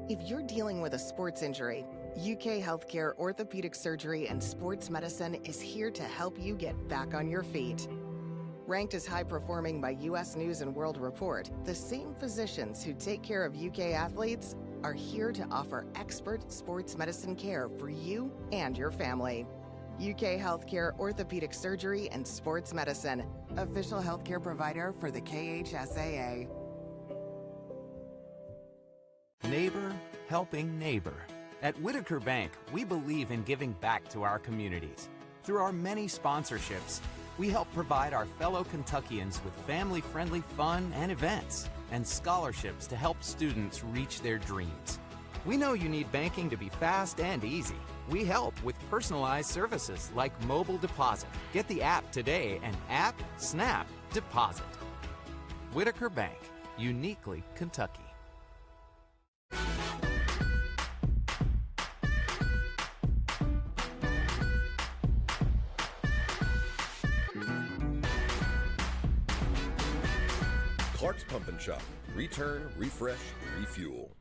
If you're dealing with a sports injury, UK Healthcare Orthopedic Surgery and Sports Medicine is here to help you get back on your feet. Ranked as high-performing by U.S. News and World Report, the same physicians who take care of UK athletes are here to offer expert sports medicine care for you and your family. UK Healthcare Orthopedic Surgery and Sports Medicine, official healthcare provider for the KHSAA. Neighbor helping neighbor. At Whitaker Bank, we believe in giving back to our communities. Through our many sponsorships, we help provide our fellow Kentuckians with family-friendly fun and events, and scholarships to help students reach their dreams. We know you need banking to be fast and easy. We help with personalized services like mobile deposit. Get the app today and app, snap, deposit. Whitaker Bank, uniquely Kentucky. Clark's Pump and Shop. Return, refresh, refuel.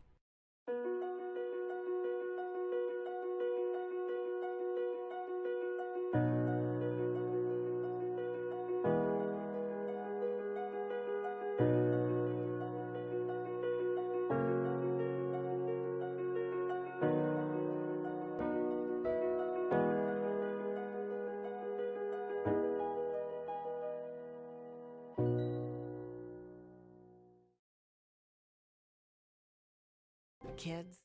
Kids.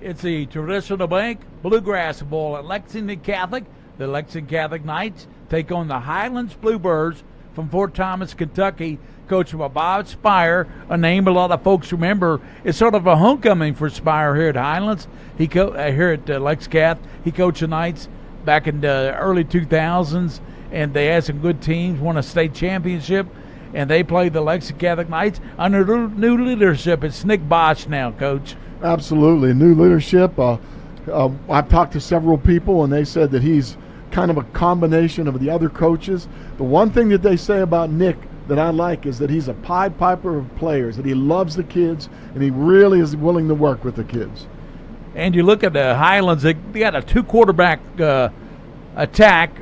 It's the traditional bank Bluegrass Bowl at Lexington Catholic. The Lexington Catholic Knights take on the Highlands Bluebirds from Fort Thomas, Kentucky, coached by Bob Spire, a name a lot of folks remember. It's sort of a homecoming for Spire here at Highlands. Here at Lex Cath. He coached the Knights back in the early 2000s. And they had some good teams, won a state championship, and they played the Lexington Catholic Knights under new leadership. It's Nick Bosch now, Coach. Absolutely, new leadership. I've talked to several people, and they said that he's kind of a combination of the other coaches. The one thing that they say about Nick that I like is that he's a Pied Piper of players, that he loves the kids, and he really is willing to work with the kids. And you look at the Highlands, they got a two-quarterback attack.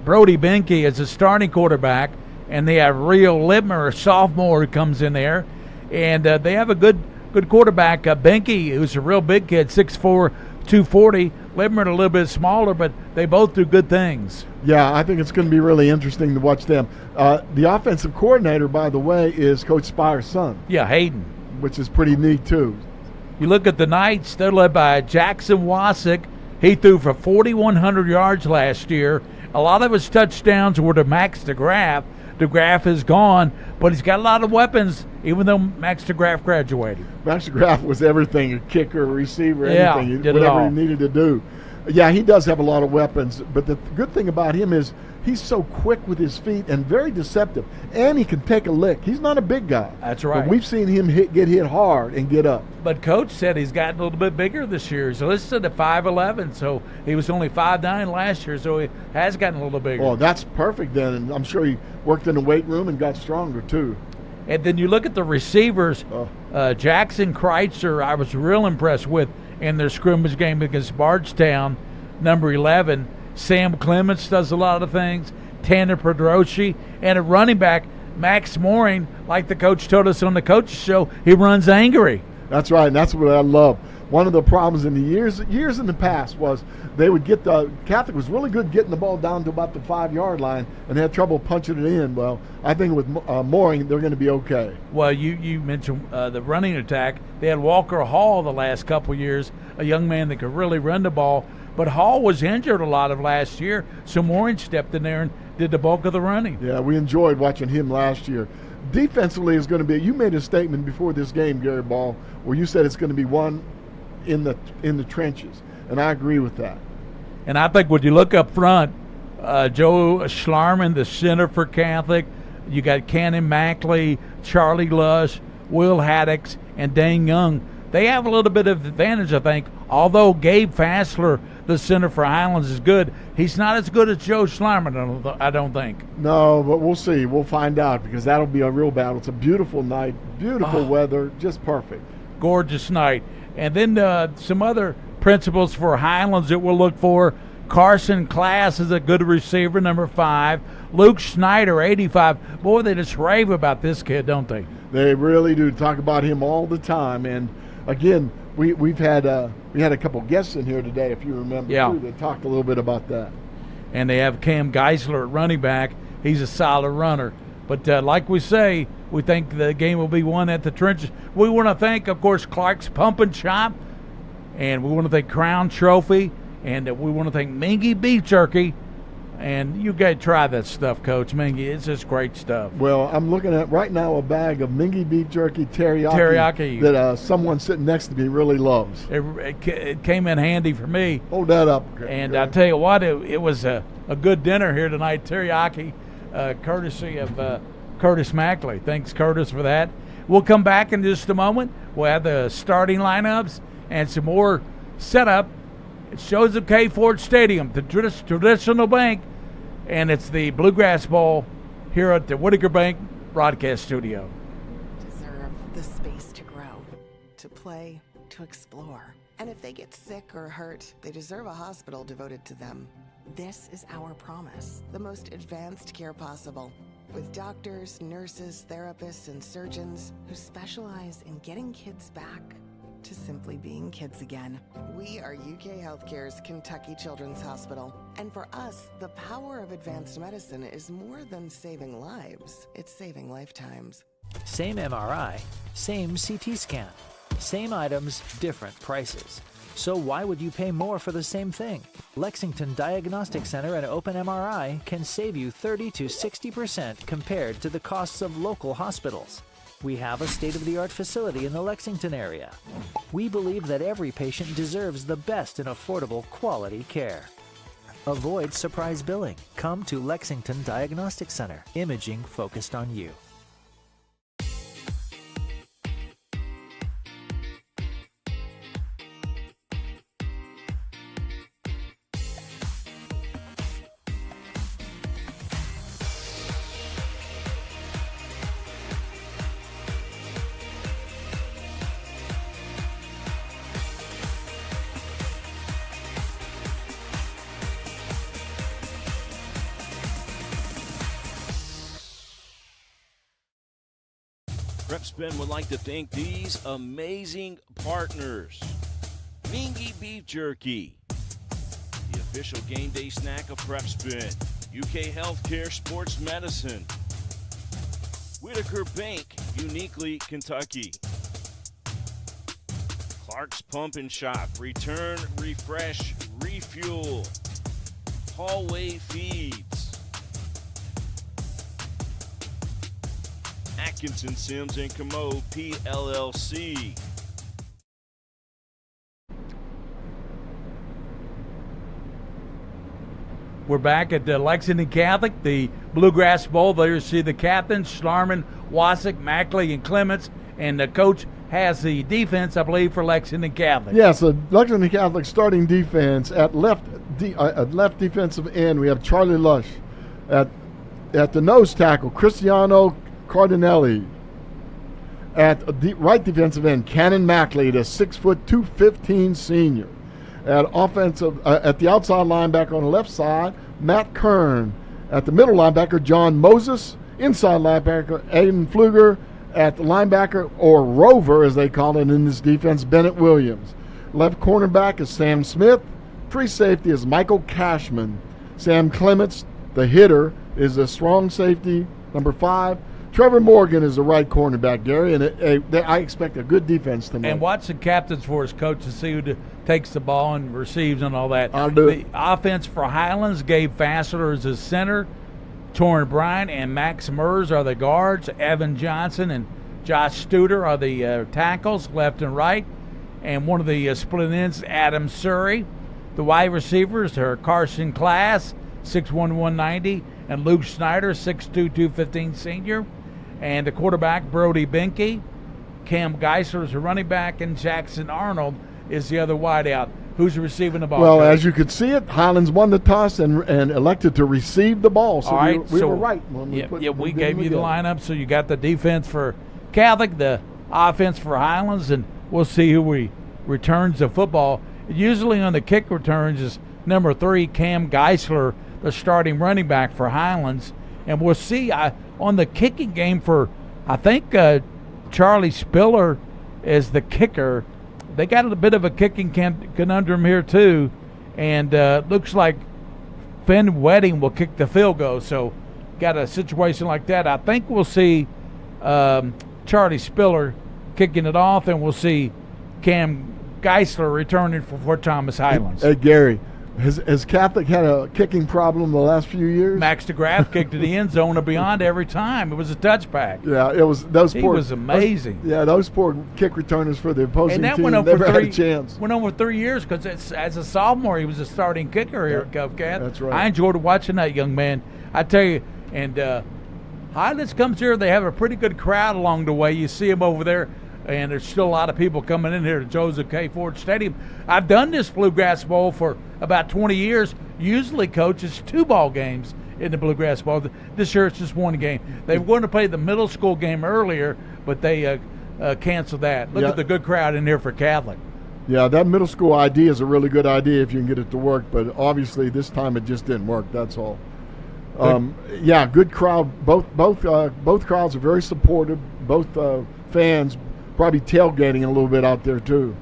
Brody Benke is a starting quarterback, and they have Rio Libmer, a sophomore, who comes in there. And they have a good quarterback, Benke, who's a real big kid, 6'4", 240. Libmer a little bit smaller, but they both do good things. Yeah, I think it's going to be really interesting to watch them. The offensive coordinator, by the way, is Coach Spire's son. Yeah, Hayden. Which is pretty neat, too. You look at the Knights, they're led by Jackson Wasick. He threw for 4,100 yards last year. A lot of his touchdowns were to Max DeGraff. DeGraff is gone, but he's got a lot of weapons, even though Max DeGraff graduated. Max DeGraff was everything, a kicker, a receiver, anything, did whatever he needed to do. Yeah, he does have a lot of weapons, but the good thing about him is he's so quick with his feet and very deceptive, and he can take a lick. He's not a big guy. That's right. But we've seen him get hit hard and get up. But Coach said he's gotten a little bit bigger this year. He's listed at 5'11", so he was only 5'9" last year, so he has gotten a little bigger. Oh, that's perfect then, and I'm sure he worked in the weight room and got stronger too. And then you look at the receivers. Jackson Kreitzer, I was real impressed with in their scrimmage game against Bardstown, number 11. Sam Clements does a lot of things. Tanner Pedroshi. And at running back, Max Mooring, like the coach told us on the coach's show, he runs angry. That's right, and that's what I love. One of the problems in the years in the past was they would get Catholic was really good getting the ball down to about the 5-yard line and had trouble punching it in. Well, I think with Mooring, they're going to be okay. Well, you mentioned the running attack. They had Walker Hall the last couple years, a young man that could really run the ball. But Hall was injured a lot of last year, so Mooring stepped in there and did the bulk of the running. Yeah, we enjoyed watching him last year. Defensively is going to be, you made a statement before this game, Gary Ball, where you said it's going to be one in the trenches, and I agree with that. And I think when you look up front, Joe Schlarman, the center for Catholic, you got Cannon Mackley, Charlie Lush, Will Haddix, and Dane Young. They have a little bit of advantage, I think, although Gabe Fassler, the center for Highlands, is good. He's not as good as Joe Schleimer, I don't think. No, but we'll see. We'll find out because that'll be a real battle. It's a beautiful night, beautiful weather, just perfect. Gorgeous night. And then some other principles for Highlands that we'll look for. Carson Class is a good receiver, number 5. Luke Schneider, 85. Boy, they just rave about this kid, don't they? They really do talk about him all the time. And again, we had a couple guests in here today, if you remember, too, that talked a little bit about that. And they have Cam Geisler at running back. He's a solid runner. But like we say, we think the game will be won at the trenches. We want to thank, of course, Clark's Pump and Shop, and we want to thank Crown Trophy, and we want to thank Mingy Beef Jerky. And you got to try that stuff, Coach Mingy. It's just great stuff. Well, I'm looking at right now a bag of Mingy Beef Jerky teriyaki. That someone sitting next to me really loves. It came in handy for me. Hold that up. And I'll tell you what, it was a good dinner here tonight, teriyaki, courtesy of Curtis Mackley. Thanks, Curtis, for that. We'll come back in just a moment. We'll have the starting lineups and some more setup. It shows the K Ford Stadium, the traditional bank, and it's the Bluegrass Bowl here at the Whitaker Bank Broadcast Studio. Deserve the space to grow, to play, to explore. And if they get sick or hurt, they deserve a hospital devoted to them. This is our promise, the most advanced care possible, with doctors, nurses, therapists, and surgeons who specialize in getting kids back to simply being kids again. We are UK Healthcare's Kentucky Children's Hospital. And for us, the power of advanced medicine is more than saving lives. It's saving lifetimes. Same MRI, same CT scan. Same items, different prices. So why would you pay more for the same thing? Lexington Diagnostic Center and Open MRI can save you 30 to 60% compared to the costs of local hospitals. We have a state-of-the-art facility in the Lexington area. We believe that every patient deserves the best in affordable, quality care. Avoid surprise billing. Come to Lexington Diagnostic Center. Imaging focused on you. Prep Spin would like to thank these amazing partners. Mingy Beef Jerky, the official game day snack of Prep Spin. UK Healthcare Sports Medicine. Whitaker Bank, uniquely Kentucky. Clark's Pump and Shop, return, refresh, refuel. Hallway Feeds. Atkinson, Sims, and Commode, PLLC. We're back at the Lexington Catholic, the Bluegrass Bowl. There you see the captains, Schlarman, Wasik, Mackley, and Clements. And the coach has the defense, I believe, for Lexington Catholic. Yes, the Lexington Catholic starting defense at left defensive end. We have Charlie Lush. At the nose tackle, Cristiano Cardinelli. At the right defensive end, Cannon Mackley, the 6', 215 senior. At the outside linebacker on the left side, Matt Kern. At the middle linebacker, John Moses. Inside linebacker, Aiden Pfluger. At the linebacker, or rover as they call it in this defense, Bennett Williams. Left cornerback is Sam Smith. Free safety is Michael Cashman. Sam Clements, the hitter, is a strong safety, number 5. Trevor Morgan is the right cornerback, Gary, and I expect a good defense tonight. And watch the captains for us, coach, to see who takes the ball and receives and all that. I'll do it. The offense for Highlands, Gabe Fassler is the center. Torrin Bryant and Max Mers are the guards. Evan Johnson and Josh Studer are the tackles, left and right. And one of the split ends, Adam Surrey. The wide receivers are Carson Class, 6'1", 190, and Luke Schneider, 6'2", 215 senior. And the quarterback, Brody Binke. Cam Geisler is the running back, and Jackson Arnold is the other wideout. Who's receiving the ball? Well, Coach? as you could see it, Highlands won the toss and elected to receive the ball. So All right, we were right when we gave you the lineup. So you got the defense for Catholic, the offense for Highlands, and we'll see who returns the football. Usually on the kick returns is number 3, Cam Geisler, the starting running back for Highlands. And we'll see on the kicking game for, I think Charlie Spiller is the kicker. They got a bit of a kicking conundrum here too, and looks like Finn Wedding will kick the field goal. So got a situation like that. I think we'll see Charlie Spiller kicking it off, and we'll see Cam Geisler returning for Fort Thomas Highlands. Hey, Gary, has Catholic had a kicking problem the last few years? Max DeGraff kicked to the end zone or beyond every time. It was a touchback. Yeah, it was. He was amazing. Those poor kick returners for the opposing and that team went on never for had a chance. Went on for 3 years because as a sophomore he was a starting kicker here at GovCat. That's right. I enjoyed watching that young man. I tell you, and Highlands comes here. They have a pretty good crowd along the way. You see them over there. And there's still a lot of people coming in here to Joseph K. Ford Stadium. I've done this Bluegrass Bowl for about 20 years. Usually, Coach, it's 2 ball games in the Bluegrass Bowl. This year it's just 1 game. They were going to play the middle school game earlier, but they canceled that. Look at the good crowd in here for Catholic. Yeah, that middle school idea is a really good idea if you can get it to work, but obviously this time it just didn't work. That's all. Good crowd. Both crowds are very supportive. Both fans probably tailgating a little bit out there too.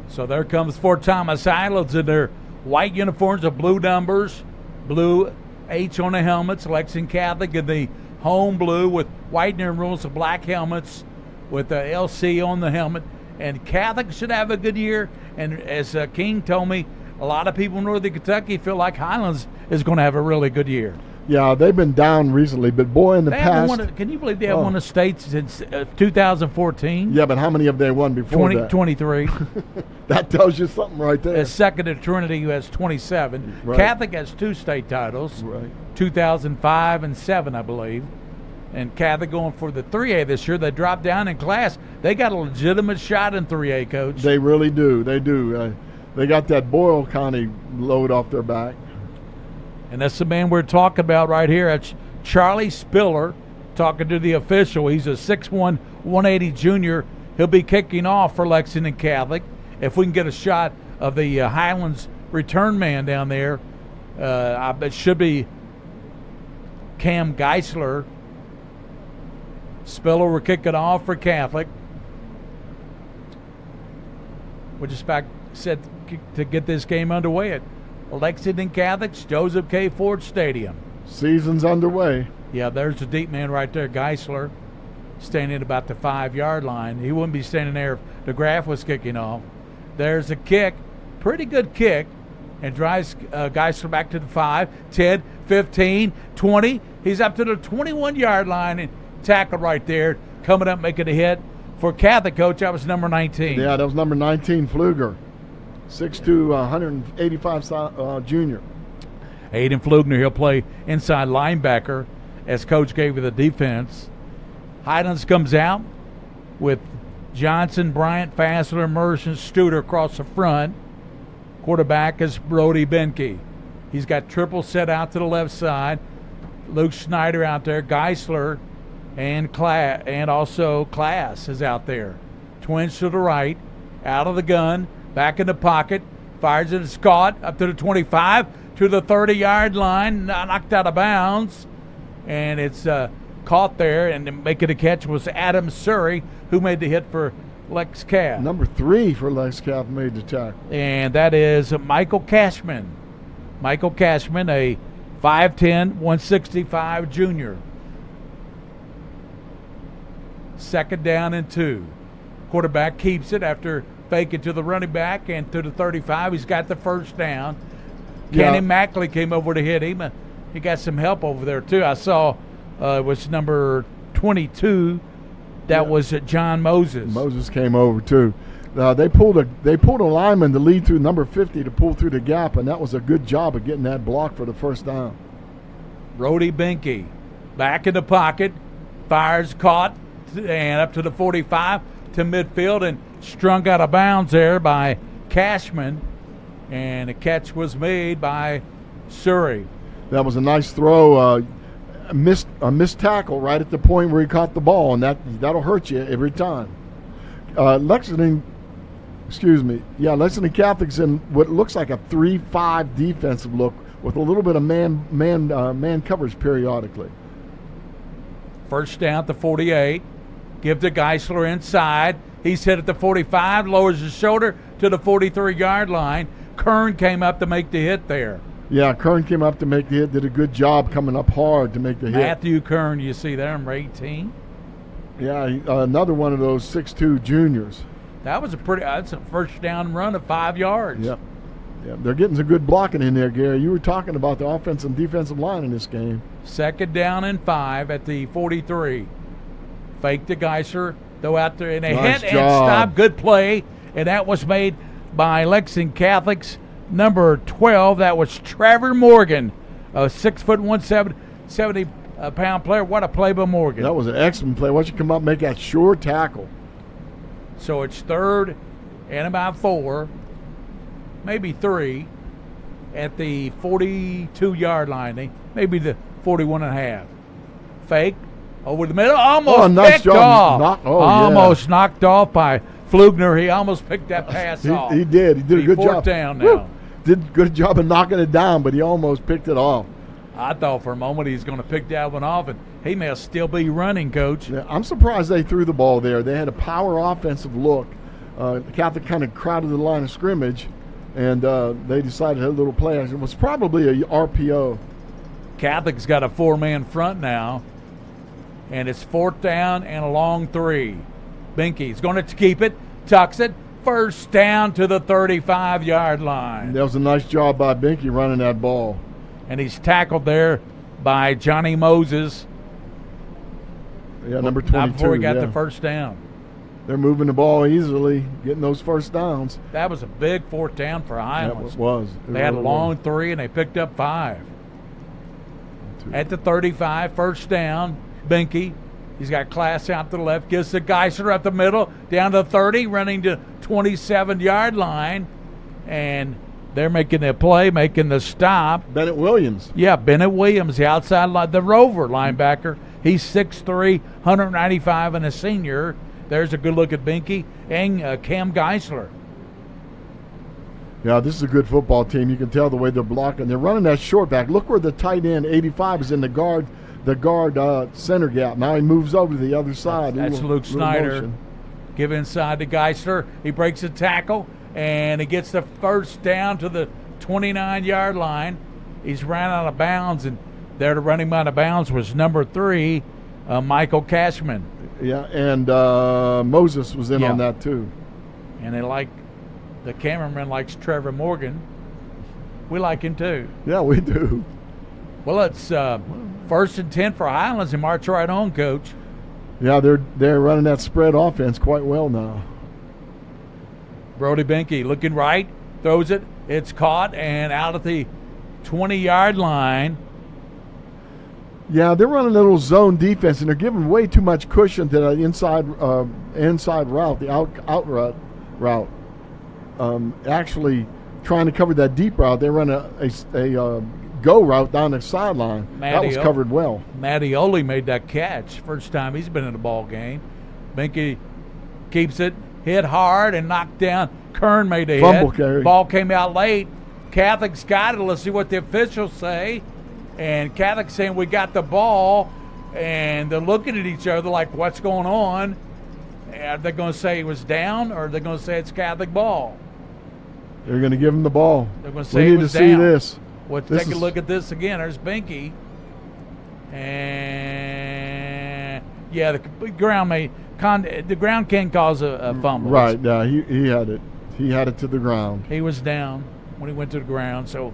So there comes Fort Thomas Highlands in their white uniforms of blue numbers, blue H on the helmets. Lexington Catholic in the home blue with white rules of black helmets with the LC on the helmet. And Catholic should have a good year. And as King told me, a lot of people in Northern Kentucky feel like Highlands is going to have a really good year. Yeah, they've been down recently, but boy, in the past. Can you believe they haven't won a state since 2014? Yeah, but how many have they won before that? 23. That tells you something right there. Second to Trinity, who has 27. Right. Catholic has 2 state titles, right. 2005 and 7, I believe. And Catholic going for the 3A this year. They dropped down in class. They got a legitimate shot in 3A, Coach. They really do. They do. They got that Boyle County load off their back. And that's the man we're talking about right here. That's Charlie Spiller talking to the official. He's a 6'1", 180 junior. He'll be kicking off for Lexington Catholic. If we can get a shot of the Highlands return man down there, it should be Cam Geisler. Spiller will kick it off for Catholic. We're just back set to get this game underway at Lexington Catholic's Joseph K. Ford Stadium. Season's underway. Yeah, there's the deep man right there, Geisler, standing at about the 5-yard line. He wouldn't be standing there if DeGraff was kicking off. There's a kick, pretty good kick, and drives Geisler back to the 5, 10, 15, 20. He's up to the 21-yard line and tackled right there, coming up making a hit. For Catholic, Coach, that was number 19. Yeah, that was number 19, Pfluger. 6'2", 185 junior. Aiden Pflugner, he'll play inside linebacker as Coach gave you the defense. Highlands comes out with Johnson, Bryant, Fassler, Merson, Studer across the front. Quarterback is Brody Benke. He's got triple set out to the left side. Luke Snyder out there, Geisler, and also Class is out there. Twins to the right, out of the gun. Back in the pocket, fires it to Scott, up to the 25, to the 30-yard line, knocked out of bounds. And it's caught there, and making the catch was Adam Surrey, who made the hit for Lex Cath. Number 3 for Lex Cath made the tackle. And that is Michael Cashman. Michael Cashman, a 5'10", 165 junior. Second down and 2. Quarterback keeps it after fake it to the running back and to the 35. He's got the first down. Kenny Mackley came over to hit him. He got some help over there, too. I saw it was number 22. That was John Moses. Moses came over, too. They pulled a lineman to lead through number 50 to pull through the gap, and that was a good job of getting that block for the first down. Brody Benke back in the pocket. Fires caught and up to the 45 to midfield and strung out of bounds there by Cashman. and a catch was made by Surrey. That was a nice throw. A missed tackle right at the point where he caught the ball, and that'll hurt you every time. Lexington Catholic's in what looks like a 3-5 defensive look with a little bit of man coverage periodically. First down at the 48. Give to Geisler inside. He's hit at the 45, lowers his shoulder to the 43-yard line. Kern came up to make the hit there. Yeah, Kern came up to make the hit, did a good job coming up hard to make the hit. Matthew Kern, you see there, number 18. Yeah, another one of those 6'2 juniors. That's a first down run of 5 yards. Yep. Yeah, they're getting some good blocking in there, Gary. You were talking about the offensive and defensive line in this game. Second down and 5 at the 43. Fake to Geisler, throw out there, and they hit and stop. Good play, and that was made by Lexington Catholic's number 12. That was Trevor Morgan, a 6 foot 170 pound player. What a play by Morgan. That was an excellent play. Why don't you come up and make that sure tackle? So it's third and about 4, maybe 3, at the 42-yard line, maybe the 41 and a half. Fake over the middle, almost picked off. Almost knocked off by Flugner. He almost picked that pass off. He did. He did a good job. Fourth down now. Woo. Did a good job of knocking it down, but he almost picked it off. I thought for a moment he's going to pick that one off, and he may still be running, Coach. Yeah, I'm surprised they threw the ball there. They had a power offensive look. Catholic kind of crowded the line of scrimmage, and they decided to have a little play. It was probably a RPO. Catholic's got a 4-man front now, and it's fourth down and a long 3. Binky's going to keep it, tucks it, first down to the 35-yard line. That was a nice job by Binky running that ball. And he's tackled there by Johnny Moses. Yeah, number 22. Not before he got the first down. They're moving the ball easily, getting those first downs. That was a big fourth down for Highlands. Yeah, it was. They had a long 3, and they picked up 5. At the 35, first down, Binky. He's got Class out to the left, gives the Geisler up the middle, down to 30, running to 27-yard line. And they're making the play, making the stop. Bennett Williams. Yeah, Bennett Williams, the outside, the Rover linebacker. He's 6'3", 195, and a senior. There's a good look at Binky and Cam Geisler. Yeah, this is a good football team. You can tell the way they're blocking. They're running that short back. Look where the tight end, 85, is in the guard center gap. Now he moves over to the other side. That's Luke Snyder. Give inside to Geisler. He breaks a tackle, and he gets the first down to the 29-yard line. He's ran out of bounds, and there to run him out of bounds was number 3, Michael Cashman. Yeah, and Moses was in on that too. And the cameraman likes Trevor Morgan. We like him too. Yeah, we do. Well, it's first and 10 for Highlands, and march right on, Coach. Yeah, they're running that spread offense quite well now. Brody Binky looking right, throws it. It's caught and out at the 20-yard line. Yeah, they're running a little zone defense, and they're giving way too much cushion to the inside route, the out route. Actually, trying to cover that deep route, they run a go route down the sideline. That was covered well. Mattioli made that catch. First time he's been in a ball game. Binky keeps it, hit hard and knocked down. Kern made a fumble hit. Carry. Ball came out late. Catholic's got it. Let's see what the officials say. And Catholic's saying we got the ball, and they're looking at each other like, what's going on? Are they going to say he was down, or are they going to say it's Catholic ball? They're going to give him the ball. They're going to say we need to see this. Well, take a look at this again. There's Binky. And, yeah, the ground can cause a fumble. Right, yeah, he had it. He had it to the ground. He was down when he went to the ground. So,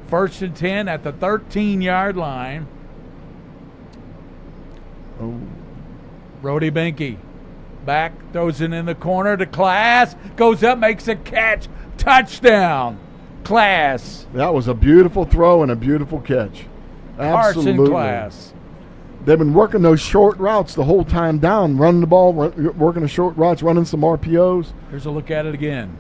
first and 10 at the 13-yard line. Oh. Brody Binky back, throws it in the corner to Class. Goes up, makes a catch. Touchdown. Class. That was a beautiful throw and a beautiful catch. Absolutely. Carson Class. They've been working those short routes the whole time down, running the ball, working the short routes, running some RPOs. Here's a look at it again.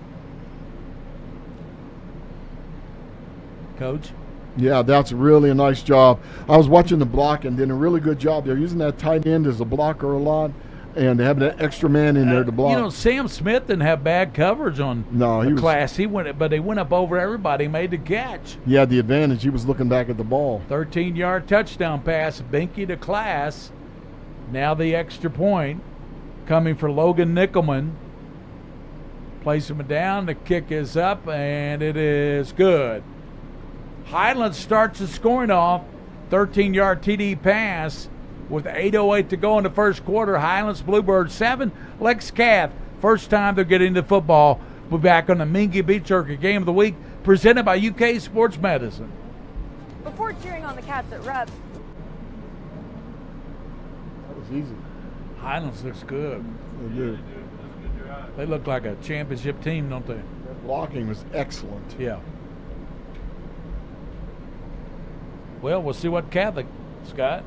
Coach. Yeah, that's really a nice job. I was watching the block and did a really good job. They're using that tight end as a blocker a lot, and having an extra man in there to block. Sam Smith didn't have bad coverage on the class. He went up over everybody, made the catch. He had the advantage. He was looking back at the ball. 13-yard touchdown pass, Binky to Class. Now the extra point coming for Logan Nickelman. Place him down. The kick is up, and it is good. Highlands starts the scoring off. 13-yard TD pass with 8:08 to go in the first quarter. Highlands Bluebirds 7, Lex Cath. First time they're getting into football. We'll be back on the Mingy Beach Jerky Game of the Week, presented by UK Sports Medicine. Before cheering on the Cats at Reps. That was easy. Highlands looks good. They do. They look like a championship team, don't they? Their blocking was excellent. Yeah. Well, we'll see what Catholic, Scott.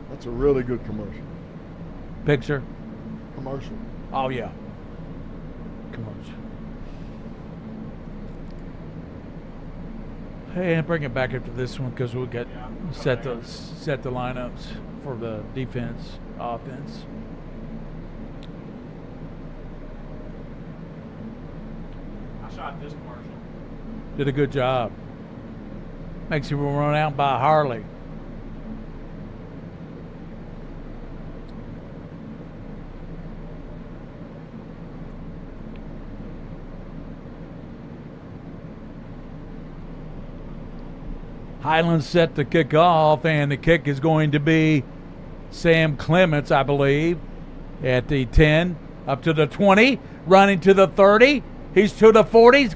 That's a really good commercial. Picture? Commercial. Oh, yeah. Commercial. Hey, and bring it back after this one because we'll get set the lineups for the defense, offense. I shot this commercial. Did a good job. Makes you run out by Harley. Highlands set to kick off, and the kick is going to be Sam Clements, I believe, at the 10, up to the 20, running to the 30. He's to the 40.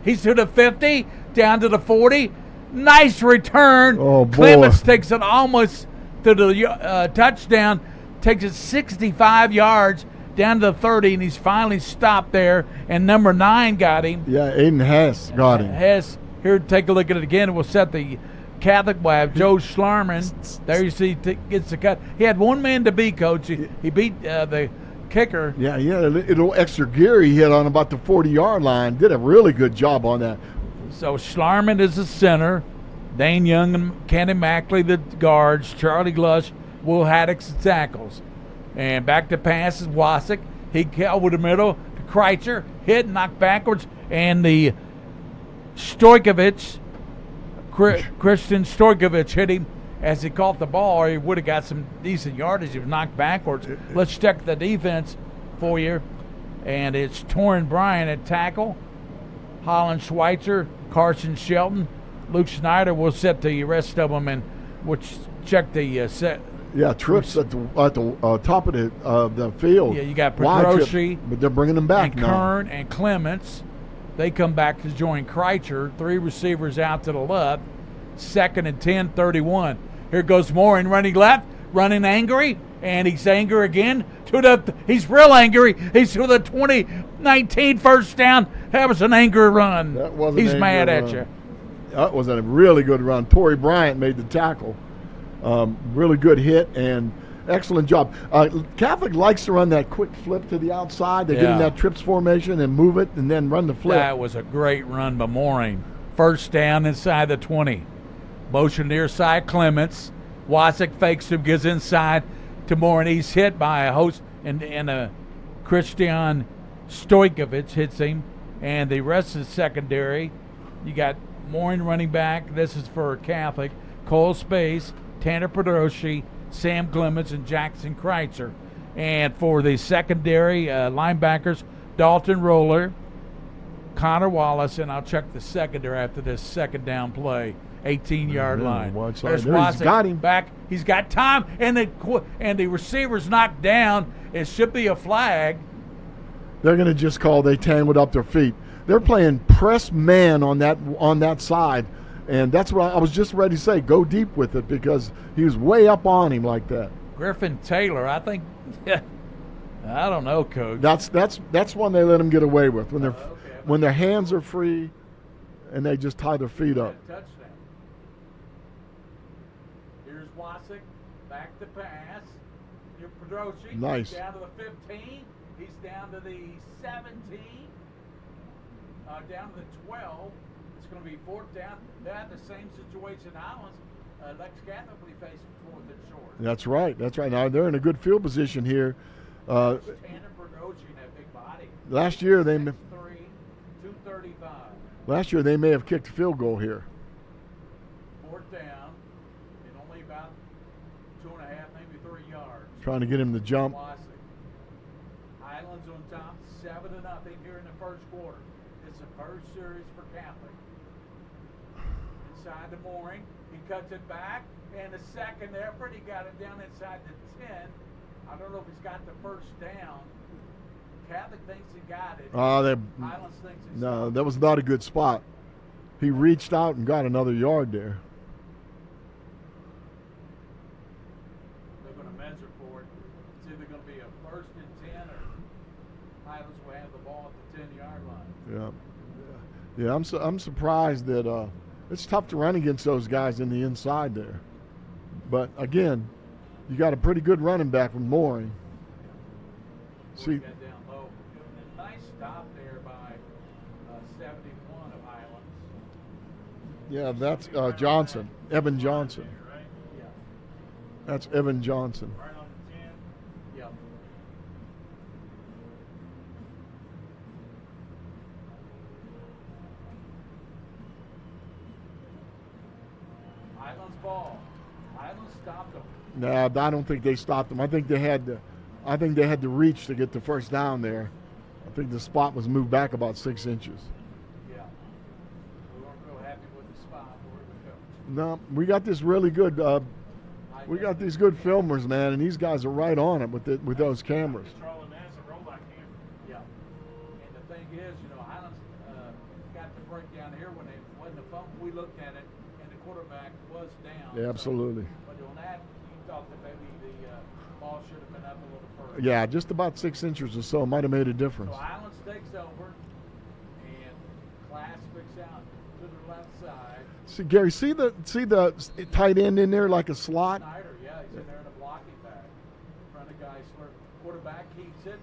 He's to the 50, down to the 40. Nice return. Oh, boy. Clements takes it almost to the touchdown, takes it 65 yards down to the 30, and he's finally stopped there, and number 9 got him. Yeah, Aiden Hess got him. Hess, here, take a look at it again. We'll set the Catholic Web. Joe Schlarman. There you see, gets the cut. He had one man to beat, Coach. He beat the kicker. Yeah, a little extra gear he hit on about the 40-yard line. Did a really good job on that. So Schlarman is the center. Dane Young and Kenny Mackley the guards. Charlie Glush, Will Haddix the tackles. And back to pass is Wasick. He over the middle to Kreitzer. Hit, knocked backwards. And the Christian Stojkovic hit him as he caught the ball, or he would have got some decent yardage. He was knocked backwards. Let's check the defense for you. And it's Torrin Bryan at tackle. Holland Schweitzer, Carson Shelton, Luke Schneider. We'll set the rest of them, and we'll check the set. Yeah, trips at the top of the field. Yeah, you got Pedroshi, but they're bringing them back and now. Kern and Clements. They come back to join Kreitzer. 3 receivers out to the left. 2nd and 10, 31. Here goes Morin running left, running angry, and he's angry again. He's real angry. He's to the 2019 first down. That was an angry run. He's mad at you. That was a really good run. Torrey Bryant made the tackle. Really good hit and excellent job. Catholic likes to run that quick flip to the outside. They get in that trips formation and move it and then run the flip. That was a great run by Moring. First down inside the 20. Motion near side Clements. Wasick fakes him, gets inside to Moring. He's hit by a host, and Christian Stojkovic hits him. And the rest is secondary. You got Moring running back. This is for Catholic. Cole Space, Tanner Pedroshi, Sam Clements, and Jackson Kreitzer. And for the secondary linebackers, Dalton Roller, Connor Wallace, and I'll check the secondary after this second down play. 18-yard line. There's Wasick. He's got him back. He's got time, and the receiver's knocked down. It should be a flag. They're going to just call they tangled up their feet. They're playing press man on that side, And that's what I was just ready to say. Go deep with it because he was way up on him like that. Griffin Taylor, I think. I don't know, Coach. That's one they let him get away with when their hands are free, and they just tie their feet up. Touchdown. Here's Wasik, back to pass. Here's Pedrochi. Nice. He's down to the 15. He's down to the 17. Down to the 12. It's going to be fourth down. They had the same situation Highlands. Lex Catholic will be facing fourth and short. That's right. That's right. Now they're in a good field position here. Tanner Pedrochi in that big body. Last year they 6'3", 235. Last year they may have kicked a field goal here. Fourth down, and only about 2.5, maybe 3 yards. Trying to get him to jump. Highlands on top, 7-0 here in the first quarter. It's the first series for Catholic. Inside to Mooring, he cuts it back, and the second effort, he got it down inside the 10. I don't know if he's got the first down. Catholic thinks he got it. Highlands thinks he's No, that was not a good spot. He reached out and got another yard there. They're going to measure for it. It's either going to be a 1st and 10 or Highlands will have the ball at the 10-yard line. Yeah. I'm surprised that it's tough to run against those guys in the inside there. But again, you got a pretty good running back from Mooring. See, Got down low. Nice stop there by 71 of Highlands. yeah, that's Johnson, Evan Johnson. Yeah. That's Evan Johnson. Right on the 10. Yep. Highlands ball. Highlands stopped them. Nah, I don't think they stopped him. I think they had to reach to get the first down there. I think the spot was moved back about 6 inches. Yeah. We weren't real happy with the spot where we coached. No, we got this really good. We got these good filmers, man, and these guys are right on it with those cameras. Yeah. And the thing is, Highlands got the break down here when the fumble. We looked at it, and the quarterback was down. Yeah, absolutely. But on that, you thought that maybe the ball should have been up a little further. Yeah, just about 6 inches or so might have made a difference. So Highlands takes over, and Class picks out to the left side. See, Gary, see the tight end in there like a slot. Snyder, yeah, he's in there in a blocking bag. In front of Geisler. Quarterback keeps it,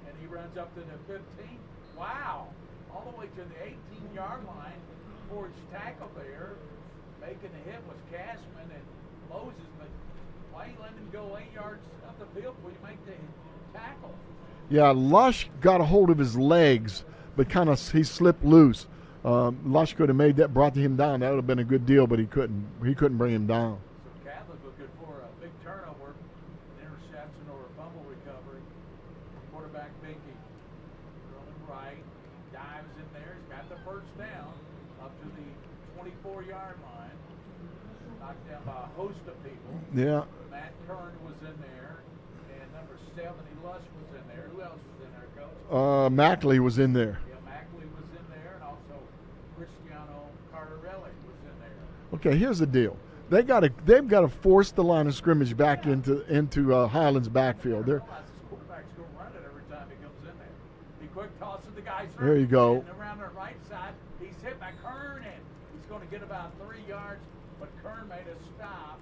and he runs up to the 15. Wow. All the way to the 18-yard line before his tackle there. Making the hit was Cashman and Moses, but why you letting him go 8 yards up the field before you make the tackle? Yeah, Lush got a hold of his legs, but he slipped loose. Lush could have brought him down. That would have been a good deal, but he couldn't bring him down. So Catholic looking for a big turnover, an interception or a fumble recovery. Quarterback Binky running right, dives in there. He's got the first down up to the 24-yard line. Knocked down by a host of people. Yeah. Matt Kern was in there, and number 70 Lush was in there. Who else was in there, Coach? Mackley was in there. Yeah, Mackley was in there, and also Cristiano Cardarelli was in there. Okay, here's the deal. They've got to force the line of scrimmage back into Highlands backfield. This quarterback's going to run it every time he comes in there. He quick tosses the guys. There you go. And around the right side, he's hit by Kern, and he's going to get about 3 yards. But Kern made a stop,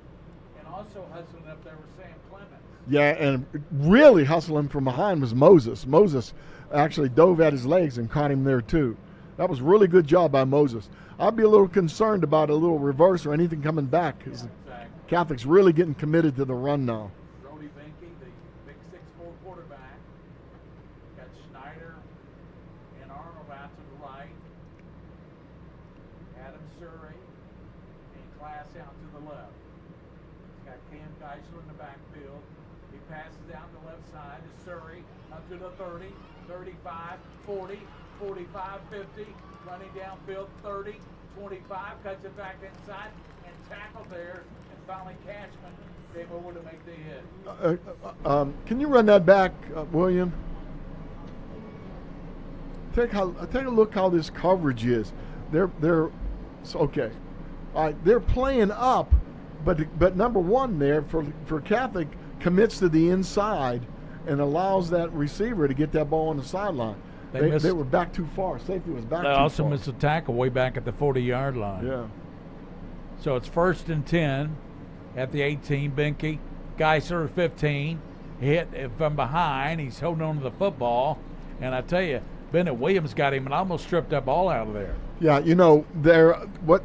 and also hustling up there with Sam Clemens. Yeah, and really hustling from behind was Moses. Moses actually dove at his legs and caught him there too. That was a really good job by Moses. I'd be a little concerned about a little reverse or anything coming back because Exactly. Catholic's really getting committed to the run now. Brody Binky, the big 6'4" quarterback. Got Schneider and Arnold out to the right. Adam Surrey and Class out to the left. He's got Cam Geisler in the backfield. He passes out the left side to Surrey up to the 30, 35, 40, 45, 50. Running downfield 30, 25, cuts it back inside and tackled there. And finally Cashman came over to make the hit. Can you run that back, William? Take a look how this coverage is. Okay. All right, they're playing up, but number one there for Catholic commits to the inside and allows that receiver to get that ball on the sideline. They were back too far. Safety was back too far. They also missed a tackle way back at the 40-yard line. Yeah. So it's 1st and 10 at the 18. Benke, Geisler 15, hit from behind. He's holding on to the football, and I tell you, Bennett Williams got him and almost stripped that ball out of there. Yeah, what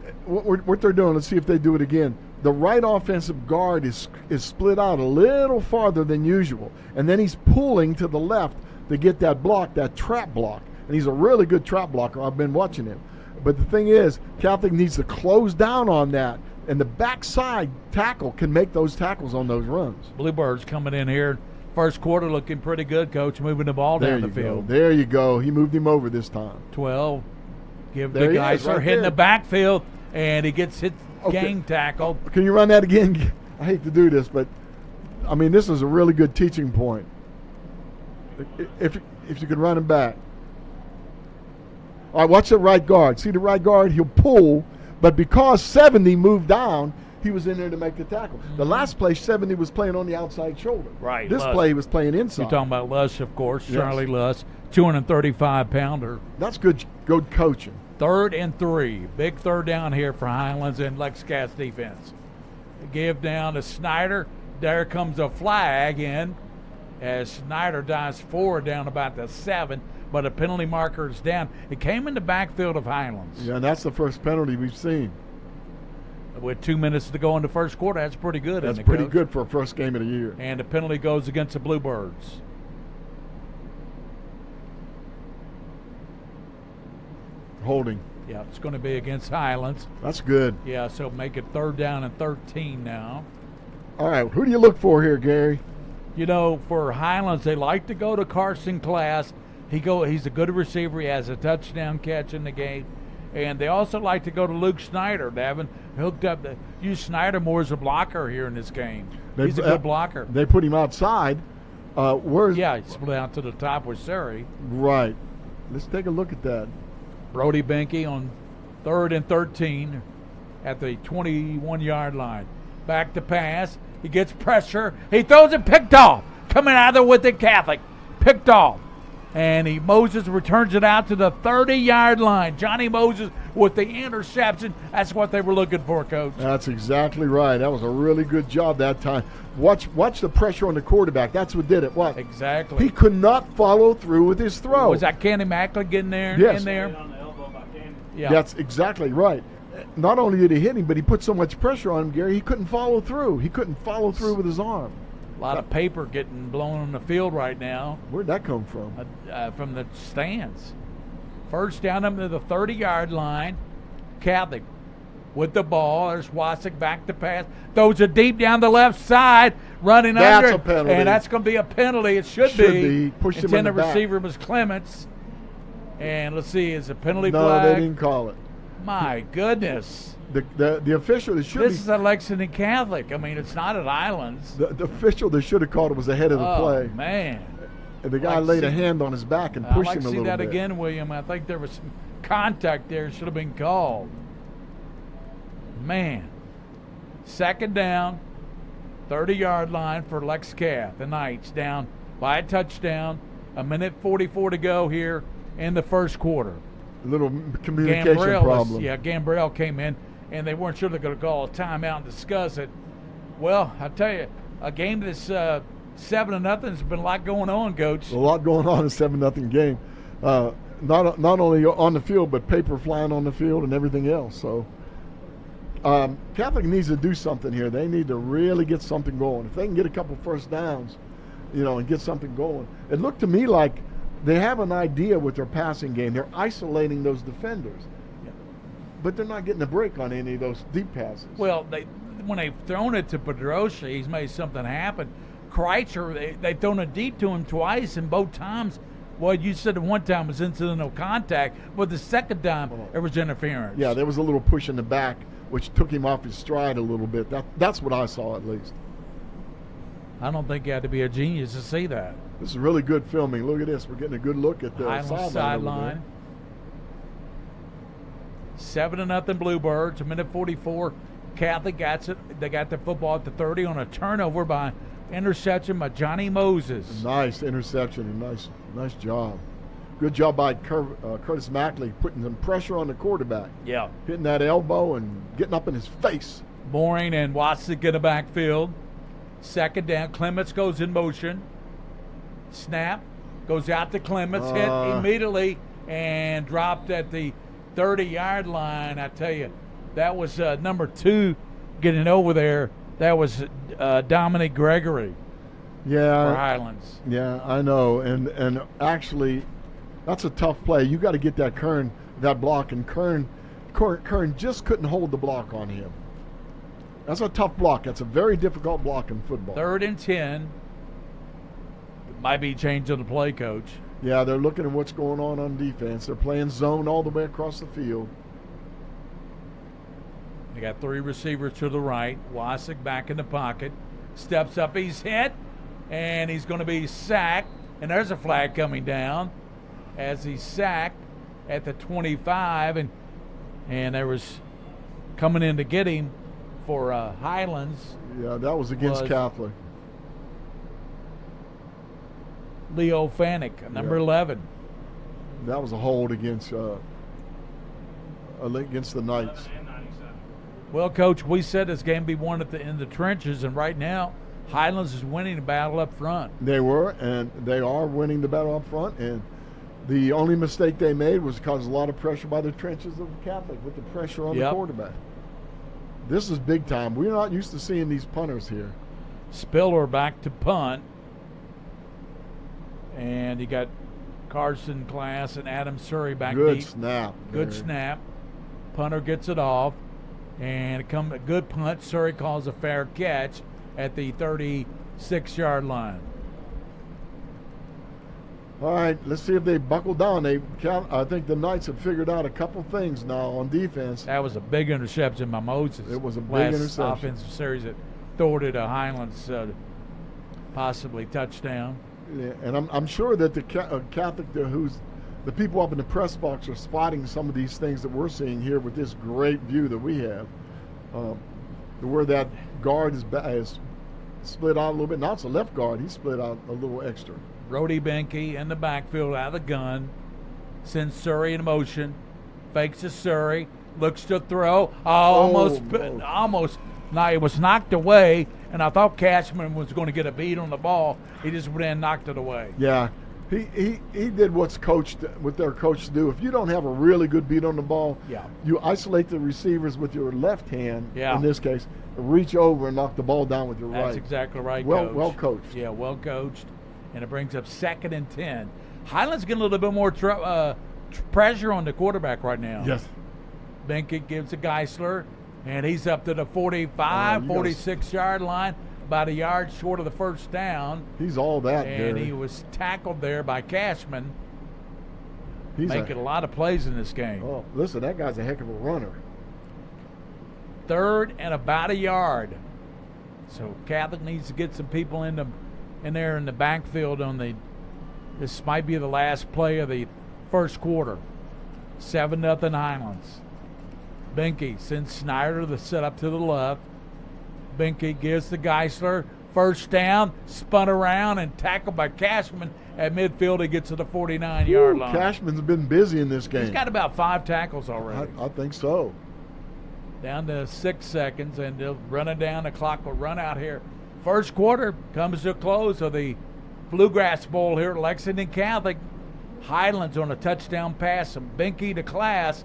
they're doing. Let's see if they do it again. The right offensive guard is split out a little farther than usual, and then he's pulling to the left to get that block, that trap block. And he's a really good trap blocker. I've been watching him. But the thing is, Catholic needs to close down on that, and the backside tackle can make those tackles on those runs. Bluebirds coming in here, first quarter looking pretty good, Coach, moving the ball down the field. There you go. He moved him over this time. 12. Give there the Geisler right hitting there. the backfield, and he gets hit gang tackled. Can you run that again? I hate to do this, but, I mean, this is a really good teaching point. If you could run him back. All right, watch the right guard. See the right guard? He'll pull, but because 70 moved down, he was in there to make the tackle. The last play, 70 was playing on the outside shoulder. Right. This play, he was playing inside. You're talking about Lush, of course, Yes. Charlie Lush, 235-pounder. That's good coaching. 3rd and 3. Big third down here for Highlands and Lexington's defense. Give down to Snyder. There comes a flag in as Snyder dives forward down about the 7, but a penalty marker is down. It came in the backfield of Highlands. Yeah, and that's the first penalty we've seen. With 2 minutes to go in the first quarter, that's pretty good. That's isn't it, pretty Coach? good for a first game of the year. And the penalty goes against the Bluebirds. Holding. Yeah, it's going to be against Highlands. That's good. Yeah, so make it 3rd down and 13 now. All right, who do you look for here, Gary? You know, for Highlands, they like to go to Carson Class. He's a good receiver. He has a touchdown catch in the game. And they also like to go to Luke Snyder. They haven't hooked up. Use Snyder more as a blocker here in this game. He's a good blocker. They put him outside. Yeah, he split out to the top with Surrey. Right. Let's take a look at that. Brody Benke on 3rd and 13 at the 21-yard line. Back to pass. He gets pressure. He throws it, picked off. Coming out of there with it, Catholic. Picked off. And Moses returns it out to the 30-yard line. Johnny Moses with the interception. That's what they were looking for, Coach. That's exactly right. That was a really good job that time. Watch the pressure on the quarterback. That's what did it. What? Exactly. He could not follow through with his throw. Was that Kenny Macklin getting there? Yes. In there? Yeah. That's exactly right. Not only did he hit him, but he put so much pressure on him, Gary, he couldn't follow through. He couldn't follow through with his arm. A lot of paper getting blown on the field right now. Where'd that come from? From the stands. First down up to the 30-yard line. Catholic with the ball. There's Wasik back to pass. Throws it deep down the left side. Running That's under. a penalty. And that's going to be a penalty. It should be. Pushed him in Intended the back. receiver was Clements. And let's see, is a penalty No, flag? they didn't call it. My goodness. The official that should This is at Lexington Catholic. I mean, it's not at Highlands. the official that should have called it was ahead of the play. Oh, man. And the guy I'd like laid to a see- hand on his back and I'd pushed like him to a see little that bit. again, William. I think there was some contact there. Should have been called. Man. 2nd down, 30-yard line for Lex Cath. The Knights down by a touchdown. 1:44 to go here in the first quarter. A little communication problem. Gambrell came in, and they weren't sure they're going to call a timeout and discuss it. Well, I tell you, a game that's 7-0 has been a lot going on, Coach. A lot going on in a 7-0 game. Not only on the field, but paper flying on the field and everything else. So Catholic needs to do something here. They need to really get something going. If they can get a couple first downs, and get something going. It looked to me like they have an idea with their passing game. They're isolating those defenders. Yeah. But they're not getting a break on any of those deep passes. Well, when they've thrown it to Pedrosa, he's made something happen. Kreitzer, they've thrown it deep to him twice, and both times, well, you said the one time was incidental contact, but the second time there was interference. Yeah, there was a little push in the back, which took him off his stride a little bit. That's what I saw, at least. I don't think you had to be a genius to see that. This is really good filming. Look at this. We're getting a good look at the Highlands sideline. 7-0 Bluebirds. A minute 44. Catholic got it. They got the football at the 30 on a turnover by interception by Johnny Moses. Nice interception and nice job. Good job by Curtis Mackley putting some pressure on the quarterback. Yeah. Hitting that elbow and getting up in his face. Boring and Watson in the backfield. Second down. Clements goes in motion. Snap. Goes out to Clements. Hit immediately and dropped at the 30-yard line. I tell you, that was number 2 getting over there. That was Dominic Gregory for Highlands. Yeah, I know. And actually, that's a tough play. You got to get that block, and Kern just couldn't hold the block on him. That's a tough block. That's a very difficult block in football. 3rd and 10. Might be changing the play, Coach. Yeah, they're looking at what's going on defense. They're playing zone all the way across the field. They got 3 receivers to the right. Wasik back in the pocket. Steps up. He's hit, and he's going to be sacked. And there's a flag coming down as he's sacked at the 25. And there was coming in to get him for Highlands. Yeah, that was against Catholic. Leo Fanek, number 11. That was a hold against the Knights. Well, Coach, we said this game be won in the trenches, and right now Highlands is winning the battle up front. They were, and they are winning the battle up front. And the only mistake they made was cause a lot of pressure by the trenches of Catholic with the pressure on the quarterback. This is big time. We're not used to seeing these punters here. Spiller back to punt. And you got Carson Class and Adam Surrey back Good deep. Snap. Good snap. Punter gets it off. And a good punt. Surrey calls a fair catch at the 36-yard line. All right, let's see if they buckle down. I think the Knights have figured out a couple things now on defense. That was a big interception by Moses. It was a big interception. Offensive series that thwarted a Highlands possibly touchdown. Yeah, and I'm sure that the Catholic, the people up in the press box are spotting some of these things that we're seeing here with this great view that we have. Where that guard is split out a little bit. Now it's a left guard. He's split out a little extra. Brody Benke in the backfield out of the gun. Sends Surrey in motion. Fakes to Surrey. Looks to throw. Almost. Now it was knocked away, and I thought Cashman was going to get a beat on the ball. He just went in and knocked it away. Yeah. He did what their coach do. If you don't have a really good beat on the ball, you isolate the receivers with your left hand, in this case, reach over and knock the ball down with your right. That's exactly right, Coach. Coach. Well coached. Yeah, well coached. And it brings up 2nd and 10. Highlands getting a little bit more pressure on the quarterback right now. Yes. Benke gives to Geisler, and he's up to the 45, 46-yard line, about a yard short of the first down. He's all that, and Barry. he was tackled there by Cashman. He's making a lot of plays in this game. Oh, listen, that guy's a heck of a runner. 3rd and about a yard. So Catholic needs to get some people in there in the backfield this might be the last play of the first quarter. 7-0 Highlands. Benke sends Snyder the setup to the left. Benke gives to Geisler. First down, spun around and tackled by Cashman at midfield. He gets to the 49-yard line. Cashman's been busy in this game. He's got about 5 tackles already. I think so. Down to 6 seconds, and they'll run it down. The clock will run out here. First quarter comes to a close of the Bluegrass Bowl here at Lexington Catholic. Highlands on a touchdown pass from Benke to Class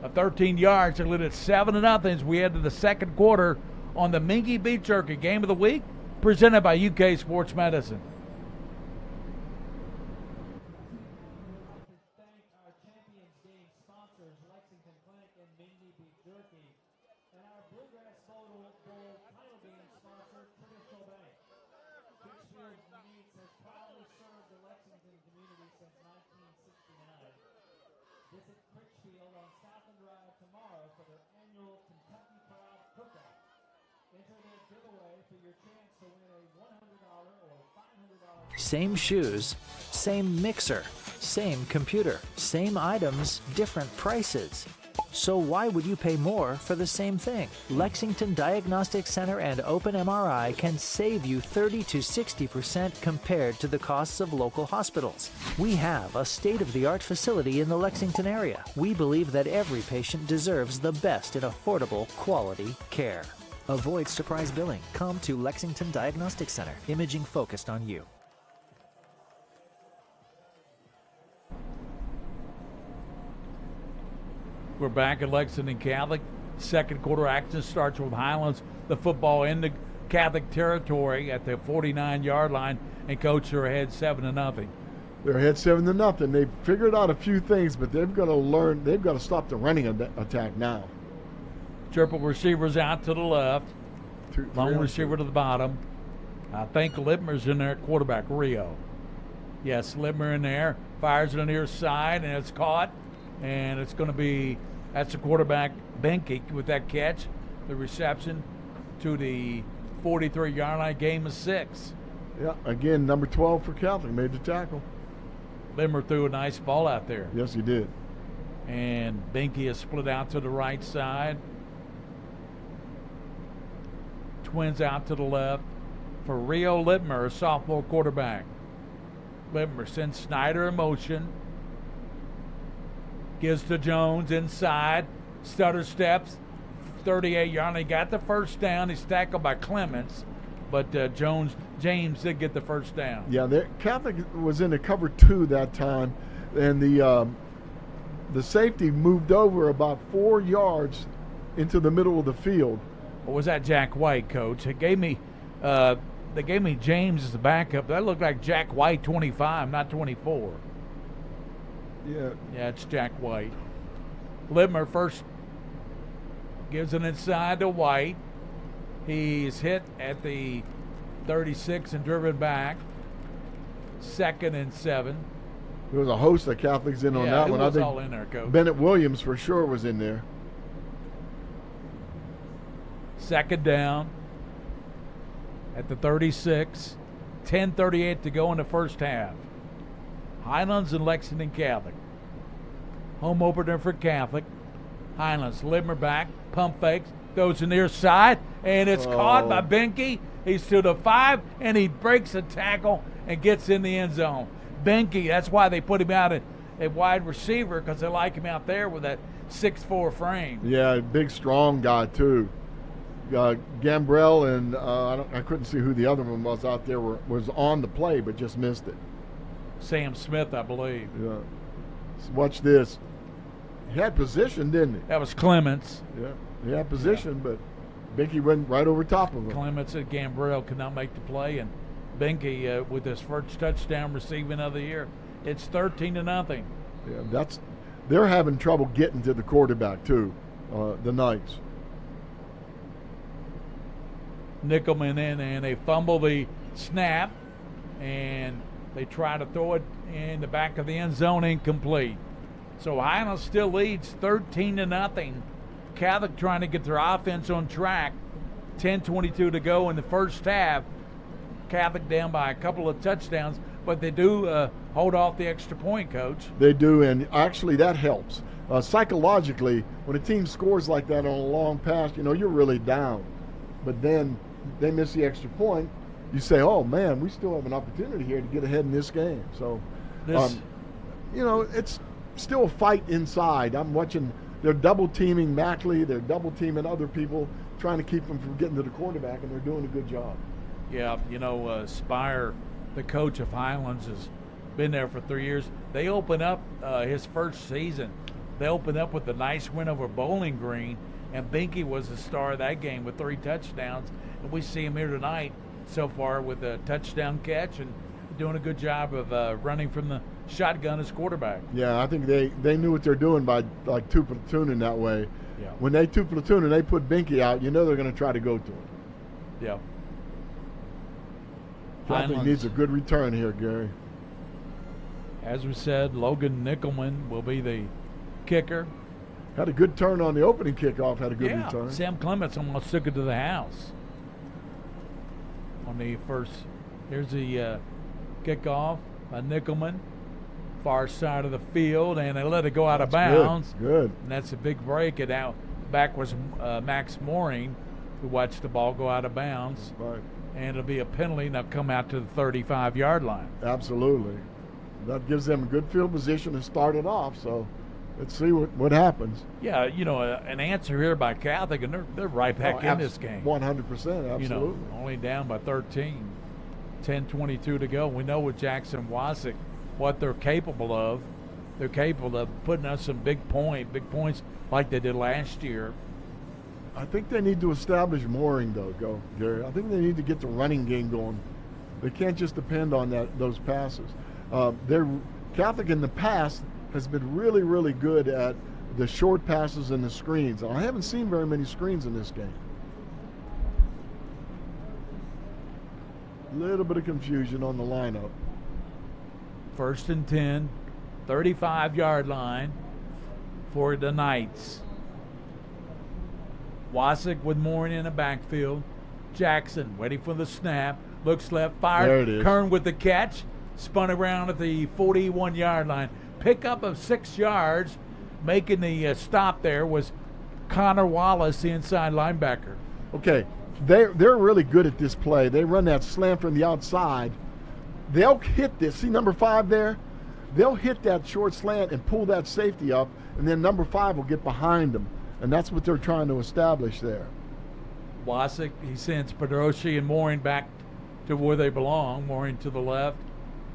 of 13 yards. They're leading at 7-0 as we head to the second quarter on the Mingy Beef Jerky Game of the Week, presented by UK Sports Medicine. Same shoes, same mixer, same computer, same items, different prices. So why would you pay more for the same thing? Lexington Diagnostic Center and Open MRI can save you 30 to 60% compared to the costs of local hospitals. We have a state-of-the-art facility in the Lexington area. We believe that every patient deserves the best in affordable, quality care. Avoid surprise billing. Come to Lexington Diagnostic Center. Imaging focused on you. We're back at Lexington Catholic. Second quarter action starts with Highlands, the football in the Catholic territory at the 49-yard line, and Coach, they're ahead 7-0. They're ahead 7-0. They've figured out a few things, but they've got to learn. They've got to stop the running attack now. Triple receivers out to the left. Lone receiver to the bottom. I think Littmer's in there at quarterback, Rio. Yes, Littmer in there. Fires to the near side, and it's caught. And it's going to be, that's the quarterback, Benke, with that catch. The reception to the 43-yard line, game of 6. Yeah, again, number 12 for Catholic made the tackle. Limmer threw a nice ball out there. Yes, he did. And Benke is split out to the right side. Twins out to the left for Rio Littmer, a sophomore quarterback. Littmer sends Snyder in motion. Gives to Jones inside. Stutter steps. 38-yard line. He got the first down. He's tackled by Clements. But James did get the first down. Yeah, Catholic was in a cover 2 that time. And the safety moved over about 4 yards into the middle of the field. Or was that Jack White, Coach? They gave me James as the backup. That looked like Jack White 25, not 24. Yeah, it's Jack White. Littmer first gives it inside to White. He's hit at the 36 and driven back. 2nd and 7. There was a host of Catholics in on that one. I think all in there, Coach. Bennett Williams for sure was in there. 2nd down at the 36. 10:38 to go in the first half. Highlands and Lexington Catholic. Home opener for Catholic. Highlands, Littmer back, pump fakes, goes to near side, and it's caught by Benke. He's to the 5, and he breaks a tackle and gets in the end zone. Benke, that's why they put him out at wide receiver, because they like him out there with that 6'4" frame. Yeah, big, strong guy, too. Gambrell and I couldn't see who the other one was out there, was on the play, but just missed it. Sam Smith, I believe. Yeah. So watch this. He had position, didn't he? That was Clements. Yeah, he had position, but Benke went right over top of him. Clements and Gambrell could not make the play, and Benke with his first touchdown receiving of the year. It's 13-0. Yeah, they're having trouble getting to the quarterback too. The Knights. Nickelman in, and they fumble the snap, and they try to throw it in the back of the end zone, incomplete. So Highlands still leads 13-0. Catholic trying to get their offense on track. 10:22 to go in the first half. Catholic down by a couple of touchdowns, but they do hold off the extra point, Coach. They do, and actually that helps. Psychologically, when a team scores like that on a long pass, you're really down. But then they miss the extra point. You say, oh, man, we still have an opportunity here to get ahead in this game. So, it's still a fight inside. I'm watching. They're double-teaming Mackley. They're double-teaming other people, trying to keep them from getting to the quarterback, and they're doing a good job. Yeah, Spire, the coach of Highlands, has been there for 3 years. They open up his first season. They opened up with a nice win over Bowling Green, and Benke was the star of that game with 3 touchdowns. And we see him here tonight so far with a touchdown catch and doing a good job of running from the shotgun as quarterback. Yeah, I think they knew what they're doing by like 2 platooning that way. Yeah. When they 2 platoon and they put Benke out, they're going to try to go to him. Yeah. I think needs a good return here, Gary. As we said, Logan Nickelman will be the kicker. Had a good turn on the opening kickoff, had a good return. Sam Clements almost took it to the house. On the first, here's the kickoff by Nickelman. far side of the field, and they let it go out of That's bounds. Good. And that's a big break. And now back was Max Mooring, who watched the ball go out of bounds. Right. And it'll be a penalty, and they'll come out to the 35-yard line. Absolutely. That gives them a good field position to start it off, so let's see what happens. Yeah, an answer here by Catholic, and they're right back in this game. 100%, absolutely. Only down by 13. 10:22 to go. We know with Jackson Wasik what they're capable of. They're capable of putting us some big points like they did last year. I think they need to establish Mooring, though, Gary. I think they need to get the running game going. They can't just depend on those passes. Their Catholic in the past has been really, really good at the short passes and the screens. I haven't seen very many screens in this game. A little bit of confusion on the lineup. 1st and 10, 35-yard line for the Knights. Wasik with Mooring in the backfield. Jackson waiting for the snap. Looks left, fired. There it is. Kern with the catch. Spun around at the 41-yard line. Pickup of 6 yards. Making the stop there was Connor Wallace, the inside linebacker. Okay, they're really good at this play. They run that slant from the outside. They'll hit this. See number 5 there? They'll hit that short slant and pull that safety up, and then number 5 will get behind them. And that's what they're trying to establish there. Wasik, he sends Pedroshi and Mooring back to where they belong. Mooring to the left.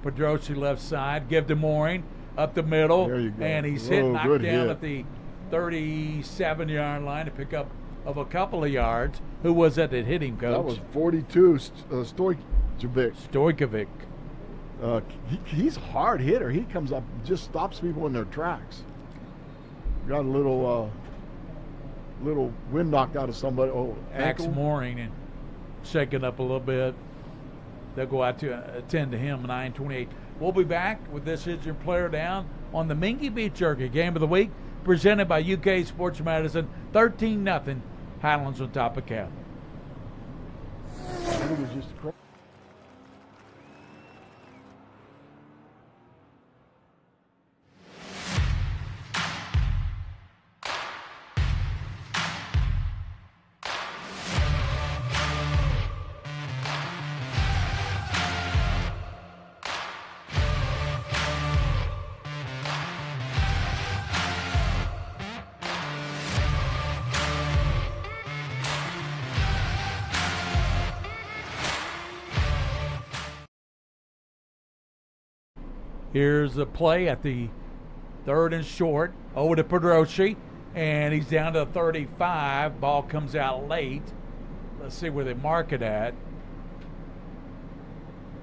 Pedroshi left side. Give to Mooring up the middle. There you go. And he's knocked down at the 37-yard line to pick up of a couple of yards. Who was that hit him, Coach? That was 42, Stojkovic. Stojkovic. He's a hard hitter. He comes up, just stops people in their tracks. Got a little wind knocked out of somebody. Oh, Max ankle. Mooring and shaking up a little bit. They'll go out to attend to him, 9:28. We'll be back with This Is Your Player Down on the Mingy Beef Jerky Game of the Week, presented by UK Sports Medicine. 13-0. Highlands on top of Catholic. I think it was just a Here's the play at the 3rd and short. Over to Pedroshi, and he's down to 35. Ball comes out late. Let's see where they mark it at.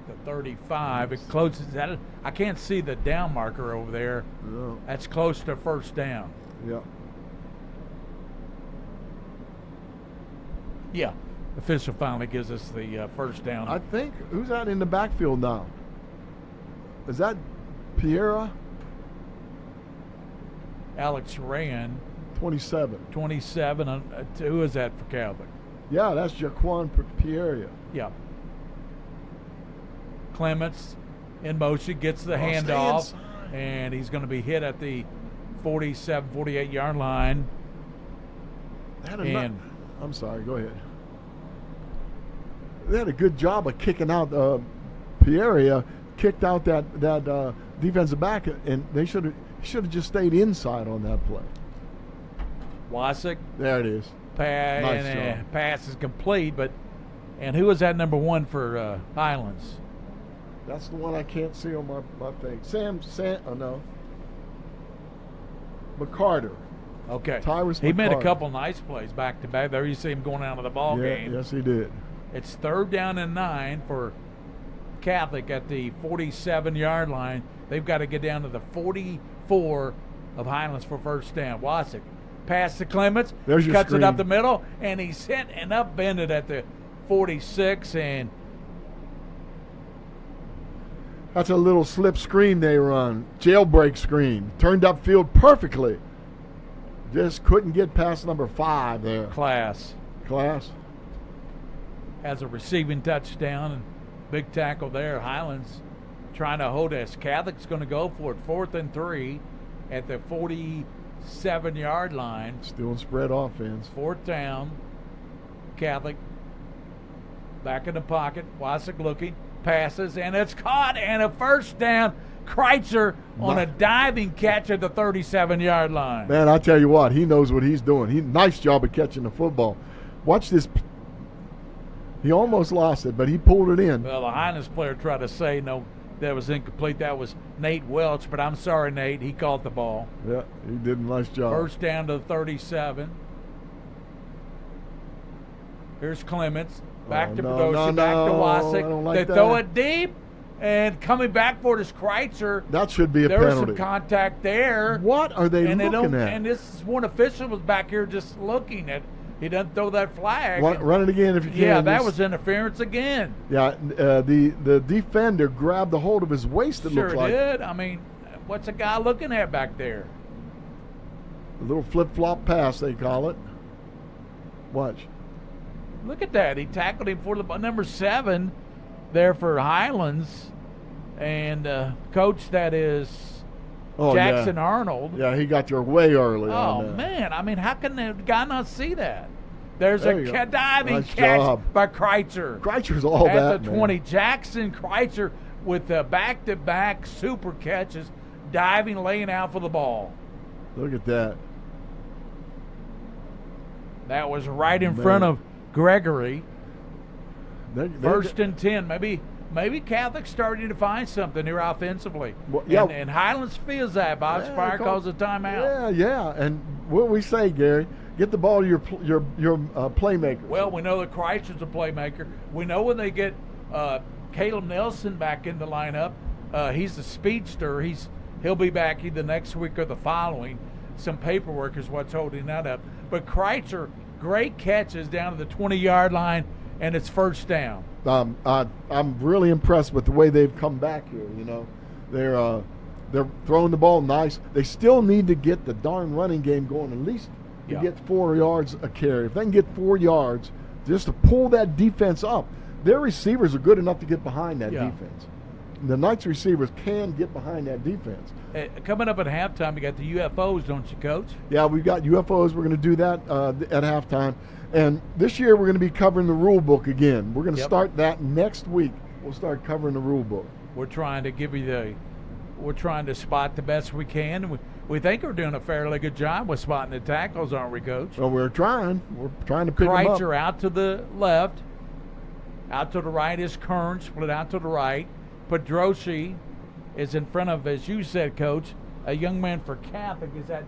The 35. It closes that. I can't see the down marker over there. No. That's close to first down. Yeah. Yeah. Official finally gives us the first down. I think, who's out in the backfield now? Is that Piera? Alex Rand, 27. 27. Who is that for Catholic? Yeah, that's Jaquan Piera. Yeah. Clements in motion, gets the Stay handoff, inside. and he's going to be hit at the 47, 48-yard line. I'm sorry, go ahead. They had a good job of kicking out Piera, kicked out that defensive back, and they should have just stayed inside on that play. Wasik. There it is. Nice job. Pass is complete, and who was that number 1 for Highlands? That's the one I can't see on my thing. No. McCarter. Okay. Tyrus He made a McCarter. couple nice plays back to back. There you see him going out of the ball game. Yes, he did. It's 3rd down and 9 for Catholic at the 47-yard line. They've got to get down to the 44 of Highlands for first down. Wasik pass to Clements, There's your cuts it up screen. the middle, and he's hit and upended at the 46. And That's a little slip screen they run. Jailbreak screen. Turned upfield perfectly. Just couldn't get past number 5 there. Class Class. has a receiving touchdown and big tackle there. Highlands trying to hold us. Catholic's going to go for it. 4th and 3 at the 47-yard line. Still in spread offense. 4th down. Catholic back in the pocket. Wasik looking. Passes, and it's caught, and a first down. Kreitzer on a diving catch at the 37-yard line. Man, I tell you what, he knows what he's doing. Nice job of catching the football. Watch this. He almost lost it, but he pulled it in. Well, the Highlands player tried to say no, that was incomplete. That was Nate Welch, but I'm sorry, Nate. He caught the ball. Yeah, he did a nice job. First down to the 37. Here's Clements. Back to Bedoshi, back to Wasik. They throw it deep, and coming back for it is Kreitzer. That should be a penalty. There was some contact there. What are they looking at? And this is one official was back here just looking at. He doesn't throw that flag. Run it again if you can. Yeah, that was interference again. Yeah, the defender grabbed a hold of his waist, it looked like. Sure did. I mean, what's a guy looking at back there? A little flip-flop pass, they call it. Watch. Look at that. He tackled him for the number 7 there for Highlands. And coach, that is Jackson Arnold. Yeah, he got there way early. Oh, man. I mean, how can the guy not see that? There's a diving catch by Kreitzer. Kreitzer's all that, at the 20. Jackson Kreitzer with the back-to-back super catches, diving, laying out for the ball. Look at that. That was right in front of Gregory. First and 10. Maybe Catholic's starting to find something here offensively. Well, yeah. And Highlands feels that. Box Fire calls a timeout. Yeah. And what we say, Gary, get the ball to your playmaker. Well, we know that Kreitzer's a playmaker. We know when they get Caleb Nelson back in the lineup, he's a speedster. He'll be back either next week or the following. Some paperwork is what's holding that up. But Kreitzer, great catches down to the 20-yard line, and it's first down. I'm really impressed with the way they've come back here. You know, they're throwing the ball nice. They still need to get the darn running game going. At least to get 4 yards a carry. If they can get 4 yards, just to pull that defense up, their receivers are good enough to get behind that defense. The Knights receivers can get behind that defense. Coming up at halftime, you got the UFOs, don't you, Coach? Yeah, we've got UFOs. We're going to do that at halftime. And this year we're going to be covering the rule book again. We're going to start that next week. We'll start covering the rule book. We're trying to spot the best we can. We think we're doing a fairly good job with spotting the tackles, aren't we, Coach? Well, we're trying. We're trying to pick them up. Kreitzer out to the left. Out to the right is Kern, split out to the right. Pedroshi is in front of, as you said, Coach, a young man for Catholic is at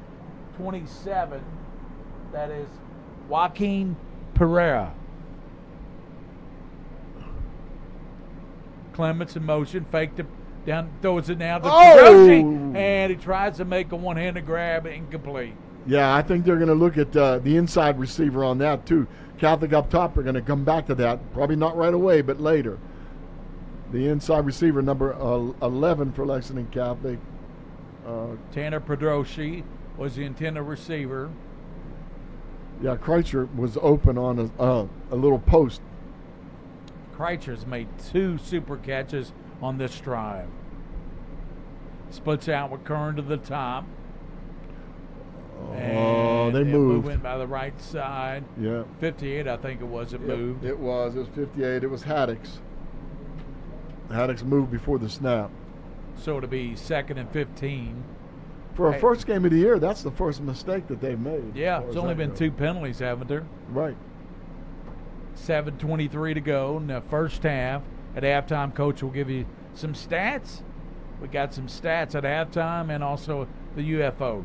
27. That is Joaquin Pereira. Clements in motion, faked it down, throws it now to Pedroshi, and he tries to make a one-handed grab, incomplete. Yeah, I think they're going to look at the inside receiver on that too. Catholic up top are going to come back to that, probably not right away, but later. The inside receiver, number 11 for Lexington Catholic. Tanner Pedroshi was the intended receiver. Yeah, Kreitzer was open on a little post. Kreitzer's made 2 super catches on this drive. Splits out with Kern to the top. Oh, they moved. Moving by the right side. Yeah. 58, I think it was. It moved. It was 58. It was Haddix. Haddix moved before the snap. So it'll be 2nd and 15. For a first game of the year, that's the first mistake that they've made. Yeah, it's only been 2 penalties, haven't there? Right. 7:23 to go in the first half. At halftime, Coach will give you some stats. We got some stats at halftime and also the UFOs.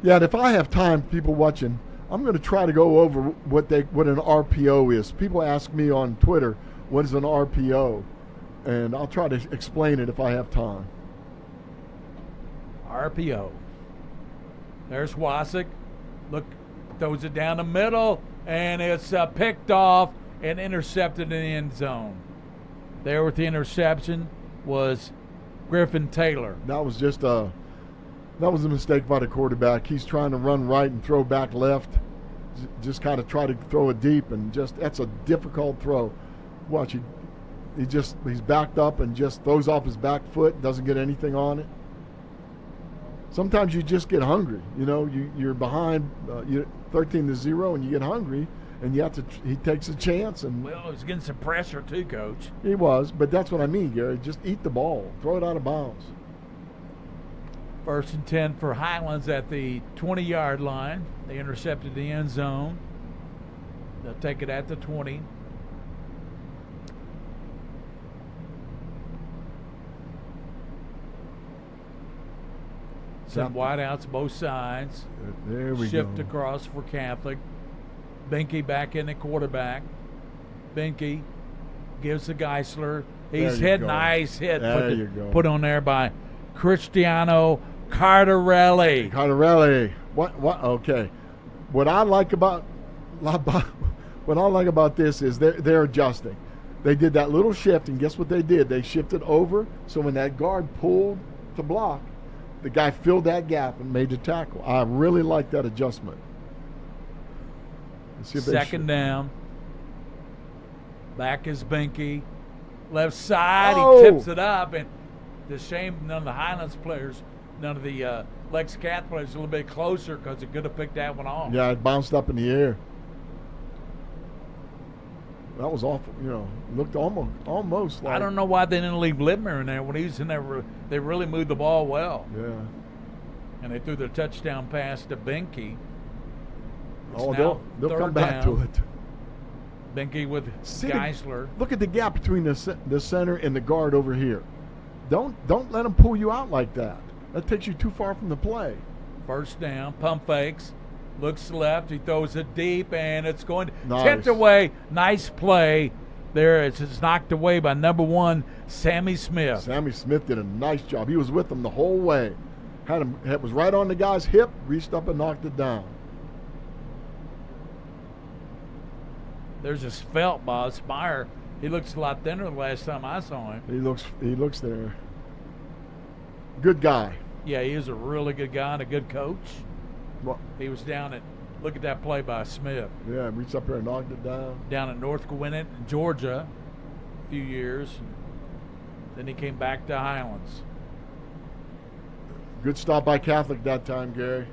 Yeah, and if I have time, people watching, I'm going to try to go over what an RPO is. People ask me on Twitter, what is an RPO? And I'll try to explain it if I have time. RPO. There's Wasik. Look, throws it down the middle, and it's picked off and intercepted in the end zone. There with the interception was Griffin Taylor. That was just a mistake by the quarterback. He's trying to run right and throw back left. Just kind of try to throw it deep, and that's a difficult throw. Watch, he's backed up and just throws off his back foot, doesn't get anything on it. Sometimes you just get hungry. You know, you're behind 13-0 and you get hungry, and you have to. He takes a chance and. Well, he's getting some pressure too, Coach. He was, but that's what I mean, Gary. Just eat the ball, throw it out of bounds. 1st and 10 for Highlands at the 20-yard line. They intercepted the end zone. They'll take it at the 20. Some wideouts both sides. There we Shift go. across for Catholic. Binky back in the quarterback. Binky gives to Geisler. He's hit. Nice hit. Put on there by Cristiano Cardarelli. What? Okay. What I like about this is they're adjusting. They did that little shift, and guess what they did? They shifted over, so when that guard pulled to block, the guy filled that gap and made the tackle. I really like that adjustment. Let's see if Second down. Back is Binky. Left side, Oh! He tips it up, and the shame none of the Highlands players, none of the Lex Cath players a little bit closer because it could have picked that one off. Yeah, it bounced up in the air. That was awful. You know, looked almost like. I don't know why they didn't leave Libmer in there when he was in there. They really moved the ball well. Yeah. And they threw their touchdown pass to Binky. They'll come back to it. Binky with Geisler. Look at the gap between the center and the guard over here. Don't let them pull you out like that. That takes you too far from the play. First down, pump fakes. Looks left, he throws it deep, and it's going to Nice. tipped away. Nice play there. It's knocked away by number 1, Sammy Smith. Sammy Smith did a nice job. He was with them the whole way. Was right on the guy's hip, reached up and knocked it down. There's a Felt by Spire. He looks a lot thinner the last time I saw him. He looks there. Good guy. Yeah, he is a really good guy and a good coach. Well, He was look at that play by Smith. yeah, reached up there and knocked it down. Down at North Gwinnett, Georgia, a few years. Then he came back to Highlands. Good stop by Catholic that time, Gary.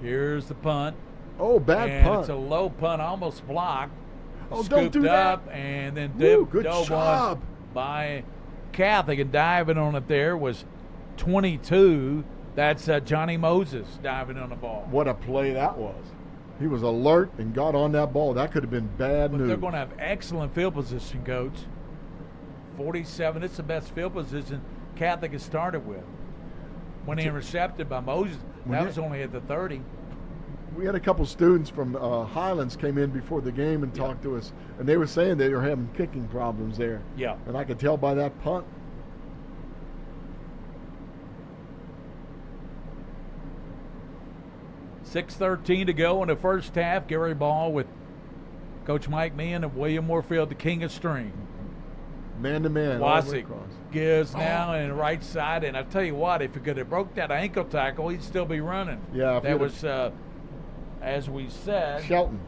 Here's the punt. Oh, bad and punt. It's a low punt, almost blocked. Oh, Scooped don't do up that. and then Good dove job. on by Catholic, and diving on it there was 22. That's Johnny Moses diving on the ball. What a play that was. He was alert and got on that ball. That could have been bad But news. they're going to have excellent field position, Coach. 47, it's the best field position Catholic has started with. When he intercepted by Moses, that was only at the 30. We had a couple students from Highlands came in before the game and talked to us, and they were saying they were having kicking problems there. Yeah. And I could tell by that punt. .6:13 to go in the first half. Gary Ball with Coach Mike Meehan and William Moorfield, the king of string. Man to man. all the way Wasick across. gives now in the right side, and I tell you what, if he could have broke that ankle tackle, he'd still be running. Yeah, if that he'd was, as we said, Shelton.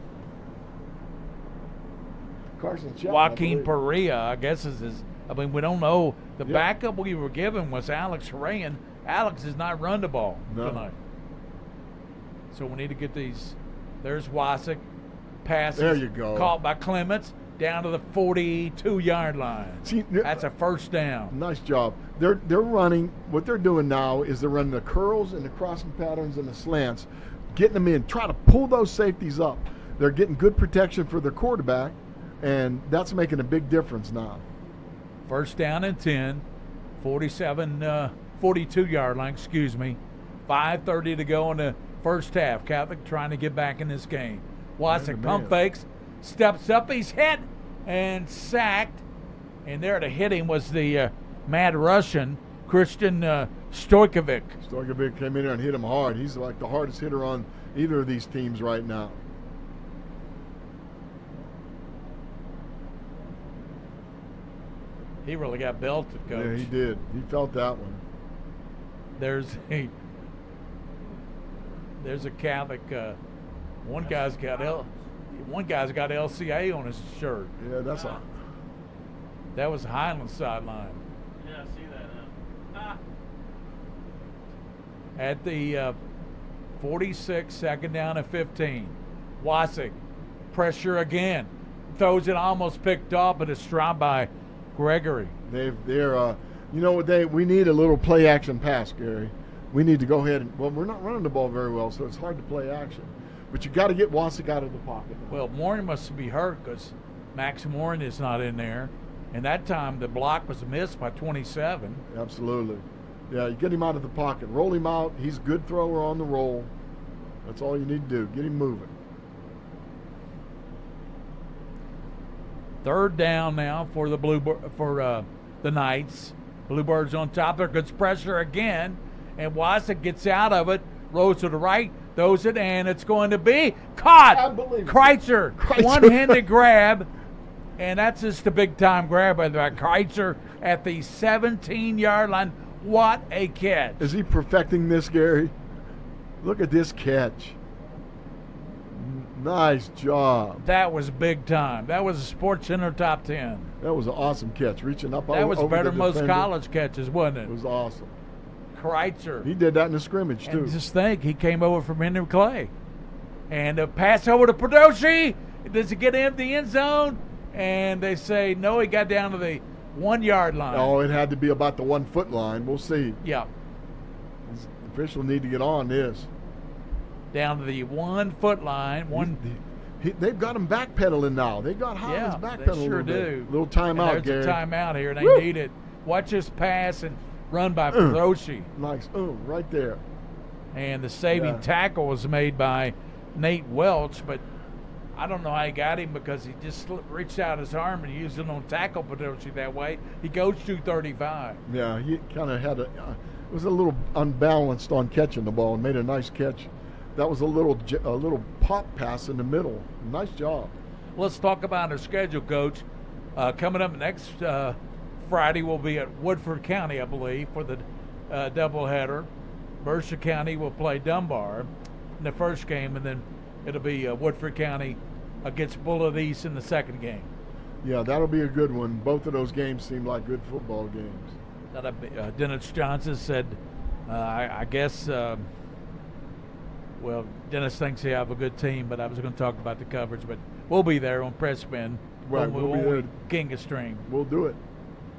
Carson Shelton. Joaquin I believe. Perea, I guess is his. I mean, we don't know. The backup we were given was Alex Harayan. Alex has not run the ball tonight. So we need to get these. There's Wasick. Passes. There you go. Caught by Clements down to the 42-yard line. See, That's a first down. Nice job. They're running. What they're doing now is they're running the curls and the crossing patterns and the slants, getting them in. Try to pull those safeties up. They're getting good protection for their quarterback, and that's making a big difference now. First down and 10, 42-yard line, 5:30 to go in the first half. Catholic trying to get back in this game. Wasick pump fakes, steps up, he's hit and sacked. And there to hit him was the Mad Russian, Christian Stojkovic. Stojkovic came in there and hit him hard. He's like the hardest hitter on either of these teams right now. He really got belted, Coach. Yeah, he did. He felt that one. There's a Catholic. One guy's got LCA on his shirt. Yeah, that's a. That was Highlands sideline. Yeah, I see that. At the 46, second down and 15. Wasick, pressure again. Throws it almost picked off, but it's dropped by Gregory. We need a little play action pass, Gary. We need to go ahead and, well, we're not running the ball very well, so it's hard to play action. But you got to get Wasick out of the pocket. Well, Morin must be hurt because Max Morin is not in there. And that time the block was missed by 27. Absolutely. Yeah, you get him out of the pocket. Roll him out. He's a good thrower on the roll. That's all you need to do. Get him moving. Third down now for the Knights. Bluebirds on top. There goes pressure again. And Wasick gets out of it. Rolls to the right. Throws it, and it's going to be caught. Unbelievable. Kreitzer. One-handed grab. And that's just a big-time grab by Kreitzer at the 17-yard line. What a catch. Is he perfecting this, Gary? Look at this catch. Nice job. That was big time. That was a Sports Center top 10. That was an awesome catch, reaching up over the defender. That was better than most college catches, wasn't it? It was awesome. Kreitzer. He did that in the scrimmage, too. And just think, he came over from Henry Clay. And a pass over to Perdoshi. Does he get into the end zone? And they say, no, he got down to the 1 yard line. Oh, it had to be about the 1 foot line. We'll see. Yeah. The official need to get on this. Down to the 1 foot line. They've got him backpedaling now. They got Highlands backpedaling. They sure do. Little timeout, Gary. There's a timeout here. They need it. Watch this pass and run by Perdoshi. Nice. Right there. And the saving tackle was made by Nate Welch, but I don't know how he got him because he just reached out his arm and used it on tackle Perdoshi that way. He goes 235. Yeah, he kind of had was a little unbalanced on catching the ball and made a nice catch. That was a little pop pass in the middle. Nice job. Let's talk about our schedule, Coach. Coming up next Friday, we'll be at Woodford County, I believe, for the doubleheader. Mercer County will play Dunbar in the first game, and then it'll be Woodford County against Bullitt East in the second game. Yeah, that'll be a good one. Both of those games seem like good football games. Dennis Johnson said, I guess, Dennis thinks they have a good team, but I was going to talk about the coverage. But we'll be there on press spin. Right, we'll be there. King of String. We'll do it.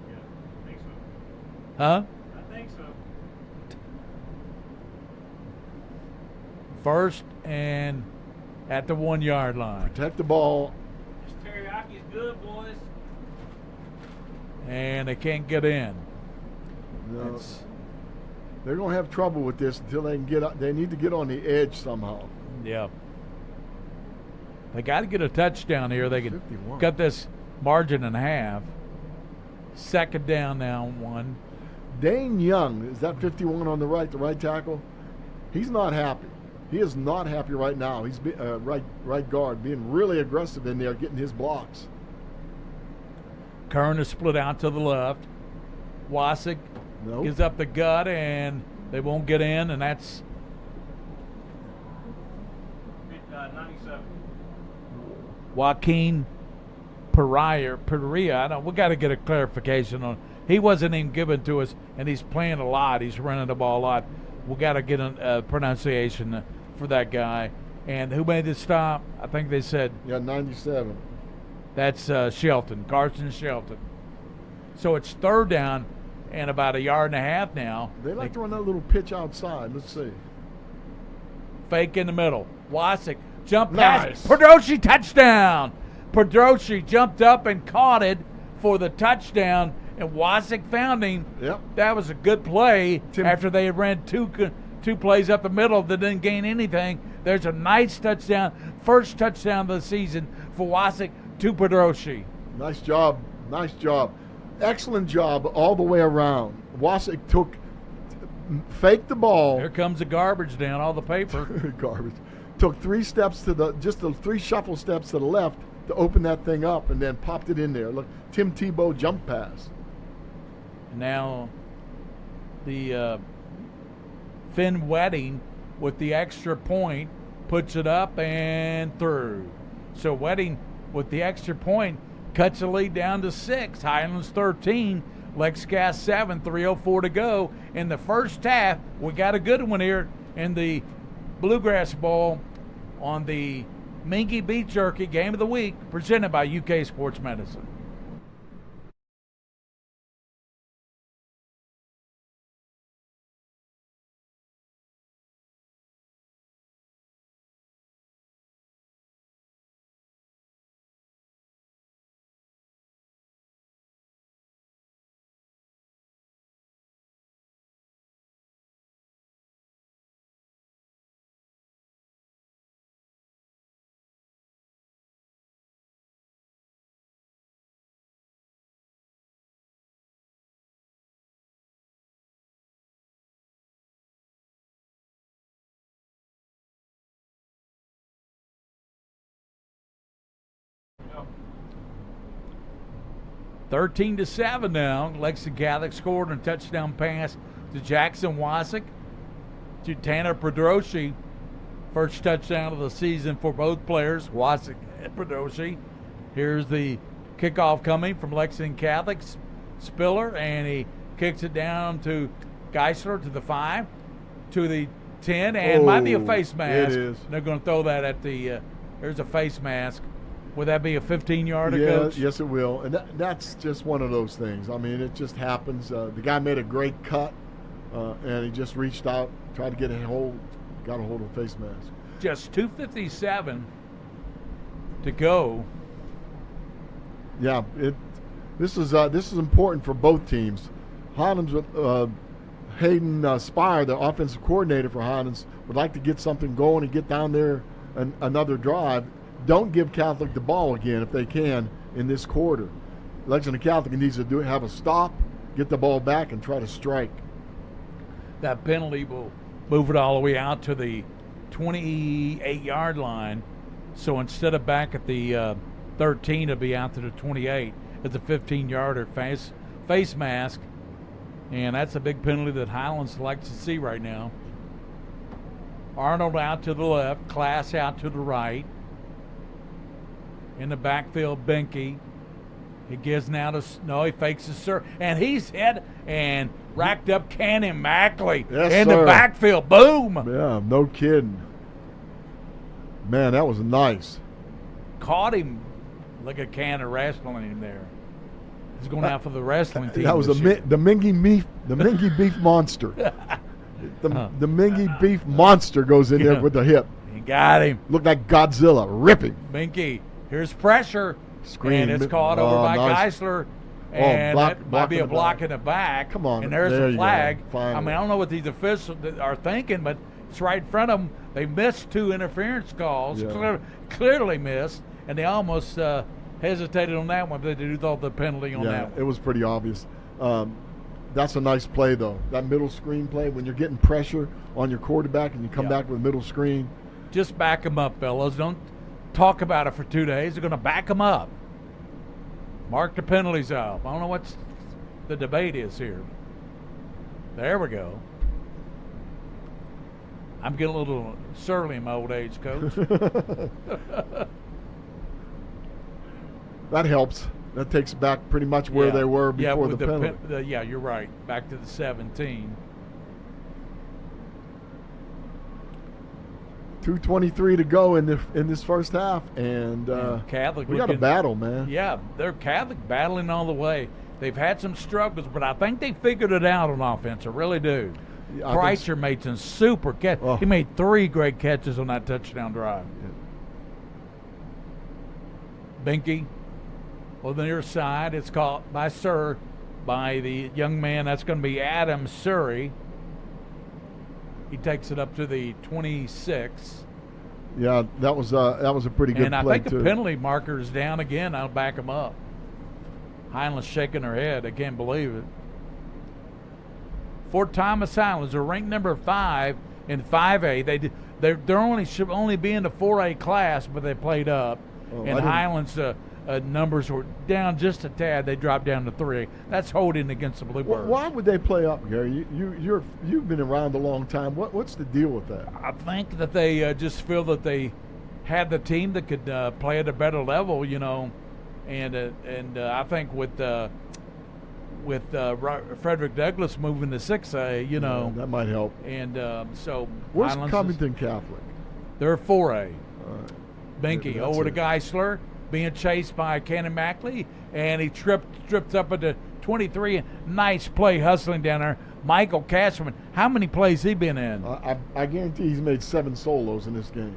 Yeah, I think so. Huh? I think so. First and at the 1 yard line. Protect the ball. This teriyaki is good, boys. And they can't get in. No. They're going to have trouble with this until they can get. They need to get on the edge somehow. Yeah. They got to get a touchdown here. They can 51. cut this margin in half. Second down now, 1. Dane Young, is that 51 on the right tackle? He's not happy. He is not happy right now. He's right guard, being really aggressive in there, getting his blocks. Kern is split out to the left. Wasick gives up the gut, and they won't get in, and that's 97. Joaquin Pereira. We got to get a clarification on. He wasn't even given to us, and he's playing a lot. He's running the ball a lot. We got to get a pronunciation for that guy. And who made the stop? I think they said. Yeah, 97. That's Shelton, Carson Shelton. So it's third down and about 1.5 yards now. They like to run that little pitch outside. Let's see. Fake in the middle. Wasick jump Nice. pass. Perdoshi touchdown. Perdoshi jumped up and caught it for the touchdown, and Wasick found him. Yep. That was a good play after they had ran two plays up the middle that didn't gain anything. There's a nice touchdown, first touchdown of the season for Wasick to Perdoshi. Nice job. Nice job. Excellent job all the way around. Wasick faked the ball. Here comes the garbage down, all the paper. Garbage. Took 3 steps just the 3 shuffle steps to the left to open that thing up and then popped it in there. Look, Tim Tebow jump pass. Now the Finn Wedding with the extra point puts it up and through. So Wedding with the extra point cuts the lead down to 6. Highlands 13, Lexcast 7, 3:04 to go in the first half. We got a good one here in the Bluegrass Bowl on the Minky Beef Jerky Game of the Week, presented by UK Sports Medicine. Yep. 13-7 now. Lexington Catholic scored a touchdown pass to Jackson Wasick to Tanner Pedroshi. First touchdown of the season for both players, Wasick and Pedroshi. Here's the kickoff coming from Lexington Catholic. Spiller, and he kicks it down to Geisler to the 5, to the 10, and might be a face mask. It is. They're going to throw that at the there's a face mask. Would that be a 15-yarder, Yeah, Coach? yes, it will. And that's just one of those things. I mean, it just happens. The guy made a great cut, and he just reached out, tried to get a hold, got a hold of a face mask. Just 2:57 to go. Yeah, this is important for both teams. Highlands, Hayden Spire, the offensive coordinator for Highlands, would like to get something going and get down there another drive. Don't give Catholic the ball again if they can in this quarter. Lexington Catholic needs to have a stop, get the ball back, and try to strike. That penalty will move it all the way out to the 28-yard line. So instead of back at the 13, it'll be out to the 28. It's a 15-yarder face mask. And that's a big penalty that Highlands likes to see right now. Arnold out to the left, Class out to the right. In the backfield, Benke. He gives now to he fakes his sir, and he's hit and racked up Cannon Mackley in the backfield. Boom! Yeah, no kidding. Man, that was nice. Caught him. Look at Cannon wrestling him there. He's going out for the wrestling team. That was the Mingy Beef monster. The Mingy Beef monster goes in there with the hip. He got him. Looked like Godzilla. Rip him. Minky. Here's pressure. Screen. And it's caught over by Geisler. And that might be a block in the back. Come on. And there's the flag. I mean, I don't know what these officials are thinking, but it's right in front of them. They missed 2 interference calls. Yeah. Clearly missed. And they almost hesitated on that one, but they did thought the penalty on that one. It was pretty obvious. That's a nice play, though. That middle screen play, when you're getting pressure on your quarterback and you come back with middle screen. Just back them up, fellas. Don't talk about it for 2 days. They're going to back them up. Mark the penalties up. I don't know what the debate is here. There we go. I'm getting a little surly in my old age, Coach. That helps. That takes back pretty much where they were before the penalty. Yeah, you're right. Back to the 17. 2:23 to go in this first half, and Catholic. We got a battle, man. Yeah, they're Catholic battling all the way. They've had some struggles, but I think they figured it out on offense. I really do. Kreischer made some super catches. Oh. He made 3 great catches on that touchdown drive. Benke on the near side. It's caught by the young man. That's going to be Adam Surrey. He takes it up to the 26. Yeah, that was a pretty good play, and I think too. the penalty marker is down again. I'll back them up. Highlands shaking their head. They can't believe it. Fort Thomas Highlands are ranked number 5 in 5A. They're only be in the 4A class, but they played up. And Highlands numbers were down just a tad. They dropped down to 3. That's holding against the Bluebirds. Why would they play up, Gary? You've been around a long time. What's the deal with that? I think that they just feel that they had the team that could play at a better level. and I think with Frederick Douglass moving to 6A, you know, that might help. And so where's Highlands Covington Catholic? They're 4A. All right. Binky over to Geisler, being chased by Cannon Mackley, and he tripped up at the 23. Nice play hustling down there. Michael Cashman, how many plays he been in? I guarantee he's made 7 solos in this game.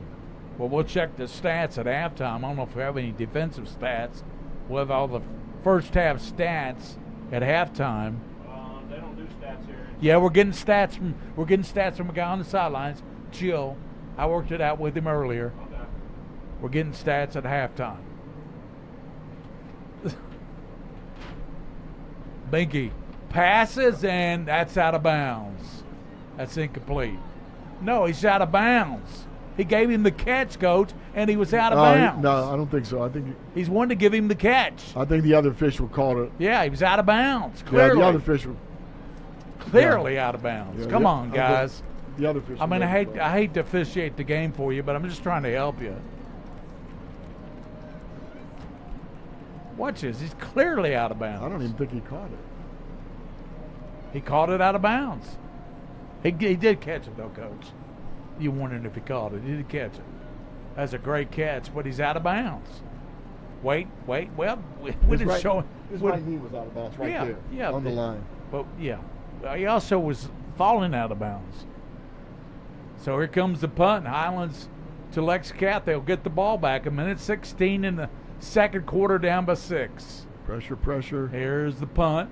Well, we'll check the stats at halftime. I don't know if we have any defensive stats. We'll have all the first half stats at halftime. They don't do stats here. Yeah, we're getting stats from a guy on the sidelines, Jill. I worked it out with him earlier. Okay. We're getting stats at halftime. Binky passes, and that's out of bounds. That's incomplete. No, he's out of bounds. He gave him the catch, Coach, and he was out of bounds. No, I don't think so. I think he's one to give him the catch. I think the other official called it. Yeah, he was out of bounds. Clearly. Yeah, the other official. Clearly out of bounds. Come on, guys. The other official. I mean, I hate to officiate the game for you, but I'm just trying to help you. Watch this. He's clearly out of bounds. I don't even think he caught it. He caught it out of bounds. He did catch it, though, Coach. You wondering if he caught it. He did catch it. That's a great catch, but he's out of bounds. Wait. Well, we didn't show him. His right knee was out of bounds there. Yeah, on the line. But, yeah. He also was falling out of bounds. So here comes the punt. Highlands to Lexington. They'll get the ball back. 1:16 in the second quarter, down by 6. Pressure. Here's the punt.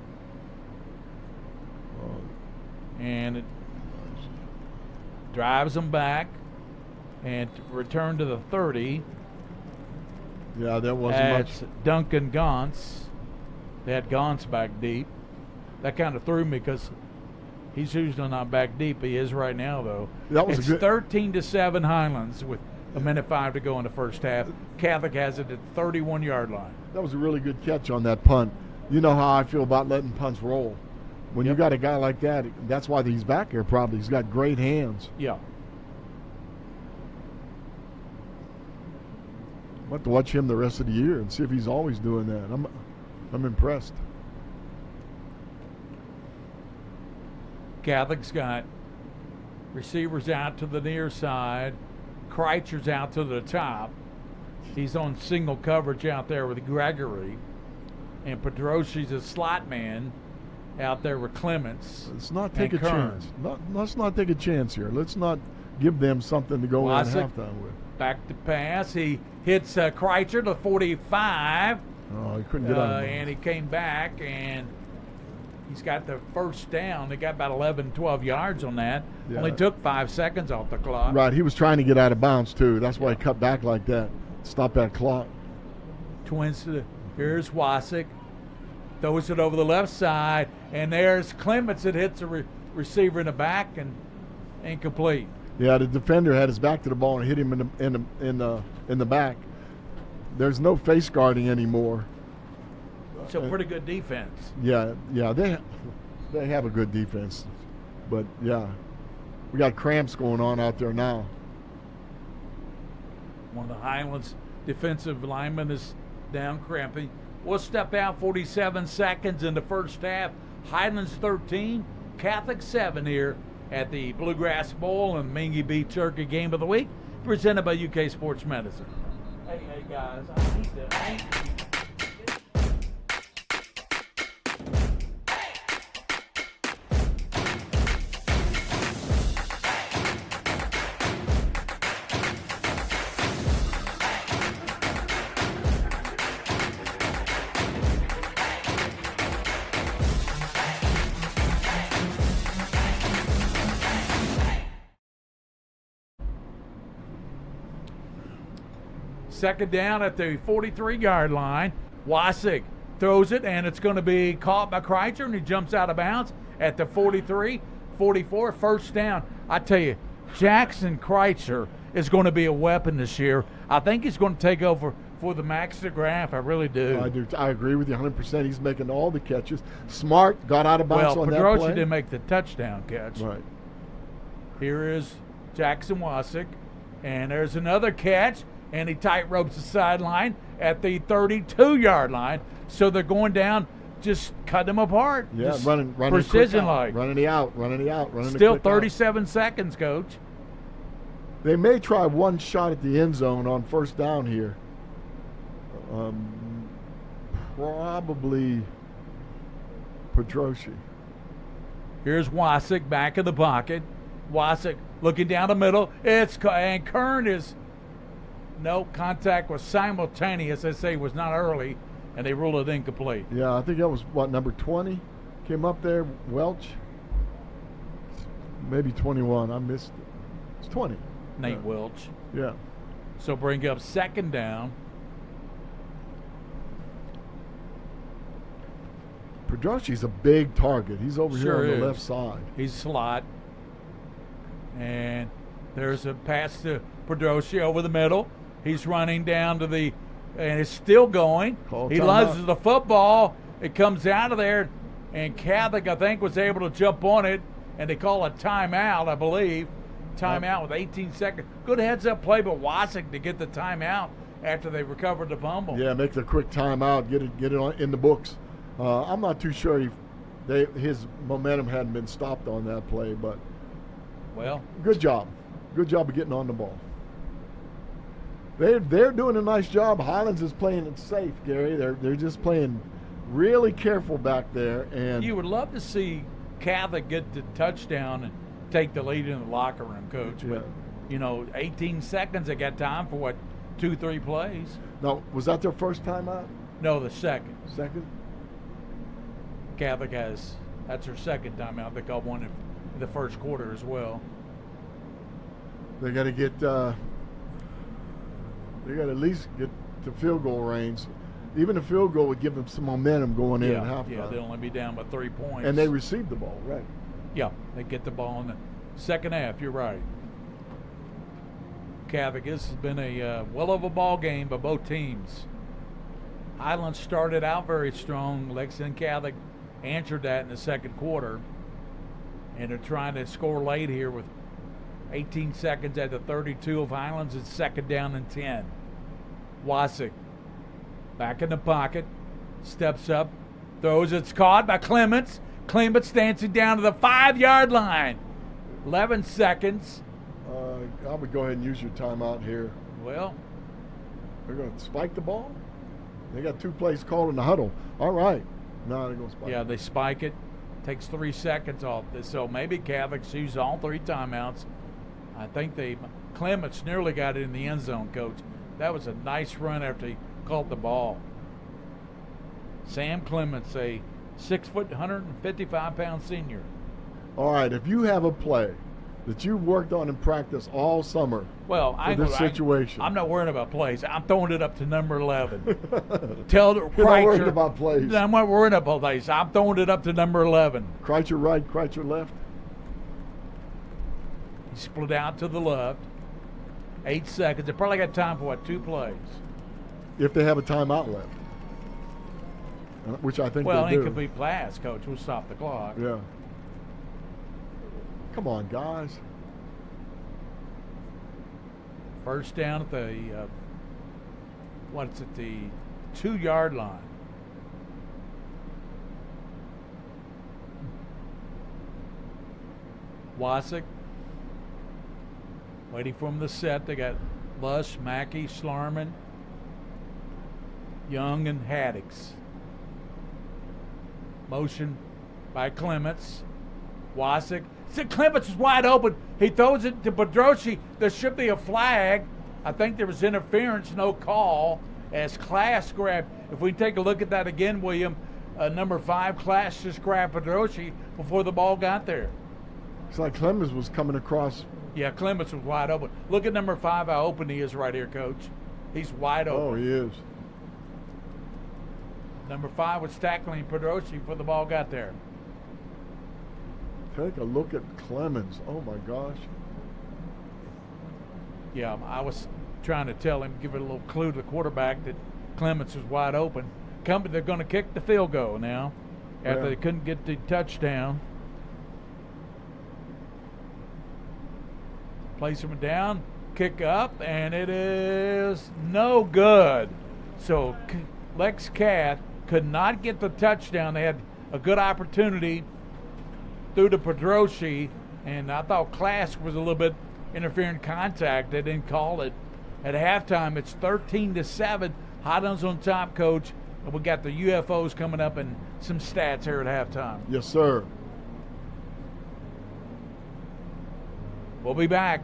And it drives them back and return to the 30. Yeah, that wasn't much. Duncan Gauntz. They had Gauntz back deep. That kind of threw me because he's usually not back deep. He is right now, though. It's 13-7 Highlands with 1:05 to go in the first half. Catholic has it at the 31-yard line. That was a really good catch on that punt. You know how I feel about letting punts roll. When you got a guy like that, that's why he's back there probably. He's got great hands. Yeah. I'll have to watch him the rest of the year and see if he's always doing that. I'm impressed. Catholic's got receivers out to the near side. Kreitcher's out to the top. He's on single coverage out there with Gregory. And Pedrosi's a slot man out there with Clements. Let's not take a chance. Let's not take a chance here. Let's not give them something to go in halftime with. Back to pass. He hits Kreitcher to 45. Oh, he couldn't get on. And he came back, and he's got the first down. They got about 11, 12 yards on that. Yeah. Only took 5 seconds off the clock. Right. He was trying to get out of bounds, too. That's why he cut back like that. Stop that clock. Twins. Here's Wasick. Throws it over the left side, and there's Clements that hits a receiver in the back and incomplete. Yeah, the defender had his back to the ball and hit him in the back. There's no face guarding anymore. So pretty good defense. Yeah, they have a good defense, but yeah, we got cramps going on out there now. One of the Highlands defensive linemen is down cramping. We'll step out 47 seconds in the first half. Highlands 13, Catholic 7 here at the Bluegrass Bowl and Mingy Beef Jerky Game of the Week, presented by UK Sports Medicine. Hey guys, I need to. Second down at the 43-yard line. Wasick throws it, and it's going to be caught by Kreitcher, and he jumps out of bounds at the 43, 44, first down. I tell you, Jackson Kreitcher is going to be a weapon this year. I think he's going to take over for the Max DeGraff. I really do. I do. I agree with you 100%. He's making all the catches. Smart, got out of bounds on that play. Pedrochi didn't make the touchdown catch. Right. Here is Jackson Wasick, and there's another catch. And he tight ropes the sideline at the 32-yard line. So they're going down, just cut them apart. Yeah, just running precision like. running the out. Still 37 seconds, Coach. They may try one shot at the end zone on first down here. Probably Pedroshi. Here's Wasik back in the pocket. Wasik looking down the middle. And Kern is contact was simultaneous. They say was not early, and they ruled it incomplete. Yeah, I think that was number 20 came up there. Welch, maybe 21. I missed it. It's 20. Nate Welch. Yeah. So bring up second down. Pedroshi's a big target. He's over here on the left side. He's slot. And there's a pass to Pedroshi over the middle. He's running down to and it's still going. He loses the football. It comes out of there, and Catholic, I think, was able to jump on it, and they call a timeout, I believe. Timeout with 18 seconds. Good heads-up play by Wasik to get the timeout after they recovered the fumble. Yeah, make the quick timeout, get it in the books. I'm not too sure his momentum hadn't been stopped on that play, but good job. Good job of getting on the ball. They're doing a nice job. Highlands is playing it safe, Gary. They're just playing really careful back there. And you would love to see Catholic get the touchdown and take the lead in the locker room, Coach. Yeah. But 18 seconds. They got time for 2-3 plays. No, was that their first time out? No, the second. Second. Catholic that's their second time out. They got one in the first quarter as well. They got to get. They got to at least get to field goal range. Even a field goal would give them some momentum going in at halftime. Yeah, they'll only be down by 3 points. And they received the ball, right? Yeah, they get the ball in the second half. You're right. Catholic, this has been a well of a ball game by both teams. Highlands started out very strong. Lexington Catholic answered that in the second quarter. And they're trying to score late here with 18 seconds at the 32 of Highlands. It's second down and 10. Wasik back in the pocket, steps up, throws. It's caught by Clements. Clements dancing down to the 5-yard line. 11 seconds. I would go ahead and use your timeout here. Well, they're going to spike the ball. They got 2 plays called in the huddle. All right. No, they're going to spike. Yeah, they spike it. Takes 3 seconds off this. So maybe Catholics use all 3 timeouts. I think Clements nearly got it in the end zone, Coach. That was a nice run after he caught the ball. Sam Clements, a 6 foot, 155-pound senior. All right, if you have a play that you've worked on in practice all summer for this situation. I'm not worrying about plays. I'm throwing it up to number 11. Tell You're not worried about plays. I'm not worrying about plays. I'm throwing it up to number 11. Kreitzer right, Kreitzer left. He split out to the left. 8 seconds. They probably got time for 2 plays. If they have a timeout left. Which I think they do. Well, incomplete pass, Coach. We'll stop the clock. Yeah. Come on, guys. First down at the, the 2-yard line. Wasik waiting for him to set. They got Lush, Mackey, Schlarman, Young, and Haddix. Motion by Clements. Wasik. Clements is wide open. He throws it to Pedroshi. There should be a flag. I think there was interference, no call, as Class grabbed. If we take a look at that again, William, number 5, Class just grabbed Pedroshi before the ball got there. It's like Clements was coming across. Yeah, Clements was wide open. Look at number 5, how open he is right here, Coach. He's wide open. Oh, he is. Number 5 was tackling Pedroshi before the ball got there. Take a look at Clemens. Oh, my gosh. Yeah, I was trying to tell him, give it a little clue to the quarterback that Clements was wide open. They're going to kick the field goal now after they couldn't get the touchdown. Place him down, kick up, and it is no good. So Lex Cath could not get the touchdown. They had a good opportunity through to Pedroshi, and I thought Clask was a little bit interfering contact. They didn't call it. At halftime, it's 13-7. Highlands on top, Coach. And we got the UFOs coming up and some stats here at halftime. Yes, sir. We'll be back.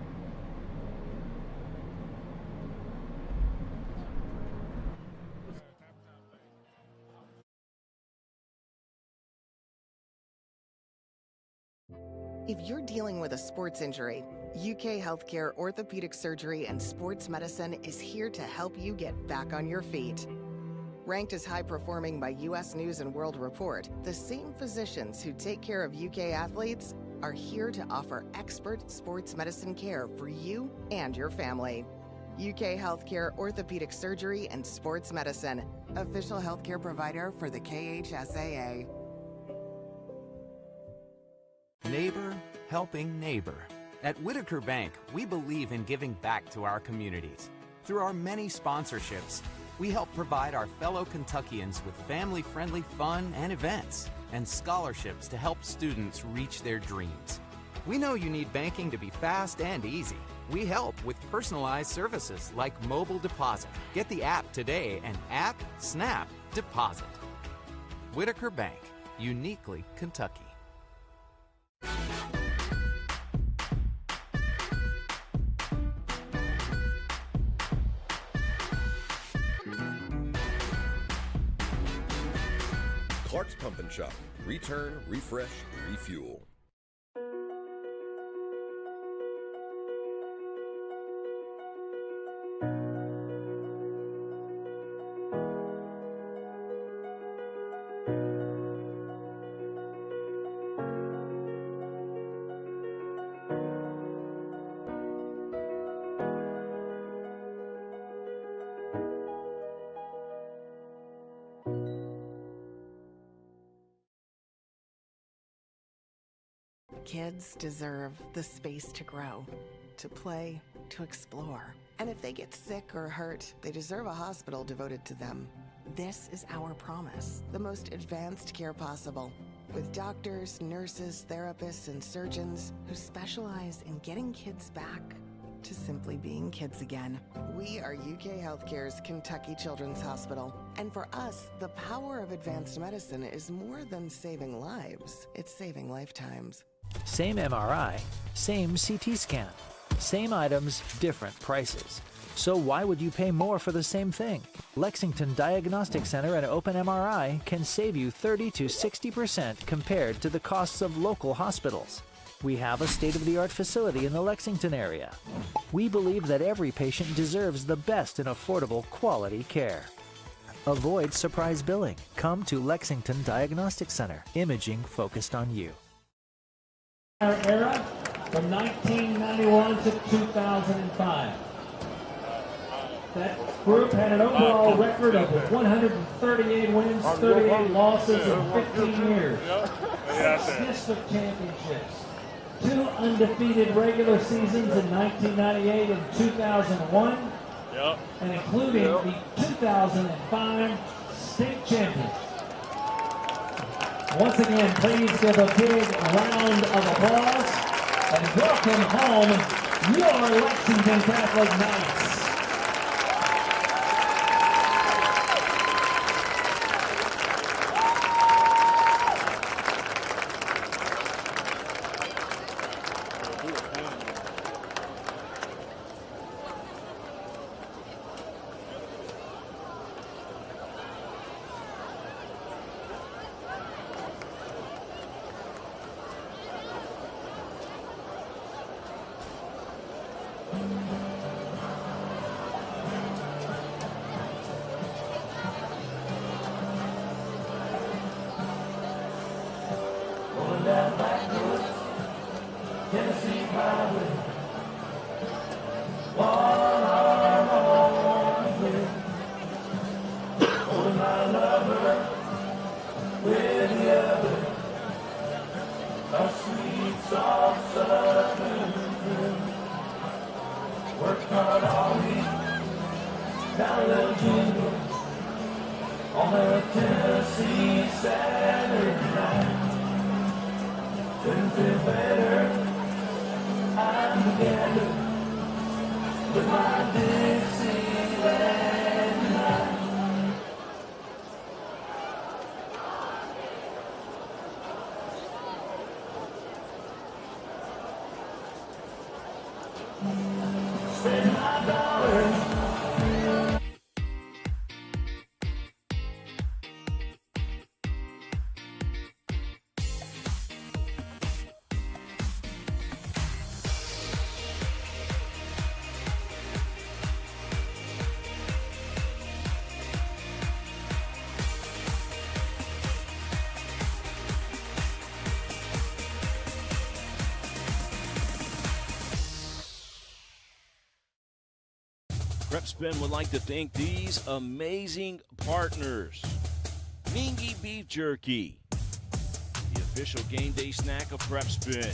If you're dealing with a sports injury, UK Healthcare Orthopedic Surgery and Sports Medicine is here to help you get back on your feet. Ranked as high performing by US News and World Report, the same physicians who take care of UK athletes are here to offer expert sports medicine care for you and your family. UK Healthcare Orthopedic Surgery and Sports Medicine, official healthcare provider for the KHSAA. Neighbor helping neighbor. At Whitaker Bank, we believe in giving back to our communities. Through our many sponsorships, we help provide our fellow Kentuckians with family-friendly fun and events, and scholarships to help students reach their dreams. We know you need banking to be fast and easy. We help with personalized services like mobile deposit. Get the app today and app, snap, deposit. Whitaker Bank, uniquely Kentucky. Clark's Pump and Shop. Return, refresh, refuel. Kids deserve the space to grow, to play, to explore. And if they get sick or hurt, they deserve a hospital devoted to them. This is our promise, the most advanced care possible, with doctors, nurses, therapists, and surgeons who specialize in getting kids back to simply being kids again. We are UK Healthcare's Kentucky Children's Hospital. And for us, the power of advanced medicine is more than saving lives. It's saving lifetimes. Same MRI, same CT scan. Same items, different prices. So why would you pay more for the same thing? Lexington Diagnostic Center and Open MRI can save you 30 to 60% compared to the costs of local hospitals. We have a state-of-the-art facility in the Lexington area. We believe that every patient deserves the best in affordable, quality care. Avoid surprise billing. Come to Lexington Diagnostic Center. Imaging focused on you. Era from 1991 to 2005. That group had an overall record of 138 wins, 38 losses in 15 years. 6 district championships. 2 undefeated regular seasons in 1998 and 2001, and including the 2005 state champion. Once again, please give a big round of applause and welcome home your Lexington Catholic Knights. on a Tennessee Saturday night. Couldn't feel better. I'm together with my Dixieland life. Spend my dollars. Prep Spin would like to thank these amazing partners. Mingy Beef Jerky, the official game day snack of Prep Spin.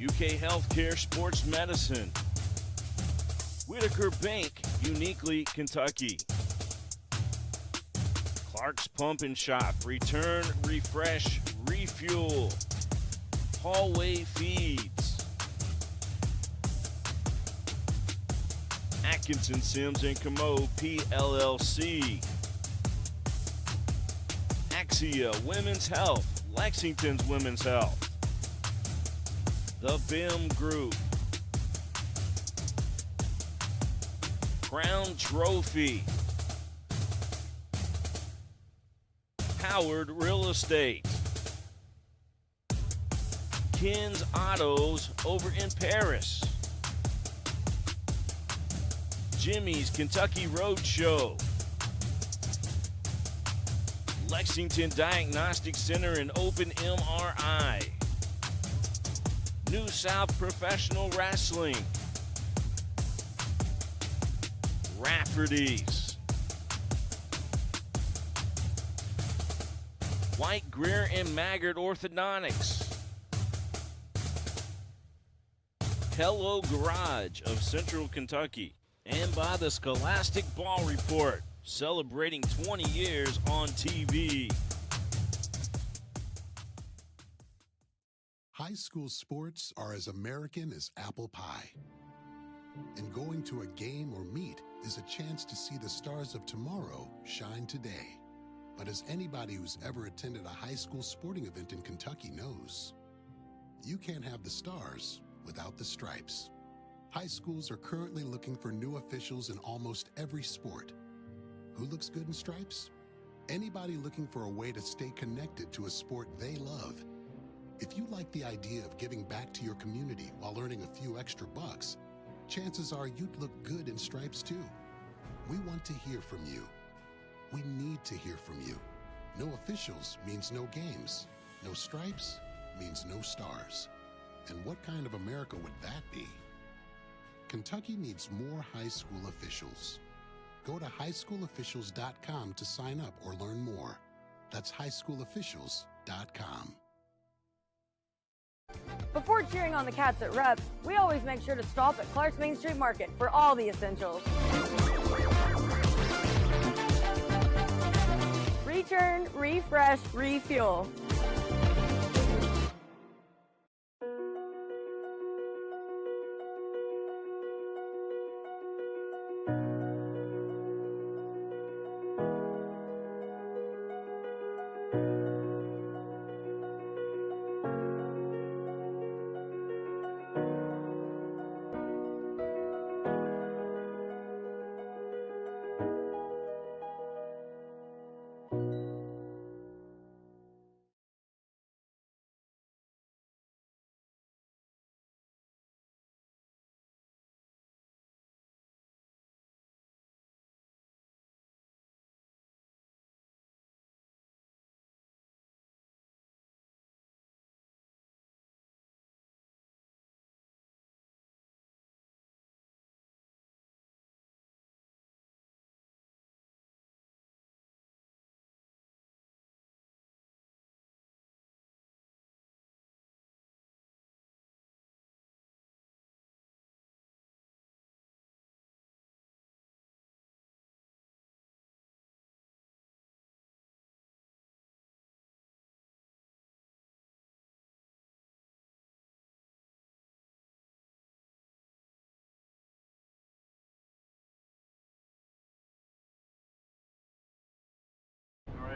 UK Healthcare Sports Medicine. Whitaker Bank, uniquely Kentucky. Clark's Pump and Shop, return, refresh, refuel. Hallway Feeds. Atkinson, Sims, and Commode, PLLC. Axia Women's Health, Lexington's Women's Health. The BIM Group. Crown Trophy. Howard Real Estate. Ken's Autos over in Paris. Jimmy's Kentucky Roadshow. Lexington Diagnostic Center and Open MRI. New South Professional Wrestling. Rafferty's. White Greer and Maggard Orthodontics. Hello Garage of Central Kentucky. And by the Scholastic Ball Report, celebrating 20 years on TV. High school sports are as American as apple pie. And going to a game or meet is a chance to see the stars of tomorrow shine today. But as anybody who's ever attended a high school sporting event in Kentucky knows, you can't have the stars without the stripes. High schools are currently looking for new officials in almost every sport. Who looks good in stripes? Anybody looking for a way to stay connected to a sport they love. If you like the idea of giving back to your community while earning a few extra bucks, chances are you'd look good in stripes too. We want to hear from you. We need to hear from you. No officials means no games. No stripes means no stars. And what kind of America would that be? Kentucky needs more high school officials. Go to highschoolofficials.com to sign up or learn more. That's highschoolofficials.com. Before cheering on the Cats at Reps, we always make sure to stop at Clark's Main Street Market for all the essentials. Return, refresh, refuel.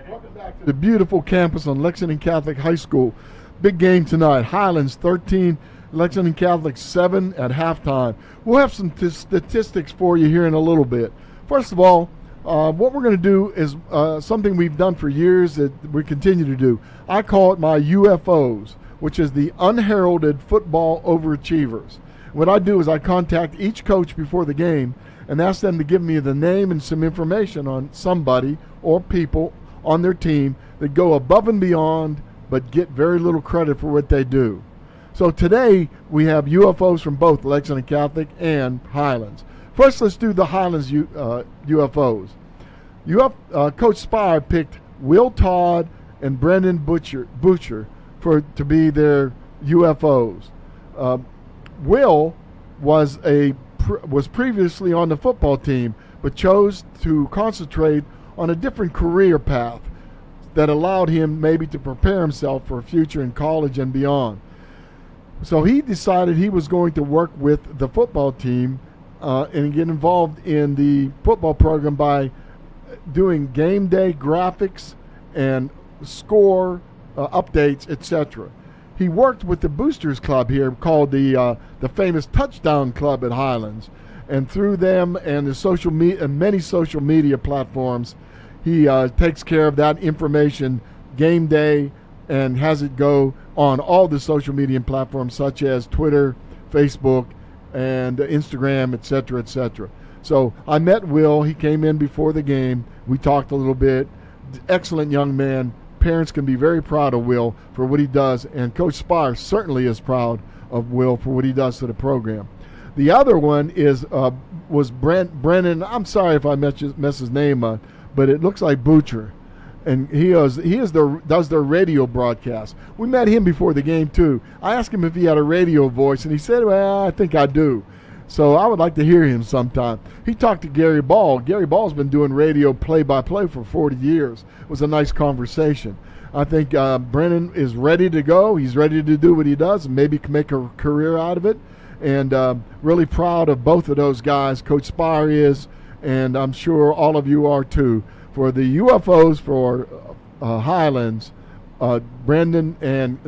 Welcome back to the beautiful campus on Lexington Catholic High School. Big game tonight. Highlands 13, Lexington Catholic 7 at halftime. We'll have some statistics for you here in a little bit. First of all, what we're going to do is something we've done for years that we continue to do. I call it my UFOs, which is the unheralded football overachievers. What I do is I contact each coach before the game and ask them to give me the name and some information on somebody or people on their team that go above and beyond but get very little credit for what they do. So today we have UFOs from both Lexington Catholic and Highlands. First, let's do the Highlands UFOs. Coach Spire picked Will Todd and Brendan Butcher to be their UFOs. Will was previously on the football team, but chose to concentrate on a different career path that allowed him maybe to prepare himself for a future in college and beyond. So he decided he was going to work with the football team and get involved in the football program by doing game day graphics and score updates, etc. He worked with the Boosters Club here, called the famous Touchdown Club at Highlands, and through them and the many social media platforms, he takes care of that information game day and has it go on all the social media platforms such as Twitter, Facebook, and Instagram, etc., etc. So I met Will. He came in before the game. We talked a little bit. Excellent young man. Parents can be very proud of Will for what he does, and Coach Spire certainly is proud of Will for what he does to the program. The other one was Brennan. I'm sorry if I mess his name up, but it looks like Butcher, and he does their radio broadcast. We met him before the game too. I asked him if he had a radio voice, and he said, "Well, I think I do." So I would like to hear him sometime. He talked to Gary Ball. Gary Ball's been doing radio play-by-play for 40 years. It was a nice conversation. I think Brennan is ready to go. He's ready to do what he does and maybe can make a career out of it. And really proud of both of those guys. Coach Spire is, and I'm sure all of you are too. For the UFOs for Highlands, Brendan and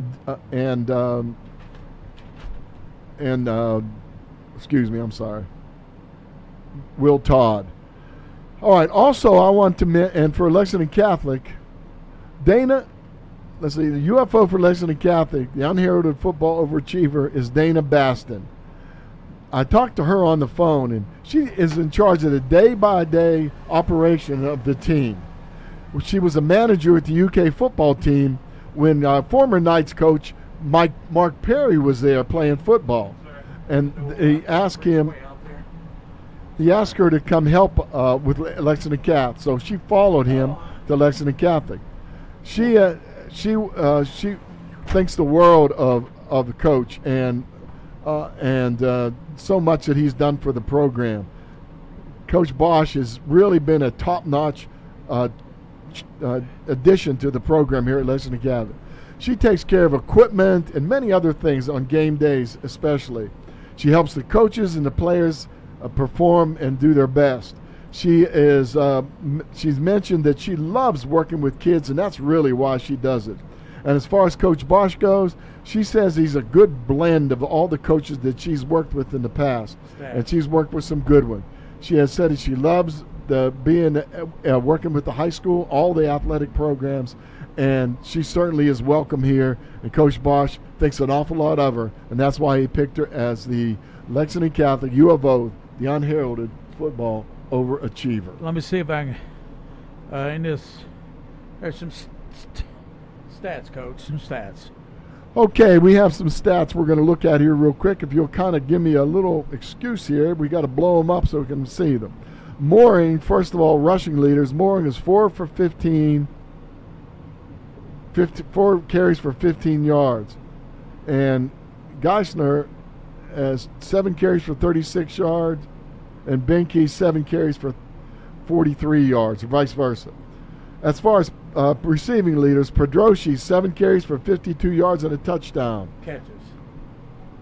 Will Todd. All right, also I want to, and for Lexington Catholic, Dana, let's see, the UFO for Lexington Catholic, the unheralded football overachiever, is Dana Baston. I talked to her on the phone, and she is in charge of the day-by-day operation of the team. She was a manager at the UK football team when former Knights coach Mark Perry was there playing football. And he asked her to come help with Lexington Catholic. So she followed him to Lexington Catholic. She thinks the world of the coach and so much that he's done for the program. Coach Bosch has really been a top-notch addition to the program here at Lexington Catholic. She takes care of equipment and many other things on game days especially. She helps the coaches and the players perform and do their best. She's mentioned that she loves working with kids, and that's really why she does it. And as far as Coach Bosch goes, she says he's a good blend of all the coaches that she's worked with in the past, and she's worked with some good ones. She has said that she loves working with the high school, all the athletic programs, and she certainly is welcome here. And Coach Bosch thinks an awful lot of her, and that's why he picked her as the Lexington Catholic UFO, the unheralded football overachiever. Let me see if I can, there's some stats, Coach, some stats. Okay, we have some stats we're going to look at here real quick. If you'll kind of give me a little excuse here, we got to blow them up so we can see them. Mooring, first of all, rushing leaders. Mooring is 4 for 15, 4 carries for 15 yards. And Geisner has 7 carries for 36 yards, and Benke 7 carries for 43 yards, or vice versa. As far as receiving leaders, Pedroshi 7 carries for 52 yards and a touchdown. Catches.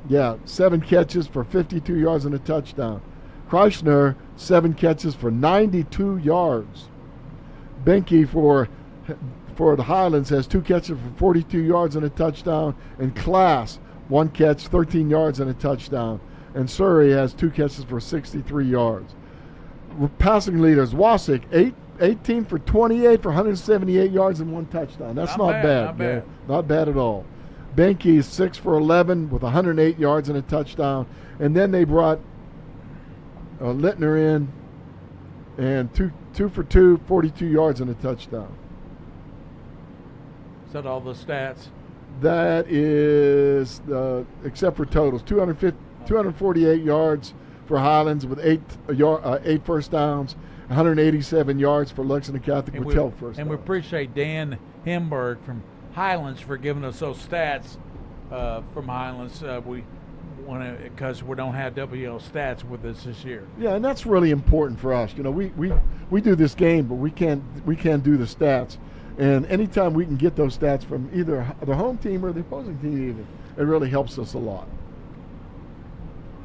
Yeah, 7 catches for 52 yards and a touchdown. Kreischner 7 catches for 92 yards. Benke for the Highlands has 2 catches for 42 yards and a touchdown. And Class, 1 catch, 13 yards and a touchdown. And Surrey has 2 catches for 63 yards. Passing leaders, Wasik, 18 for 28 for 178 yards and 1 touchdown. That's not bad. Not bad at all. Benke is 6 for 11 with 108 yards and a touchdown. And then they brought Littner in, and 2 for 2, 42 yards and a touchdown. Is that all the stats? That is, except for totals, 248 yards for Highlands with 8 first downs, 187 yards for Lexington Catholic with 12 first downs. And we appreciate Dan Hemberg from Highlands for giving us those stats from Highlands. We want to, because we don't have WL stats with us this year. Yeah, and that's really important for us. You know, we do this game, but we can't do the stats. And anytime we can get those stats from either the home team or the opposing team, even, it really helps us a lot.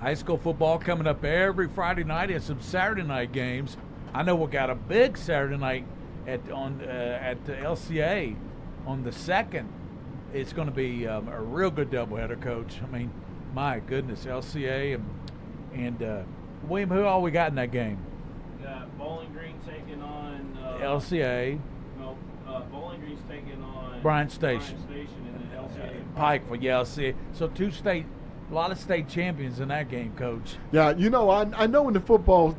High school football coming up every Friday night and some Saturday night games. I know we got a big Saturday night at the LCA on the 2nd. It's going to be a real good doubleheader, Coach. I mean, my goodness, LCA and William, who all we got in that game? Bowling Green taking on LCA. No, Bowling Green's taking on Bryant Station. And then LCA. Pikeville, yeah, LCA. So a lot of state champions in that game, Coach. Yeah, you know, I know when football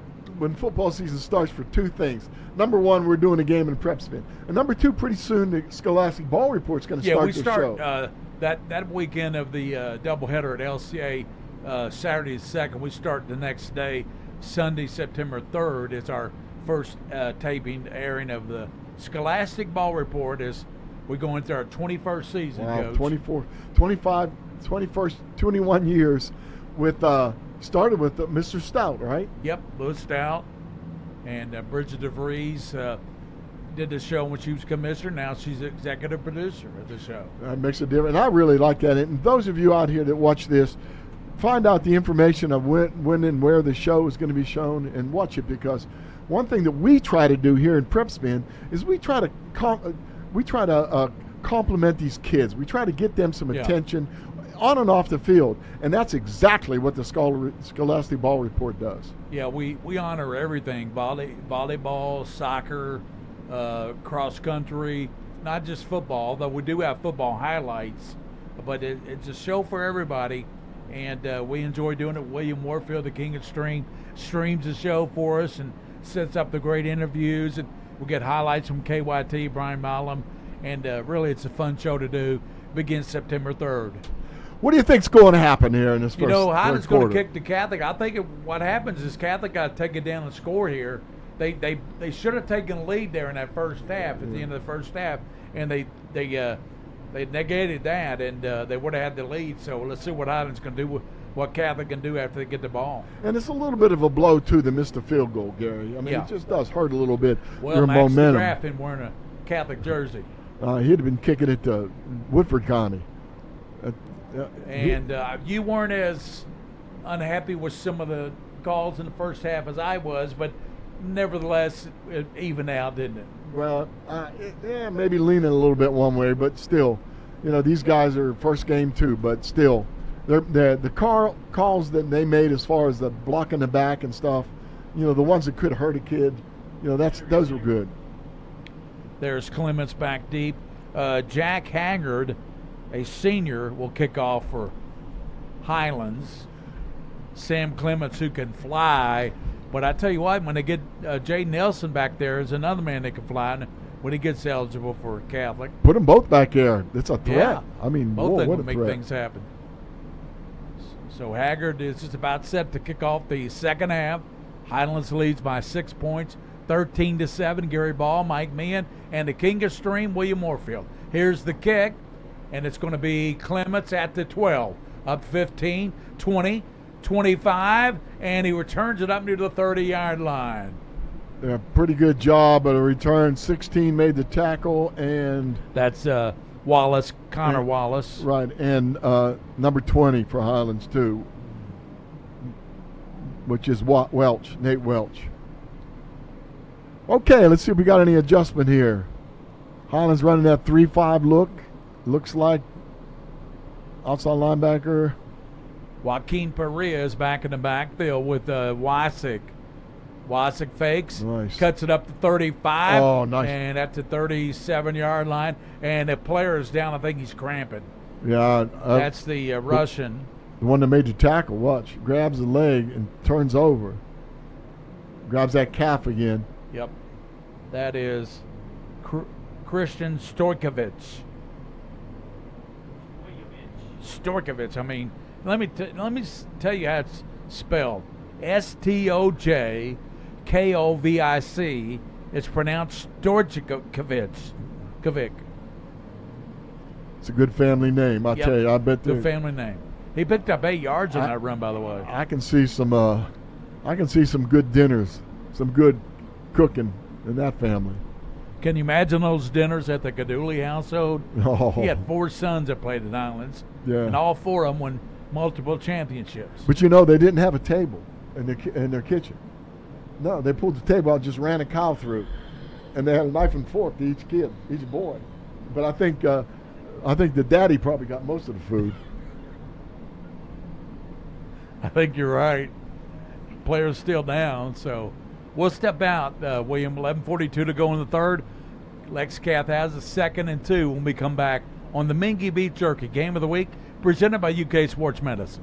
season starts for 2 things. Number 1, we're doing a game in prep spin. And number 2, pretty soon the Scholastic Ball Report's going to start the show. Yeah, we start that weekend of the doubleheader at LCA, Saturday the 2nd. We start the next day, Sunday, September 3rd. It's our first taping, airing of the Scholastic Ball Report as we go into our 21st season, wow, Coach. 21 years with started with Mr. Stout, right? Yep, Louis Stout and Bridget DeVries did the show when she was commissioner. Now she's executive producer of the show. That makes a difference, and I really like that. And those of you out here that watch this, find out the information of when and where the show is going to be shown and watch it, because one thing that we try to do here in Prep Spin is we try to compliment these kids. We try to get them some attention on and off the field, and that's exactly what the Scholastic Ball Report does. Yeah, we honor everything: volleyball, soccer, cross country, not just football. Though we do have football highlights, but it's a show for everybody, and we enjoy doing it. William Warfield, the King of Stream, streams the show for us and sets up the great interviews, and we get highlights from KYT, Brian Malum, and really it's a fun show to do. Begins September 3rd. What do you think's going to happen here in this first quarter? Highland's going to kick to Catholic. I think what happens is Catholic got to take it down and score here. They should have taken the lead there in that first half, at the end of the first half, and they negated that, and they would have had the lead. So let's see what Highland's going to do, what Catholic can do after they get the ball. And it's a little bit of a blow, too, to miss the field goal, Gary. I mean, it just does hurt a little bit, your Max momentum. Max DeGraff wearing a Catholic jersey. He'd have been kicking it to Woodford County. You weren't as unhappy with some of the calls in the first half as I was, but nevertheless, it evened out, didn't it? Well, maybe leaning a little bit one way, but still, these guys are first game too, but still, the calls that they made as far as the blocking the back and stuff, the ones that could hurt a kid, those were good. There's Clements back deep. Jack Haggard, a senior, will kick off for Highlands. Sam Clements, who can fly. But I tell you what, when they get Jay Nelson back there, is another man that can fly when he gets eligible for Catholic. Put them both back there. It's a threat. Yeah. I mean, both of them what a make threat. things happen. So Haggard is just about set to kick off the second half. Highlands leads by 6 points, 13-7. Gary Ball, Mike Meehan, and the King of Stream, William Moorfield. Here's the kick, and it's going to be Clements at the 12. Up 15, 20, 25, and he returns it up near the 30-yard line. Yeah, pretty good job at a return. 16 made the tackle, and that's Wallace, Connor Wallace. Right, and number 20 for Highlands too, which is Nate Welch. Okay, let's see if we got any adjustment here. Highlands running that 3-5 look. Looks like outside linebacker. Joaquin Perea is back in the backfield with Wysick. Wysick fakes, Nice. cuts it up to 35. Oh, nice. And at the 37-yard line. And the player is down. I think he's cramping. Yeah. That's the Russian. The one that made the tackle, watch. Grabs the leg and turns over. Grabs that calf again. Yep. That is Christian Stojkovic. I mean, let me tell you how it's spelled. Stojkovic. It's pronounced Stojkovic. It's a good family name, I tell you. I bet good family name. He picked up 8 yards on that run, by the way. I can see some good dinners, some good cooking in that family. Can you imagine those dinners at the Gaduli household? Oh. He had 4 sons that played at Highlands, and all 4 of them won multiple championships. But you know, they didn't have a table in their kitchen. No, they pulled the table out, just ran a cow through, and they had a knife and fork to each kid, each boy. But I think the daddy probably got most of the food. I think you're right. Players still down, so we'll step out, William. 11:42 to go in the third. Lexcath has a 2nd and 2 when we come back on the Mingy Beef Jerky Game of the Week, presented by UK Sports Medicine.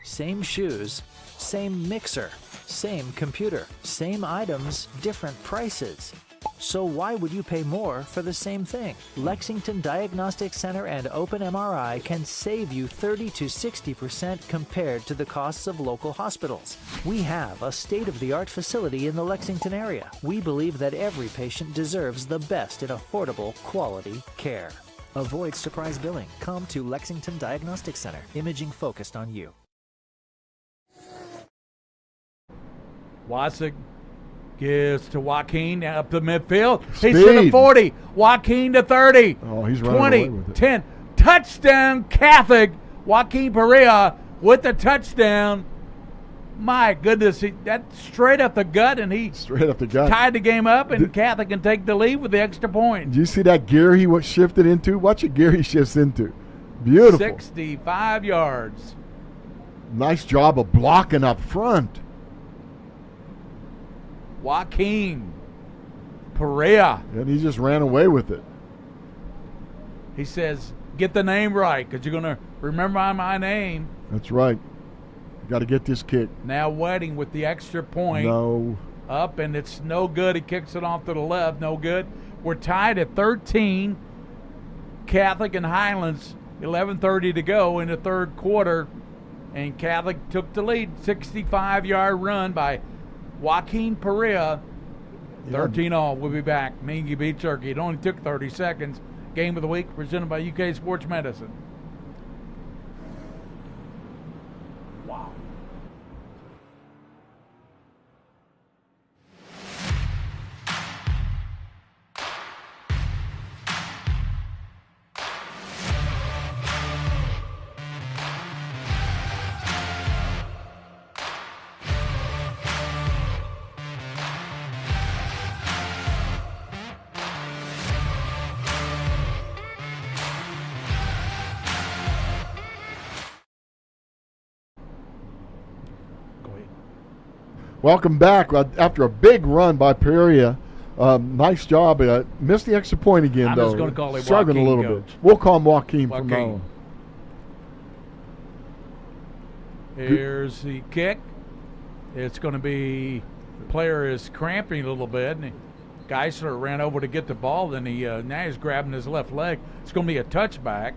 Same shoes, same mixer, same computer, same items, different prices. So why would you pay more for the same thing? Lexington Diagnostic Center and Open MRI can save you 30 to 60% compared to the costs of local hospitals. We have a state-of-the-art facility in the Lexington area. We believe that every patient deserves the best in affordable, quality care. Avoid surprise billing. Come to Lexington Diagnostic Center. Imaging focused on you. Wysick gives to Joaquin up the midfield. Speed. He's to the 40. Joaquin to 30. Oh, he's running 20, away with it. 10. Touchdown, Catholic. Joaquin Perea with the touchdown. My goodness, that's straight up the gut, and he Straight up the gut. tied the game up, and Catholic can take the lead with the extra point. Do you see that gear he shifted into? Watch the gear he shifts into. Beautiful. 65 yards. Nice job of blocking up front. Joaquin Perea. And he just ran away with it. He says, get the name right, because you're going to remember my name. That's right. Got to get this kick. Now Wedding with the extra point. No. Up, and it's no good. He kicks it off to the left. No good. We're tied at 13. Catholic and Highlands, 11:30 to go in the third quarter. And Catholic took the lead. 65-yard run by Joaquin Perea. 13-all. We'll be back. Mingy Beef Jerky. It only took 30 seconds. Game of the week presented by UK Sports Medicine. Wow. Welcome back. After a big run by Perea. Nice job. Missed the extra point again, though. I'm just going to call him Struggling Joaquin, a little Coach. bit. We'll call him Joaquin from now on. Here's the kick. It's going to be, the player is cramping a little bit, and Geisler ran over to get the ball, then now he's grabbing his left leg. It's going to be a touchback,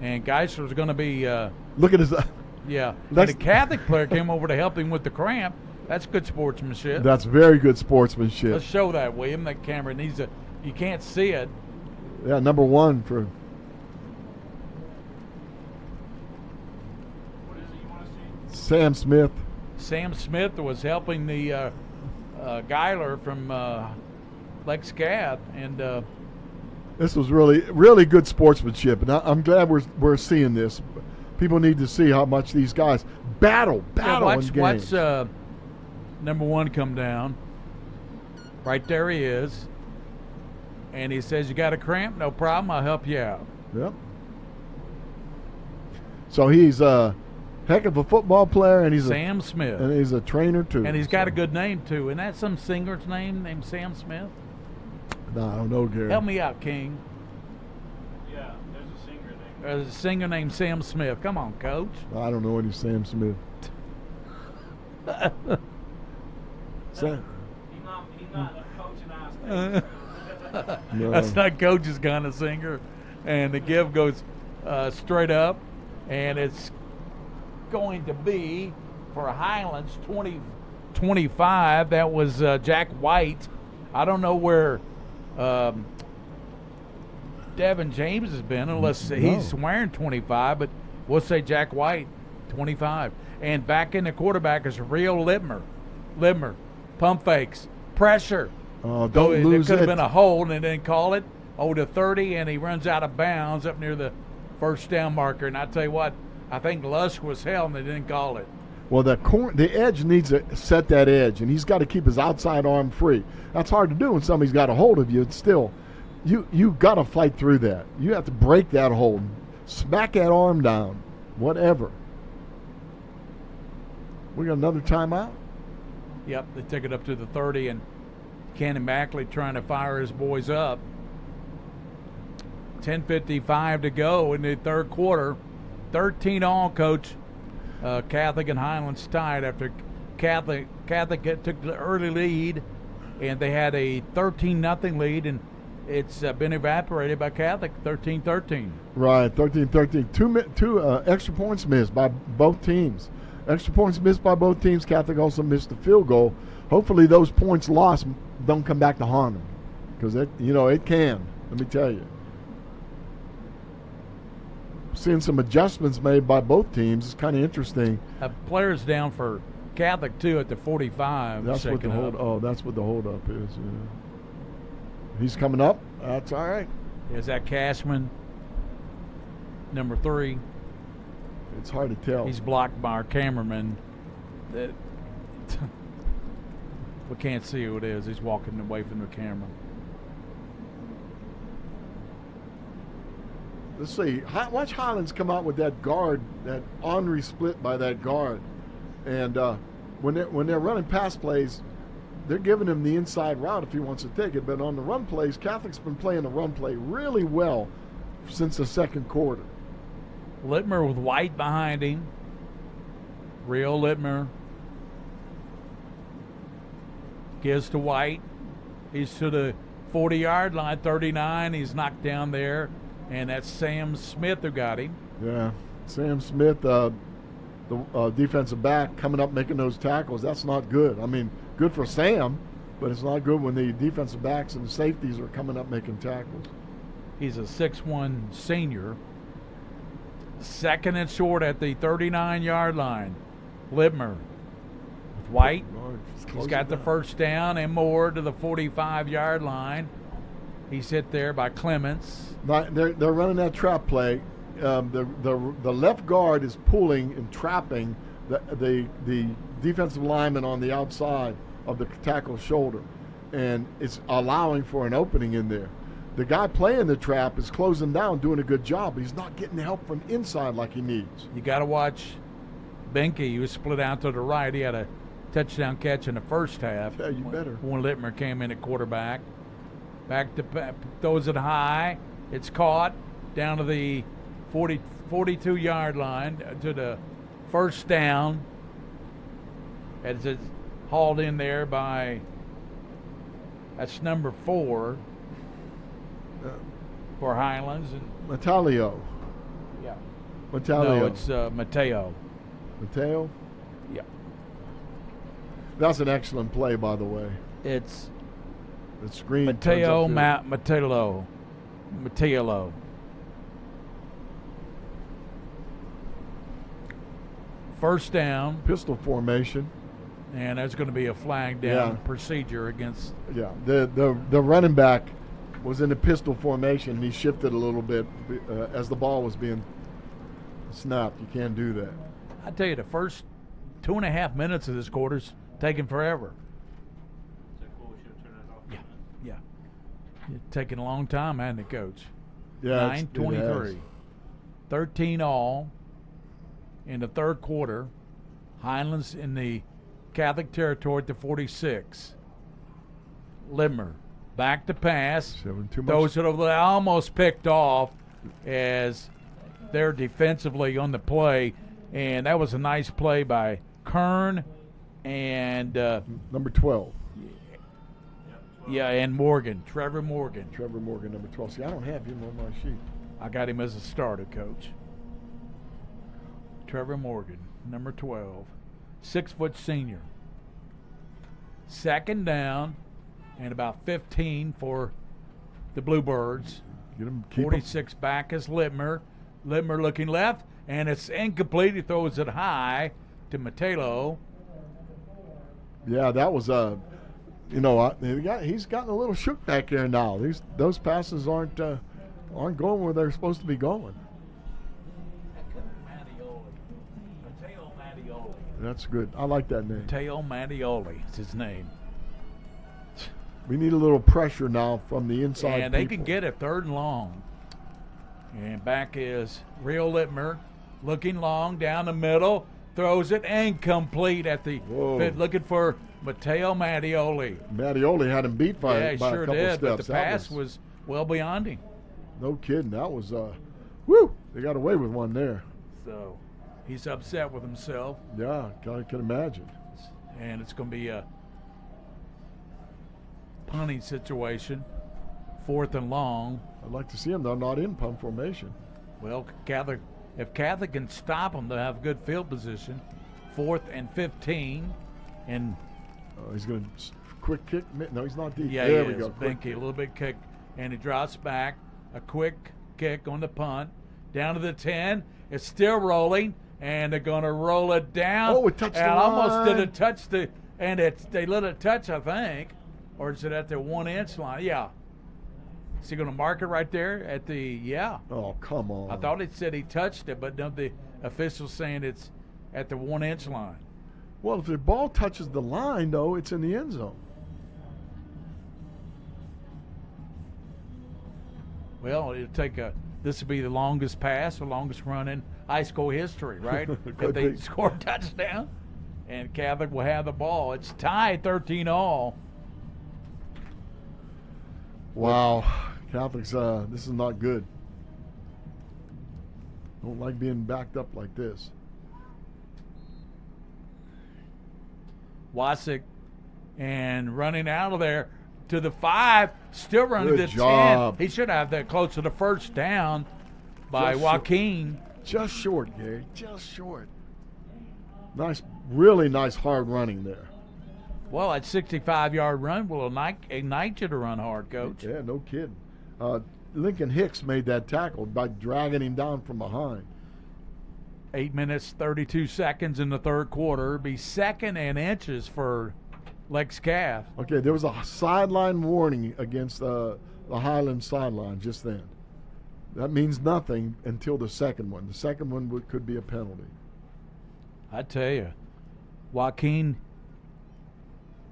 and Geisler's going to be look at his yeah. And the Catholic player came over to help him with the cramp. That's good sportsmanship. That's very good sportsmanship. Let's show that, William. That camera needs to, you can't see it. Yeah, number one for. What is it you want to see? Sam Smith. Sam Smith was helping the Geiler from Lexcath, and this was really, really good sportsmanship, and I'm glad we're seeing this. People need to see how much these guys battle in games. number 1 come down. Right there he is. And he says, you got a cramp? No problem. I'll help you out. Yep. So he's a heck of a football player, and he's Sam Smith. And he's a trainer, too. And he's got a good name, too. Isn't that some singer's name named Sam Smith? No, I don't know, Gary. Help me out, King. Yeah, there's a singer named. There's a singer named Sam Smith. Come on, Coach. I don't know any Sam Smith. Sam. He's not a coach in our state. No. That's not Coach's kind of singer. And the give goes straight up. And it's going to be for Highlands 20-25. That was Jack White. I don't know where Devin James has been, unless he's wearing 25, but we'll say Jack White, 25. And back in the quarterback is Rio Littmer. Pump fakes, pressure. Oh, don't lose it. There could have been a hold and they didn't call it. To 30, and he runs out of bounds up near the first down marker. And I tell you what, I think Lusk was held and they didn't call it. Well, the edge needs to set that edge, and he's got to keep his outside arm free. That's hard to do when somebody's got a hold of you. It's still, you got to fight through that. You have to break that hold, smack that arm down, whatever. We got another timeout? Yep, they took it up to the 30, and Cannon Mackley trying to fire his boys up. 10:55 to go in the third quarter. 13 all, Coach. Catholic and Highlands tied after Catholic took the early lead, and they had a 13-0 lead, and it's been evaporated by Catholic, 13-13. Right, 13-13. Two extra points missed by both teams. Extra points missed by both teams. Catholic also missed the field goal. Hopefully those points lost don't come back to harm them, because it can. Let me tell you. Seeing some adjustments made by both teams is kind of interesting. Players down for Catholic too at the 45. That's what the hold. Oh, that's what the holdup is. Yeah. He's coming up. That's all right. Is that Cashman, number 3? It's hard to tell. He's blocked by our cameraman. We can't see who it is. He's walking away from the camera. Let's see. Watch Highlands come out with that guard, that Henry split by that guard, and when they're running pass plays, they're giving him the inside route if he wants to take it. But on the run plays, Catholic's been playing the run play really well since the second quarter. Littmer with White behind him. Real Littmer gives to White. He's to the 40-yard line, 39. He's knocked down there. And that's Sam Smith who got him. Yeah, Sam Smith, the defensive back, coming up making those tackles. That's not good. I mean, good for Sam, but it's not good when the defensive backs and the safeties are coming up making tackles. He's a 6'1 senior. Second and short at the 39-yard line. Littmer with White. He's got the first down and more to the 45-yard line. He's hit there by Clements. They're running that trap play. The left guard is pulling and trapping the defensive lineman on the outside of the tackle's shoulder, and it's allowing for an opening in there. The guy playing the trap is closing down, doing a good job, but he's not getting the help from inside like he needs. You got to watch Benke. He was split out to the right. He had a touchdown catch in the first half. Yeah, you better. When Littmer came in at quarterback. Back to throws it high. It's caught down to the 42-yard line to the first down. As it's hauled in there by, that's number 4 for Highlands. And Metalio. Yeah. Metalio. No, it's Mateo. Mateo? Yeah. That's an excellent play, by the way. It's the screen. Mateo. First down. Pistol formation. And there's going to be a flag down procedure against. Yeah, the running back was in the pistol formation, and he shifted a little bit as the ball was being snapped. You can't do that. I tell you, the first 2.5 minutes of this quarter's taking forever. So cool, we should have turned that off. Yeah. It's taking a long time, hasn't it, Coach? Yeah, 9:23. 13 all in the third quarter. Highlands in the Catholic territory at the 46. Limmer back to pass. Those that are almost picked off as they're defensively on the play. And that was a nice play by Kern and number 12. Yeah, and Morgan, Trevor Morgan. Trevor Morgan, number 12. See, I don't have him on my sheet. I got him as a starter, Coach. Trevor Morgan, number 12. 6-foot senior. Second down and about 15 for the Bluebirds. Get him, 46 back is Littmer. Littmer looking left, and it's incomplete. He throws it high to Matelo. Yeah, that was he's gotten a little shook back there now. Those passes aren't going where they're supposed to be going. Mateo Mattioli. That's good. I like that name. Mateo Mattioli is his name. We need a little pressure now from the inside. And they can get it 3rd and long. And back is Rio Littmer, looking long down the middle, throws it incomplete at the fit, looking for Mateo Mattioli. Mattioli had him beat by a sure couple did, steps. but the pass was well beyond him. No kidding. That was woo! They got away with one there. So he's upset with himself. Yeah, I can imagine. And it's going to be a punting situation, 4th and long. I'd like to see them. They're not in punt formation. Well, if Catholic can stop them, they'll have good field position. 4th and 15, and he's going to quick kick. No, he's not deep. Yeah, there he we go. Binky, a little bit kick, and he drops back. A quick kick on the punt down to the 10. It's still rolling, and they're going to roll it down. Oh, it touched the line. Almost did it touch they let it touch, I think. Or is it at the 1-inch line? Yeah. Is he going to mark it right there at the, yeah. Oh, come on. I thought it said he touched it, but don't the officials saying it's at the 1-inch line. Well, if the ball touches the line, though, it's in the end zone. Well, this will be the longest pass, the longest run in high school history, right? If they score a touchdown, and Catholic will have the ball. It's tied 13 all. Wow, Catholics, this is not good. Don't like being backed up like this. Wasick and running out of there to the 5, still running Good to job. 10. He should have that close to the first down by Joaquin. Just short, Gary, just short. Nice, really nice hard running there. Well, that 65-yard run will ignite you to run hard, Coach. Yeah, no kidding. Lincoln Hicks made that tackle by dragging him down from behind. 8 minutes, 32 seconds in the third quarter. It'll be 2nd and inches for Lex Calf. Okay, there was a sideline warning against the Highlands sideline just then. That means nothing until the second one. The second one could be a penalty. I tell you, Joaquin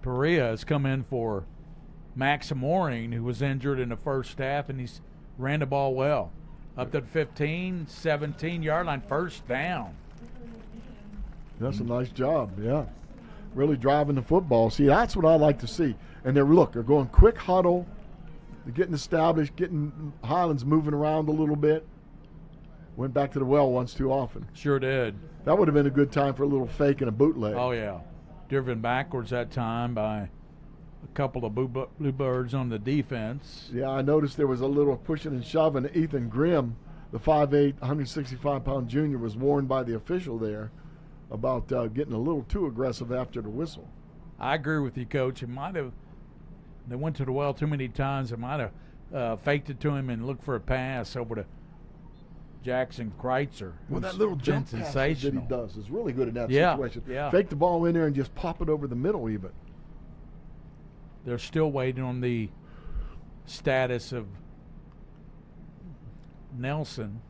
Perea has come in for Max Mooring, who was injured in the first half, and he's ran the ball well. Up to the 15, 17-yard line, first down. That's a nice job, yeah. Really driving the football. See, that's what I like to see. And they're going quick huddle. They're getting established, getting Highlands moving around a little bit. Went back to the well once too often. Sure did. That would have been a good time for a little fake and a bootleg. Oh, yeah. Driven backwards that time by a couple of Bluebirds on the defense. Yeah, I noticed there was a little pushing and shoving. Ethan Grimm, the 5'8", 165-pound junior, was warned by the official there about getting a little too aggressive after the whistle. I agree with you, Coach. They went to the well too many times. It might have faked it to him and looked for a pass over to Jackson Kreitzer. Well, that little jump pass that he does is really good in that situation. Yeah. Fake the ball in there and just pop it over the middle even. They're still waiting on the status of Nelson.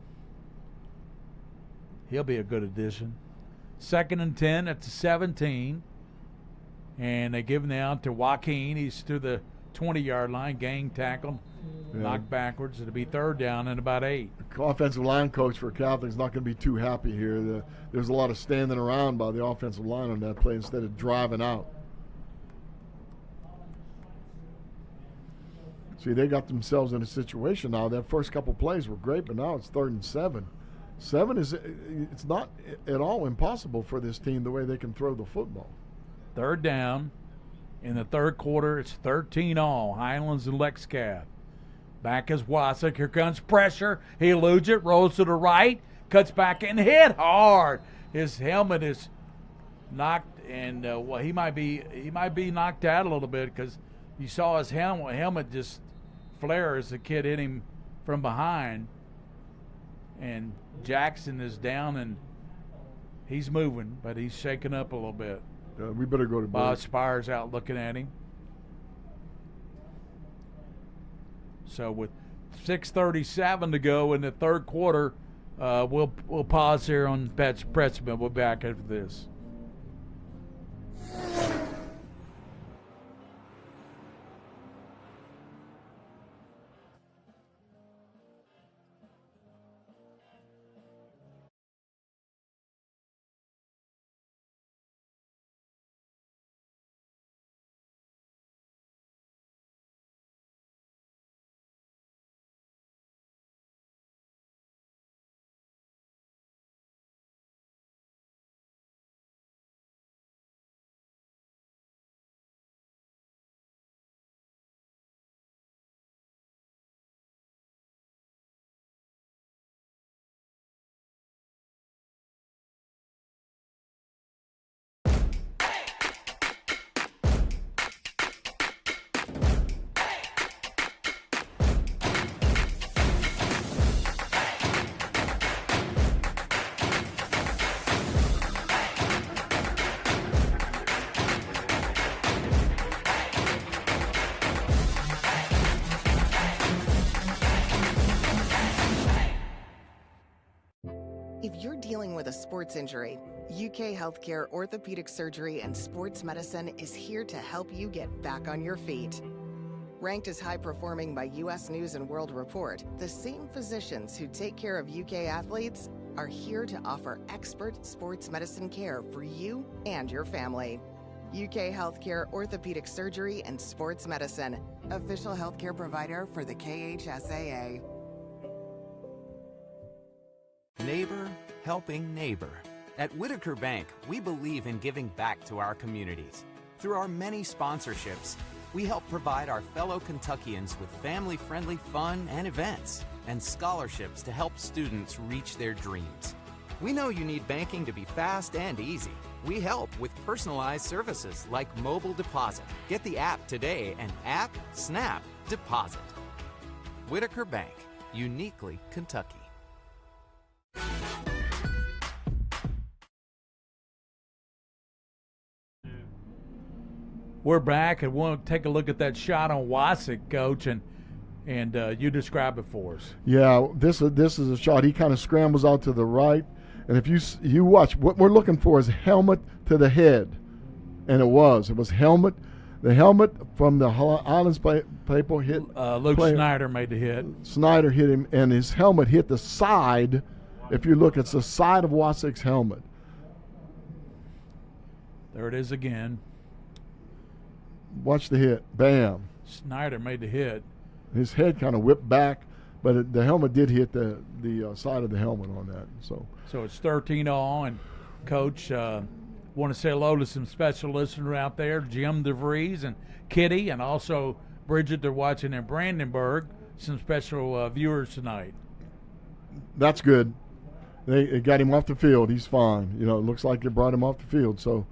He'll be a good addition. 2nd and 10 at the 17. And they give him out to Joaquin. He's to the 20-yard line, gang tackled, knocked backwards. It'll be third down and about 8. The offensive line coach for Catholic's not going to be too happy here. There's a lot of standing around by the offensive line on that play instead of driving out. See, they got themselves in a situation now. That first couple plays were great, but now it's 3rd and 7. 7 it's not at all impossible for this team the way they can throw the football. Third down. In the third quarter, it's 13-all. Highlands and Lexington. Back is Wasik. Here comes pressure. He eludes it, rolls to the right, cuts back and hit hard. His helmet is knocked, and he might be knocked out a little bit because you saw his helmet just flare as the kid hit him from behind. And Jackson is down, and he's moving, but he's shaking up a little bit. We better go to Bob Spire's out looking at him. So with 6:37 to go in the third quarter, we'll pause here on Pressman. We'll be back after this. If you're dealing with a sports injury, UK Healthcare Orthopedic Surgery and Sports Medicine is here to help you get back on your feet. Ranked as high performing by US News and World Report, the same physicians who take care of UK athletes are here to offer expert sports medicine care for you and your family. UK Healthcare Orthopedic Surgery and Sports Medicine, official healthcare provider for the KHSAA. Neighbor helping neighbor. At Whitaker Bank, we believe in giving back to our communities. Through our many sponsorships, we help provide our fellow Kentuckians with family-friendly fun and events, and scholarships to help students reach their dreams. We know you need banking to be fast and easy. We help with personalized services like mobile deposit. Get the app today and app, snap, deposit. Whitaker Bank, uniquely Kentucky. We're back and we'll take a look at that shot on Wasik, Coach, and you describe it for us. Yeah, this is a shot. He kind of scrambles out to the right, and if you watch, what we're looking for is helmet to the head, and it was helmet. The helmet from the Highlands people hit. Luke Snyder made the hit. Snyder hit him, and his helmet hit the side. If you look, it's the side of Wasik's helmet. There it is again. Watch the hit. Bam. Snyder made the hit. His head kind of whipped back, but the helmet did hit the side of the helmet on that. So it's 13-all, and Coach, want to say hello to some special listeners out there, Jim DeVries and Kitty, and also Bridget. They're watching in Brandenburg. Some special viewers tonight. That's good. They got him off the field. He's fine. You know, it looks like they brought him off the field. So,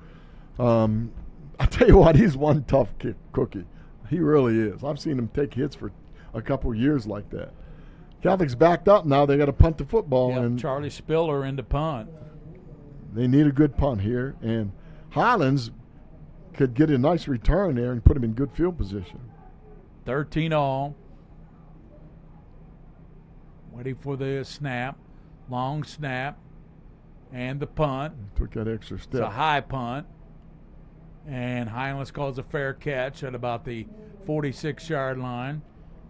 I tell you what, he's one tough cookie. He really is. I've seen him take hits for a couple of years like that. Catholic's backed up now. They got to punt the football. Yep, and Charlie Spiller in the punt. They need a good punt here. And Highlands could get a nice return there and put him in good field position. 13-all. Waiting for the snap. Long snap. And the punt. Took that extra step. It's a high punt. And Highlands calls a fair catch at about the 46-yard line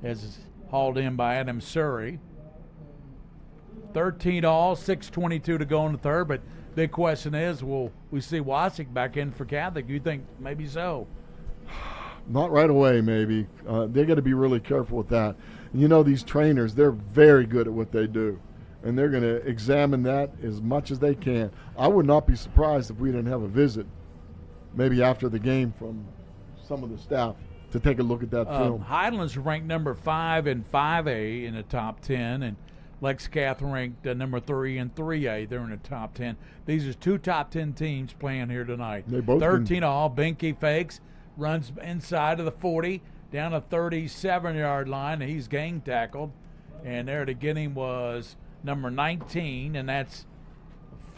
as it's hauled in by Adam Surrey. 13 all, 6:22 to go in the third, but big question is, will we see Wasik back in for Catholic? You think maybe so? Not right away, maybe. They got to be really careful with that. And you know, these trainers, they're very good at what they do, and they're going to examine that as much as they can. I would not be surprised if we didn't have a visit, maybe after the game, from some of the staff to take a look at that film. Highlands ranked number 5 in 5A in the top 10, and Lex Cath ranked number 3 in 3A. They're in the top 10. These are 2 top 10 teams playing here tonight. They both 13 all. Binky fakes, runs inside of the 40, down a 37-yard line. He's gang tackled, and there to get him was number 19, and that's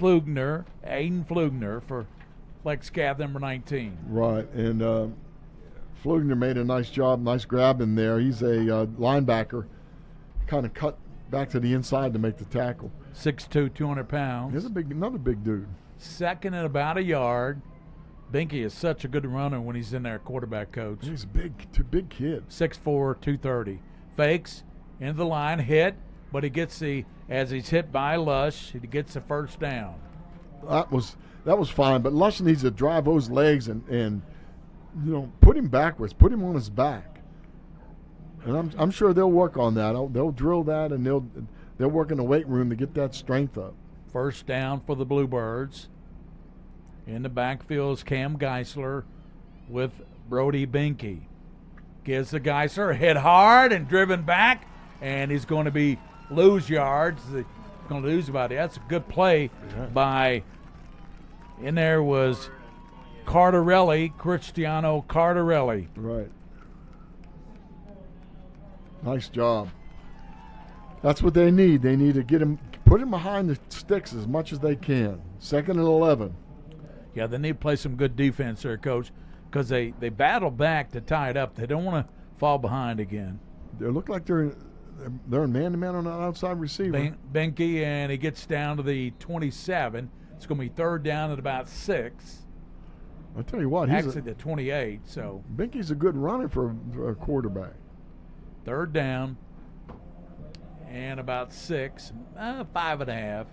Flugner, Aiden Flugner for Lex Cath, number 19. Right, and Flugner made a nice job, nice grab in there. He's a linebacker, kind of cut back to the inside to make the tackle. 6'2", 200 pounds. He's another big dude. Second and about a yard. Binky is such a good runner when he's in there, quarterback coach. He's a big kid. 6'4", 230. Fakes into the line, hit, but he gets as he's hit by Lush, he gets the first down. That was fine, but Lush needs to drive those legs and put him backwards, put him on his back. And I'm sure they'll work on that. They'll drill that, and they'll work in the weight room to get that strength up. First down for the Bluebirds. In the backfield is Cam Geisler with Brody Binky. Gives the Geisler, hit hard and driven back, and he's going to lose yards. He's going to lose about it. That's a good play by, in there was Cristiano Cardarelli. Right. Nice job. That's what they need. They need to put him behind the sticks as much as they can. 2nd and 11. Yeah, they need to play some good defense there, Coach, because they battle back to tie it up. They don't want to fall behind again. They look like they're in man-to-man on an outside receiver. Binky, and he gets down to the 27. It's going to be 3rd down at about 6. I'll tell you what. Actually, the 28. So Binky's a good runner for a quarterback. 3rd down and about 6, 5.5,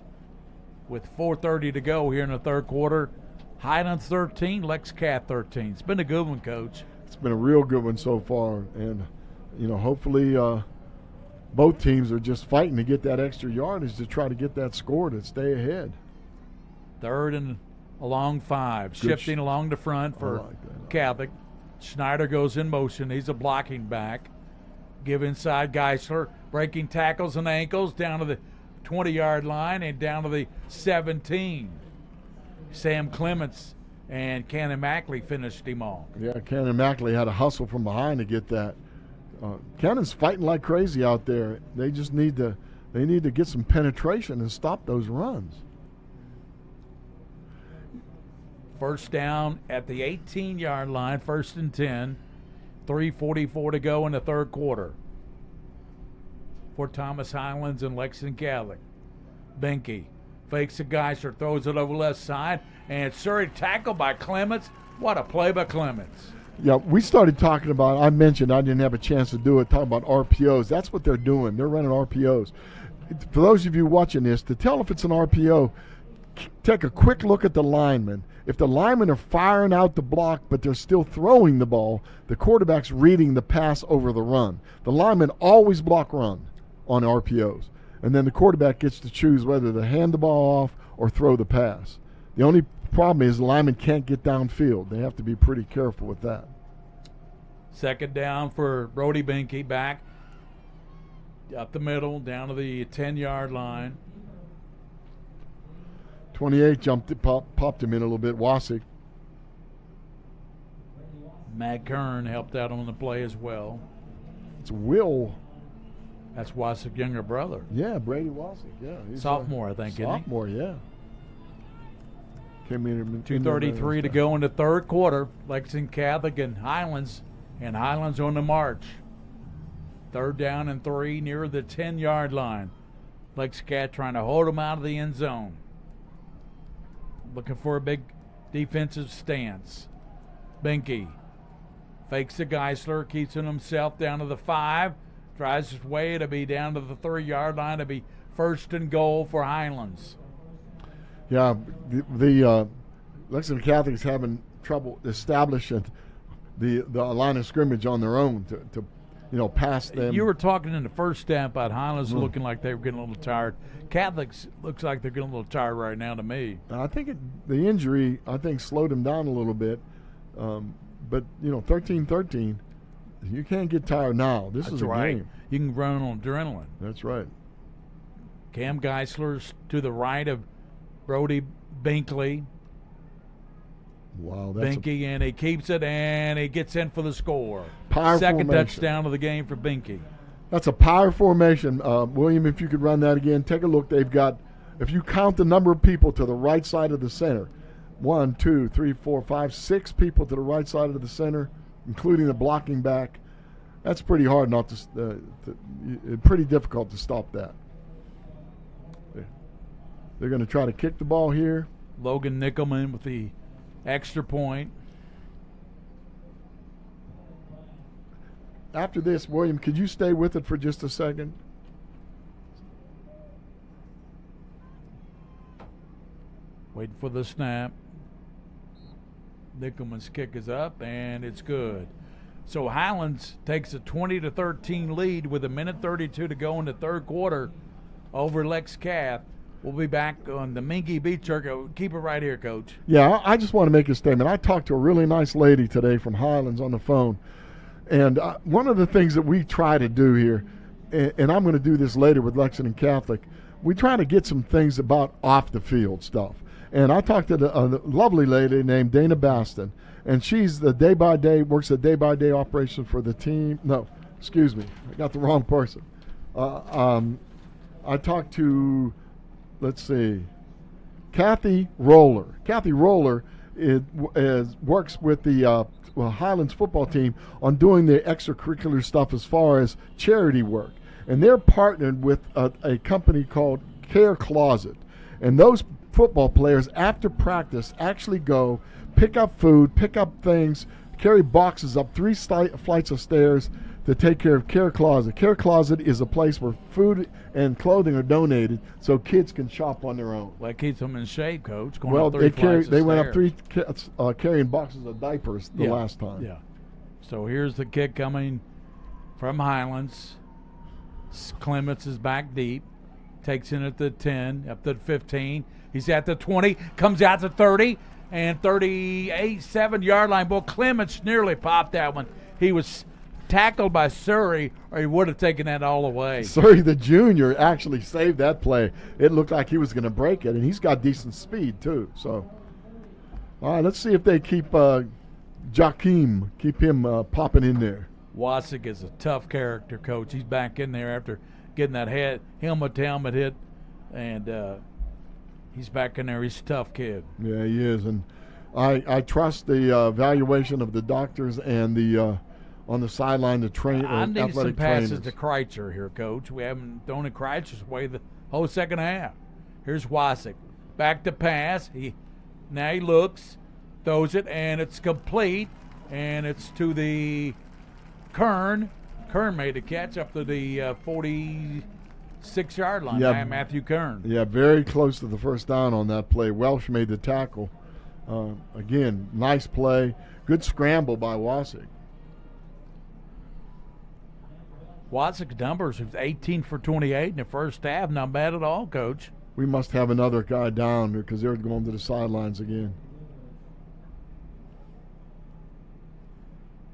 with 4:30 to go here in the third quarter. Highlands 13, Lex Cath 13. It's been a good one, Coach. It's been a real good one so far, and hopefully both teams are just fighting to get that extra yardage to try to get that score to stay ahead. 3rd and along 5, shifting along the front for Catholic. Schneider goes in motion. He's a blocking back. Give inside Geisler, breaking tackles and ankles down to the 20-yard line and down to the 17. Sam Clements and Cannon Mackley finished him off. Yeah, Cannon Mackley had a hustle from behind to get that. Cannon's fighting like crazy out there. They just need to get some penetration and stop those runs. First down at the 18-yard line, 1st and 10. 3:44 to go in the third quarter for Thomas Highlands and Lexington Catholic. Binky fakes a Geisler, throws it over left side, and Surrey tackled by Clements. What a play by Clements. Yeah, we started talking about, I mentioned I didn't have a chance to do it, talking about RPOs. That's what they're doing. They're running RPOs. For those of you watching this, to tell if it's an RPO, take a quick look at the linemen. If the linemen are firing out the block but they're still throwing the ball, the quarterback's reading the pass over the run. The linemen always block run on RPOs. And then the quarterback gets to choose whether to hand the ball off or throw the pass. The only problem is the linemen can't get downfield. They have to be pretty careful with that. 2nd down for Brody Binky, back up the middle, down to the 10-yard line. 28 popped him in a little bit. Wasik. Matt Kern helped out on the play as well. It's Will. That's Wasik's younger brother. Yeah, Brady Wasik. Yeah, he's sophomore, I think. Sophomore, isn't he? yeah. Came in 2:33 to go in the third quarter. Lexington Catholic and Highlands on the march. 3rd down and 3 near the 10-yard line. Lex Cath trying to hold them out of the end zone. Looking for a big defensive stance. Binky fakes the Geisler, keeps it himself down to the 5, tries his way to be down to the 3-yard line to be first and goal for Highlands. Yeah, the Lexington Catholic is having trouble establishing the line of scrimmage on their own to pass them. You were talking in the first half about Highlands looking like they were getting a little tired. Catholics looks like they're getting a little tired right now to me. I think the injury, slowed them down a little bit. But 13-13, you can't get tired now. This is a game. You can run on adrenaline. That's right. Cam Geisler's to the right of Brody Binkley. Wow, that's Binky, and he keeps it, and he gets in for the score. Power Second formation. touchdown of the game for Binky. That's a power formation. William, if you could run that again, take a look. They've got, if you count the number of people to the right side of the center, 1, 2, 3, 4, 5, 6 people to the right side of the center, including the blocking back. That's pretty hard not to pretty difficult to stop that. They're going to try to kick the ball here. Logan Nickelman with the extra point. After this, William, could you stay with it for just a second? Waiting for the snap. Nickelman's kick is up, and it's good. So Highlands takes a 20-13 lead with 1:32 to go in the third quarter over Lex Cath. We'll be back on the Mingy Beef Jerky. Keep it right here, Coach. Yeah, I just want to make a statement. I talked to a really nice lady today from Highlands on the phone. And one of the things that we try to do here, and I'm going to do this later with Lexington Catholic, we try to get some things about off-the-field stuff. And I talked to a lovely lady named Dana Baston, and she's the works the day-by-day operation for the team. No, excuse me, I got the wrong person. I talked to, Kathy Roller. Kathy Roller works with the Highlands football team on doing the extracurricular stuff as far as charity work. And they're partnered with a company called Care Closet. And those football players, after practice, actually go pick up food, pick up things, carry boxes up 3 flights of stairs to take care of Care Closet. Care Closet is a place where food and clothing are donated so kids can shop on their own. Well, that keeps them in shape, Coach. They went up 3 carrying boxes of diapers the last time. Yeah. So here's the kick coming from Highlands. Clements is back deep. Takes in at the 10, up to the 15. He's at the 20, comes out to 30, and 38, 7-yard line. Boy, Clements nearly popped that one. He was tackled by Surrey, or he would have taken that all away. Surrey, the junior, actually saved that play. It looked like he was going to break it, and he's got decent speed, too. So, all right, let's see if they keep Joaquim, popping in there. Wasik is a tough character, Coach. He's back in there after getting that helmet hit, and he's back in there. He's a tough kid. Yeah, he is, and I trust the evaluation of the doctors and the on the sideline to train. I need athletic some passes trainers. to Kreitzer here, Coach. We haven't thrown at Kreitzer's way the whole second half. Here's Wasik. Back to pass. Now he looks, throws it, and it's complete, and it's to the Kern. Kern made a catch up to the 46-yard line. Yeah, Matthew Kern. Yeah, very close to the first down on that play. Welsh made the tackle. Again, nice play. Good scramble by Wasik. Wasik's numbers was 18 for 28 in the first half. Not bad at all, Coach. We must have another guy down because they're going to the sidelines again.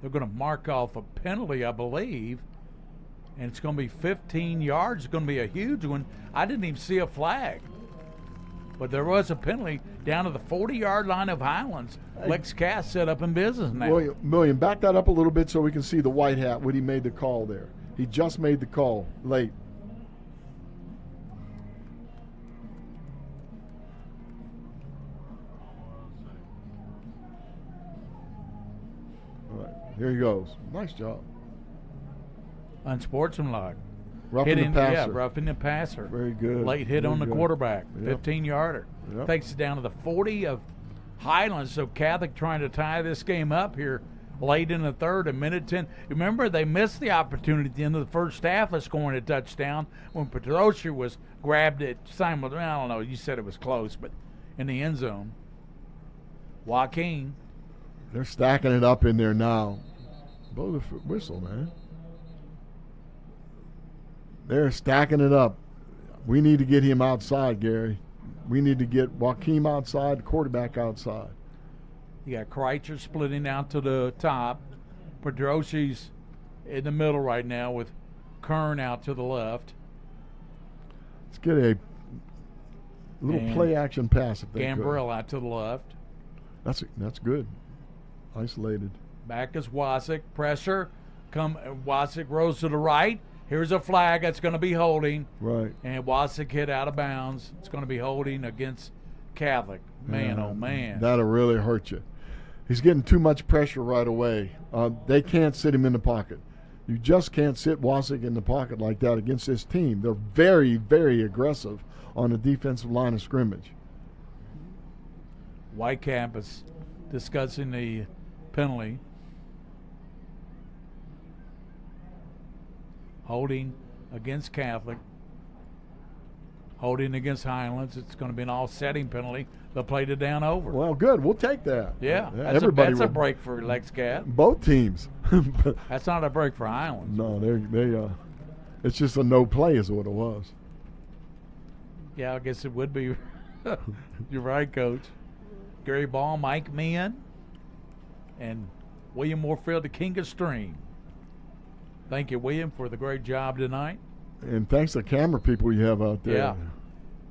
They're going to mark off a penalty, I believe, and it's going to be 15 yards. It's going to be a huge one. I didn't even see a flag, but there was a penalty down to the 40-yard line of Highlands. Lex Cass set up in business now. William, back that up a little bit so we can see the white hat when he made the call there. He just made the call late. All right, here he goes. Nice job. Unsportsmanlike. Roughing the passer. Yeah, roughing the passer. Very good. Late hit Very on the good. quarterback. Yep. 15-yarder. Yep. Takes it down to the 40 of Highlands. So Catholic trying to tie this game up here late in the third, a minute 10. Remember, they missed the opportunity at the end of the first half of scoring a touchdown when Petroschi was grabbed it simultaneously. I don't know, you said it was close, but in the end zone. Joaquin. They're stacking it up in there now. Blow the whistle, man. They're stacking it up. We need to get him outside, Gary. We need to get Joaquin outside, the quarterback outside. You got Kreitzer splitting out to the top. Pedrosi's in the middle right now with Kern out to the left. Let's get a little play-action pass if they Gambrell out to the left. That's good. Isolated. Back is Wasik. Pressure. Wasik rolls to the right. Here's a flag that's going to be holding. Right. And Wasik hit out of bounds. It's going to be holding against Catholic. Man, oh, man. That'll really hurt you. He's getting too much pressure right away. They can't sit him in the pocket. You just can't sit Wasik in the pocket like that against this team. They're very, very aggressive on the defensive line of scrimmage. Whitecap is discussing the penalty. Holding against Catholic. Holding against Highlands. It's going to be an offsetting penalty. They'll play it down over. Well, good. We'll take that. Yeah, that's a break for Lexcat. Both teams. That's not a break for Highlands. No, it's just a no play is what it was. Yeah, I guess it would be. You're right, Coach. Gary Ball, Mike Meehan, and William Moorfield, the king of stream. Thank you, William, for the great job tonight. And thanks to the camera people you have out there. Yeah.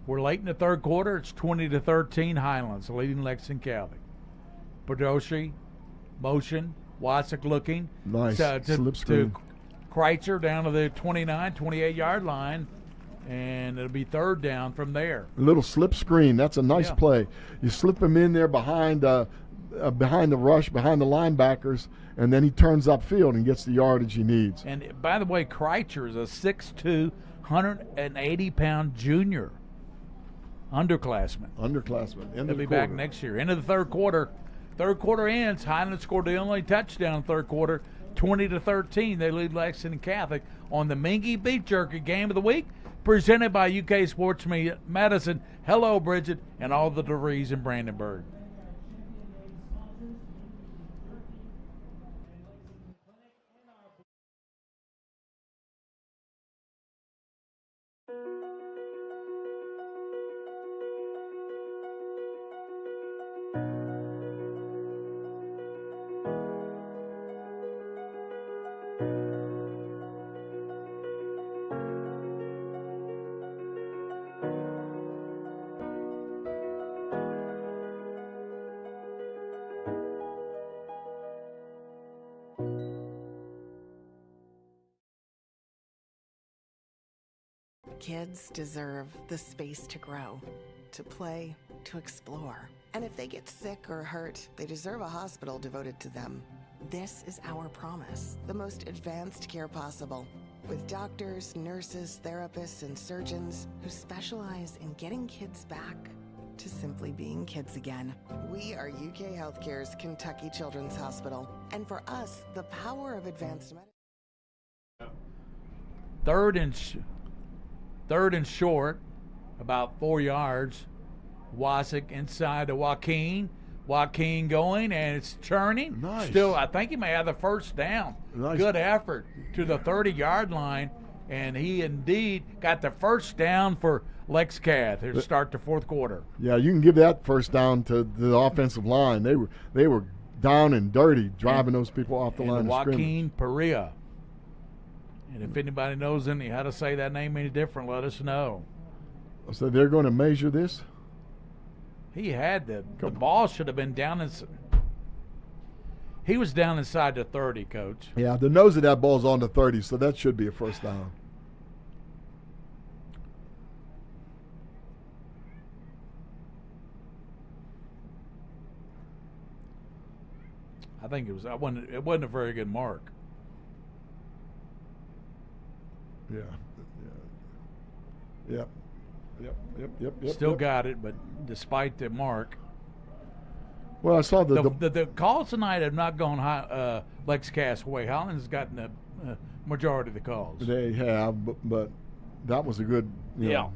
We're late in the third quarter. It's 20-13 Highlands, leading Lexington Catholic. Pedroshi, motion, Wasik looking. Nice, slip screen. To Kreitzer down to the 28-yard line, and it'll be third down from there. A little slip screen. That's a nice play. You slip him in there behind the rush, behind the linebackers, and then he turns upfield and gets the yardage he needs. And by the way, Kreitzer is a 6'2", 180-pound junior. Underclassman. He'll be back next year. End of the third quarter. Third quarter ends. Highlands scored the only touchdown in the third quarter. 20-13. They lead Lexington Catholic on the Mingy Beef Jerky Game of the Week, presented by UK Sports Medicine. Hello, Bridget, and all the DeVries in Brandenburg. Kids deserve the space to grow, to play, to explore. And if they get sick or hurt, they deserve a hospital devoted to them. This is our promise, the most advanced care possible, with doctors, nurses, therapists, and surgeons who specialize in getting kids back to simply being kids again. We are UK Healthcare's Kentucky Children's Hospital, and for us, the power of advanced medicine. Third and short, about 4 yards. Wasik inside to Joaquin. Joaquin going, and it's churning. Nice. Still, I think he may have the first down. Nice. Good effort to the 30-yard line, and he indeed got the first down for Lexcath to start the fourth quarter. Yeah, you can give that first down to the offensive line. They were down and dirty, driving those people off the line of scrimmage. Joaquin Perea. And if anybody knows how to say that name any different, let us know. So they're going to measure this? He had the ball should have been down he was down inside the 30, Coach. Yeah, the nose of that ball's on the 30, so that should be a first down. I think it wasn't a very good mark. Yeah. Yep. Still got it, but despite the mark. Well, I saw the calls tonight have not gone Lex Cass way. Highlands has gotten the majority of the calls. They have, but that was a good. Yeah.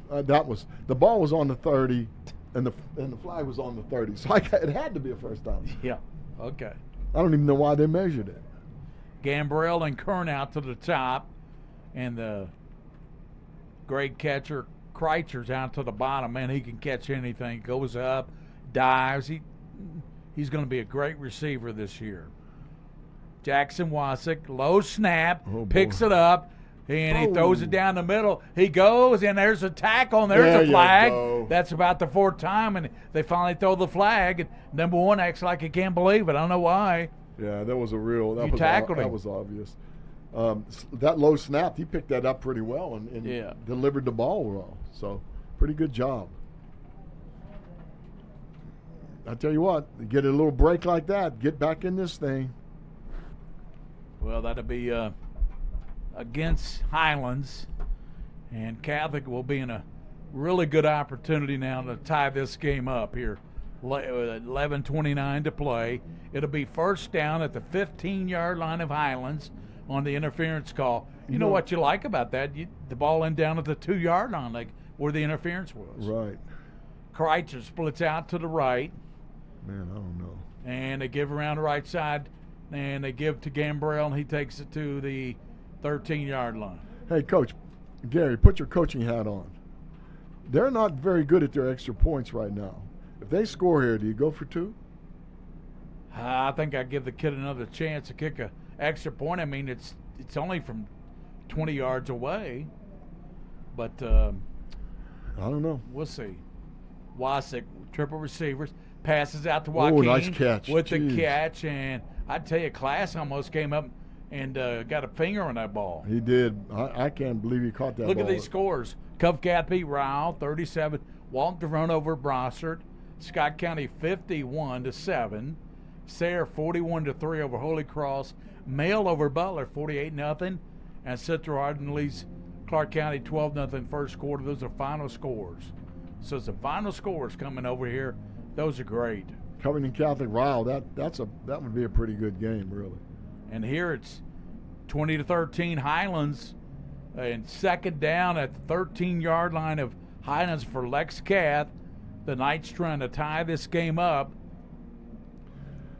That was the ball was on the 30, and the flag was on the 30, so it had to be a first down. Yeah. Okay. I don't even know why they measured it. Gambrell and Kern out to the top, and the great catcher Kreitcher's out to the bottom. Man, he can catch anything. Goes up, dives. He's going to be a great receiver this year. Jackson Wasick, low snap, picks it up, and he throws it down the middle. He goes, and there's a tackle, and there's a flag. That's about the fourth time, and they finally throw the flag. And number one acts like he can't believe it. I don't know why. Yeah, that was a real. That was obvious. That low snap, he picked that up pretty well and delivered the ball well. So, pretty good job. I tell you what, get a little break like that, get back in this thing. Well, that'll be against Highlands, and Catholic will be in a really good opportunity now to tie this game up here. 11:29 to play. It'll be first down at the 15-yard line of Highlands on the interference call. You know what you like about that? The ball in down at the 2-yard line, like where the interference was. Right. Kreitzer splits out to the right. Man, I don't know. And they give around the right side, and they give to Gambrell, and he takes it to the 13-yard line. Hey, Coach, Gary, put your coaching hat on. They're not very good at their extra points right now. If they score here, do you go for 2? I think I give the kid another chance to kick a extra point. I mean, it's only from 20 yards away, but I don't know. We'll see. Wasick, triple receivers, passes out to Joaquin nice catch. with the catch, and I tell you, Class almost came up and got a finger on that ball. He did. I can't believe he caught that ball. Look at these scores. Cove Cath beat Ryle 37. Walton run over Brossard. Scott County 51-7. Sayre 41-3 over Holy Cross. Mail over Butler 48-0. And Central Hardin leads Clark County 12-0 first quarter. Those are final scores. So the final scores coming over here. Those are great. Covington Catholic Ryle, that would be a pretty good game, really. And here it's 20-13 Highlands, and second down at the 13-yard line of Highlands for Lex Cath. The Knights trying to tie this game up.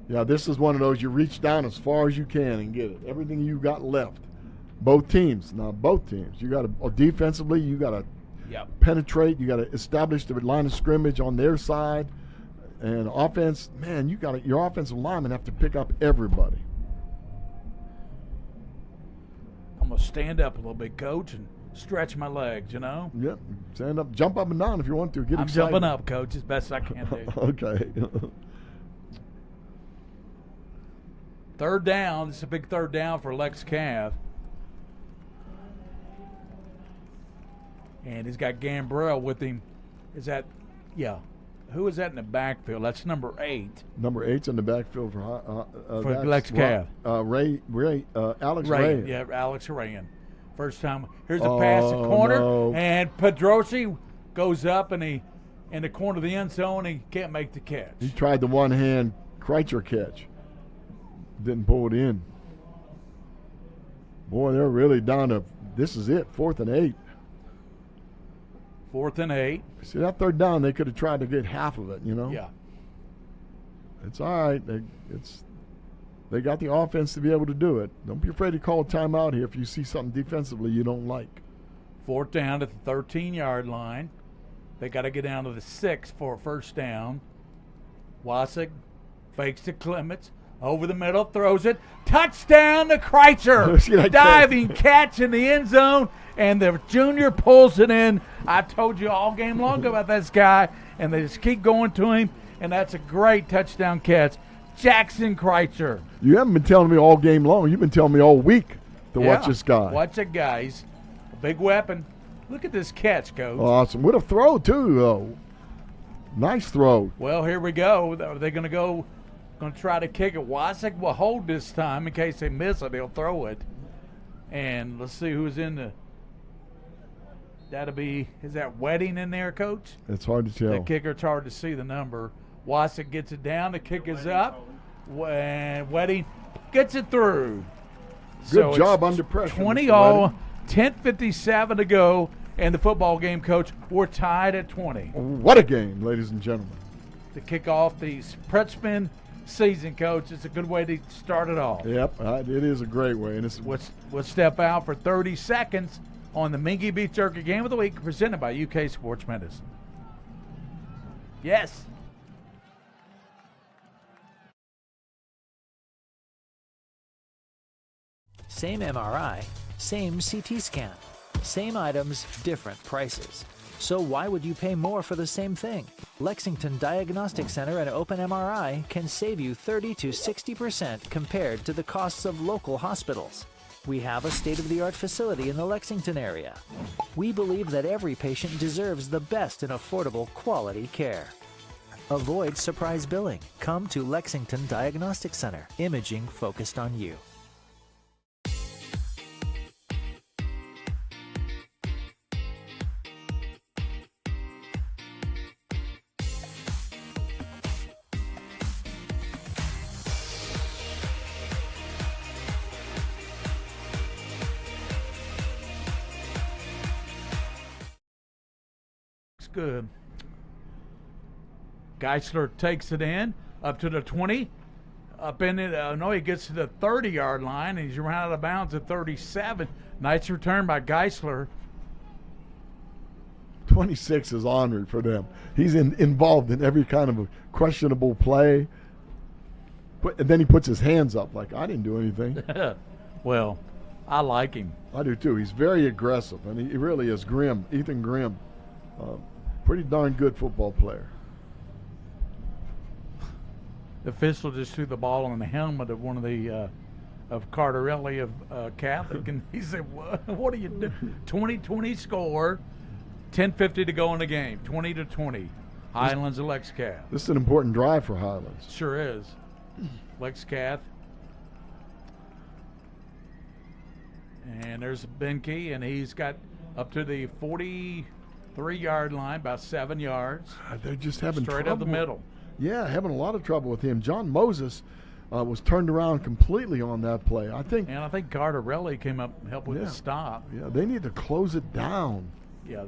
Yeah, this is one of those you reach down as far as you can and get it. Everything you got left. Both teams. You got to defensively, you got to penetrate. You got to establish the line of scrimmage on their side. And offense, man, your offensive linemen have to pick up everybody. I'm going to stand up a little bit, Coach, and stretch my legs, you know? Yep. Stand up. Jump up and down if you want to. Get excited. I'm jumping up, Coach, as best I can do. Okay. Third down. This is a big third down for Lex Cath. And he's got Gambrell with him. Who is that in the backfield? That's number 8. Number 8's in the backfield for Lex Cath. Alex Ray. Yeah, Alex Ray. First time. Here's a pass to corner, and Pedrosi goes up and he in the corner of the end zone. He can't make the catch. He tried the one-hand Kreitzer catch. Didn't pull it in. Boy, they're really down to this is it. 4th and 8. 4th and 8. See, that third down, they could have tried to get half of it, you know? Yeah. It's all right. They got the offense to be able to do it. Don't be afraid to call a timeout here if you see something defensively you don't like. 4th down at the 13-yard line. They got to get down to the 6 for a first down. Wasick fakes to Clements. Over the middle, throws it. Touchdown to Kreitzer. Diving catch in the end zone, and the junior pulls it in. I told you all game long about this guy, and they just keep going to him, and that's a great touchdown catch. Jackson Kreitzer. You haven't been telling me all game long. You've been telling me all week to watch this guy. Watch that guy. He's a big weapon. Look at this catch, Coach. Awesome. What a throw, too, though. Nice throw. Well, here we go. Are they going to go? Going to try to kick it. Wasick will hold this time in case they miss it. They'll throw it. And let's see who's in the. That'll be. Is that Wedding in there, Coach? It's hard to tell. The kicker. It's hard to see the number. Wasik gets it down. The kick is up. And Wedding gets it through. Good job under pressure. 20-all, 10:57 to go, and the football game, Coach, we're tied at 20. What a game, ladies and gentlemen. To kick off the Prep-Spin season, Coach, it's a good way to start it off. Yep, it is a great way. And We'll step out for 30 seconds on the Mingy Beef Jerky Game of the Week, presented by UK Sports Medicine. Yes. Same MRI, same CT scan. Same items, different prices. So why would you pay more for the same thing? Lexington Diagnostic Center and Open MRI can save you 30 to 60% compared to the costs of local hospitals. We have a state-of-the-art facility in the Lexington area. We believe that every patient deserves the best in affordable, quality care. Avoid surprise billing. Come to Lexington Diagnostic Center. Imaging focused on you. Good. Geisler takes it in up to the 20, up in it. He gets to the 30-yard line, and he's run out of bounds at 37. Nice return by Geisler. 26 is honored for them. He's involved in every kind of a questionable play. And then he puts his hands up like, I didn't do anything. Well, I like him. I do too. He's very aggressive, and he really is Grimm, Ethan Grimm. Pretty darn good football player. The official just threw the ball on the helmet of one of the of Cardarelli of Catholic, and he said, "What are you doing?" 20-20 score, 10:50 to go in the game, 20-20. Highlands and Lexcath. This is an important drive for Highlands. Sure is. Lexcath. And there's Benke, and he's got up to the 43-yard line, about 7 yards. They're just having straight trouble. up the middle. Yeah, having a lot of trouble with him. John Moses was turned around completely on that play. I think Cardarelli came up and helped with the stop. Yeah, they need to close it down. Yeah,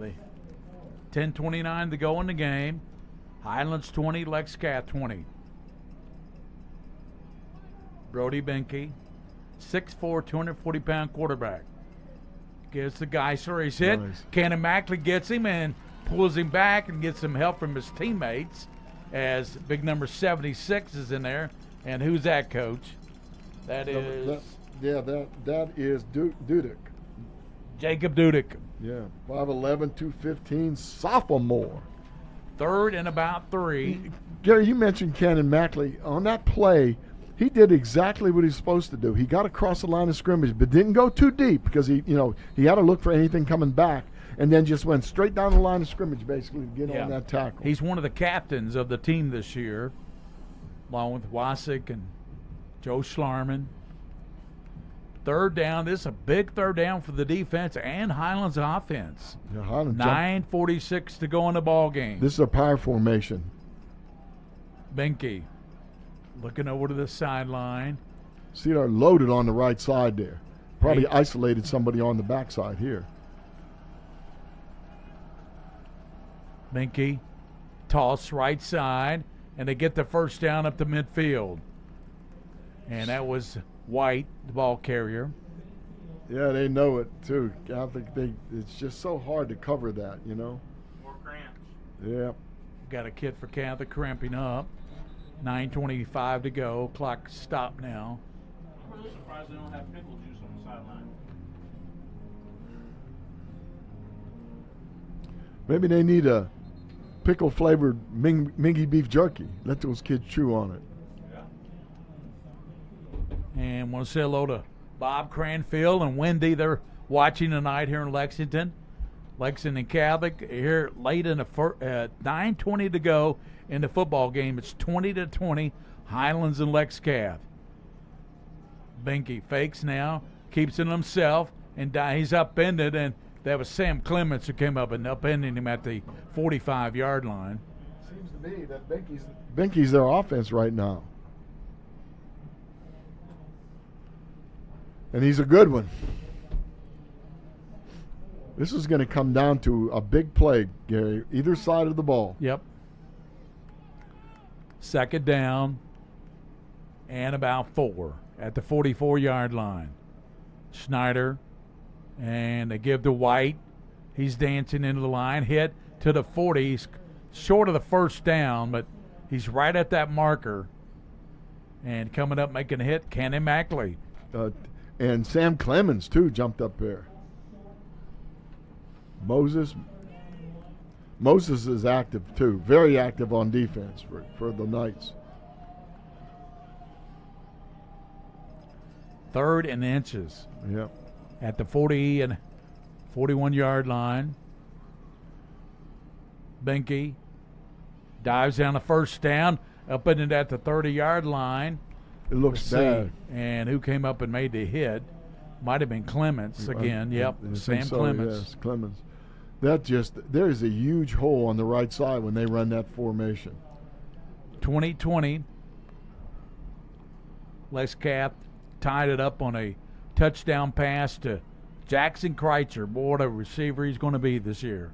10:29 to go in the game. Highlands 20, Lexcath 20. Brody Benke, 6'4", 240-pound quarterback. Gives the Geisler. He's hit. Nice. Cannon Mackley gets him and pulls him back and gets some help from his teammates as big number 76 is in there. And who's that, Coach? That is Dudek. Jacob Dudek. Yeah, 5'11", 215, sophomore. Third and about 3. Gary, you mentioned Cannon Mackley. On that play, he did exactly what he's supposed to do. He got across the line of scrimmage, but didn't go too deep because he had to look for anything coming back, and then just went straight down the line of scrimmage basically to get on that tackle. He's one of the captains of the team this year, along with Wasik and Joe Schlarman. Third down. This is a big third down for the defense and Highlands offense. Yeah, Highlands 9:46 to go in the ball game. This is a power formation. Benke looking over to the sideline. See, they're loaded on the right side there. Probably isolated somebody on the backside here. Benke toss right side, and they get the first down up the midfield. And that was White, the ball carrier. Yeah, they know it too. I think it's just so hard to cover that, More cramps. Yeah. Got a kid for Catholic cramping up. 9:25 to go. Clock stopped now. I'm really surprised they don't have pickle juice on the sideline. Maybe they need a pickle-flavored Mingy beef jerky. Let those kids chew on it. And want to say hello to Bob Cranfield and Wendy. They're watching tonight here in Lexington. Lexington Catholic here late in the 9:20 to go in the football game. It's 20-20, Highlands and Lexcath. Benke fakes now, keeps it himself, and he's upended. And that was Sam Clements who came up and upended him at the 45-yard line. Seems seems to me that Binky's their offense right now. And he's a good one. This is going to come down to a big play, Gary, either side of the ball. Yep. Second down and about 4 at the 44-yard line. Schneider, and they give to White. He's dancing into the line, hit to the 40. He's short of the first down, but he's right at that marker. And coming up making a hit, Kenny Mackley. And Sam Clemens, too, jumped up there. Moses is active, too. Very active on defense for the Knights. 3rd and inches. Yep. At the 40 and 41-yard line. Binky dives down the first down, up in it at the 30-yard line. It looks bad. And who came up and made the hit? Might have been Clements again. Yep, Sam Clements. Yes, Clements. There's a huge hole on the right side when they run that formation. 2020. Les Cath tied it up on a touchdown pass to Jackson Kreitzer. Boy, what a receiver he's going to be this year.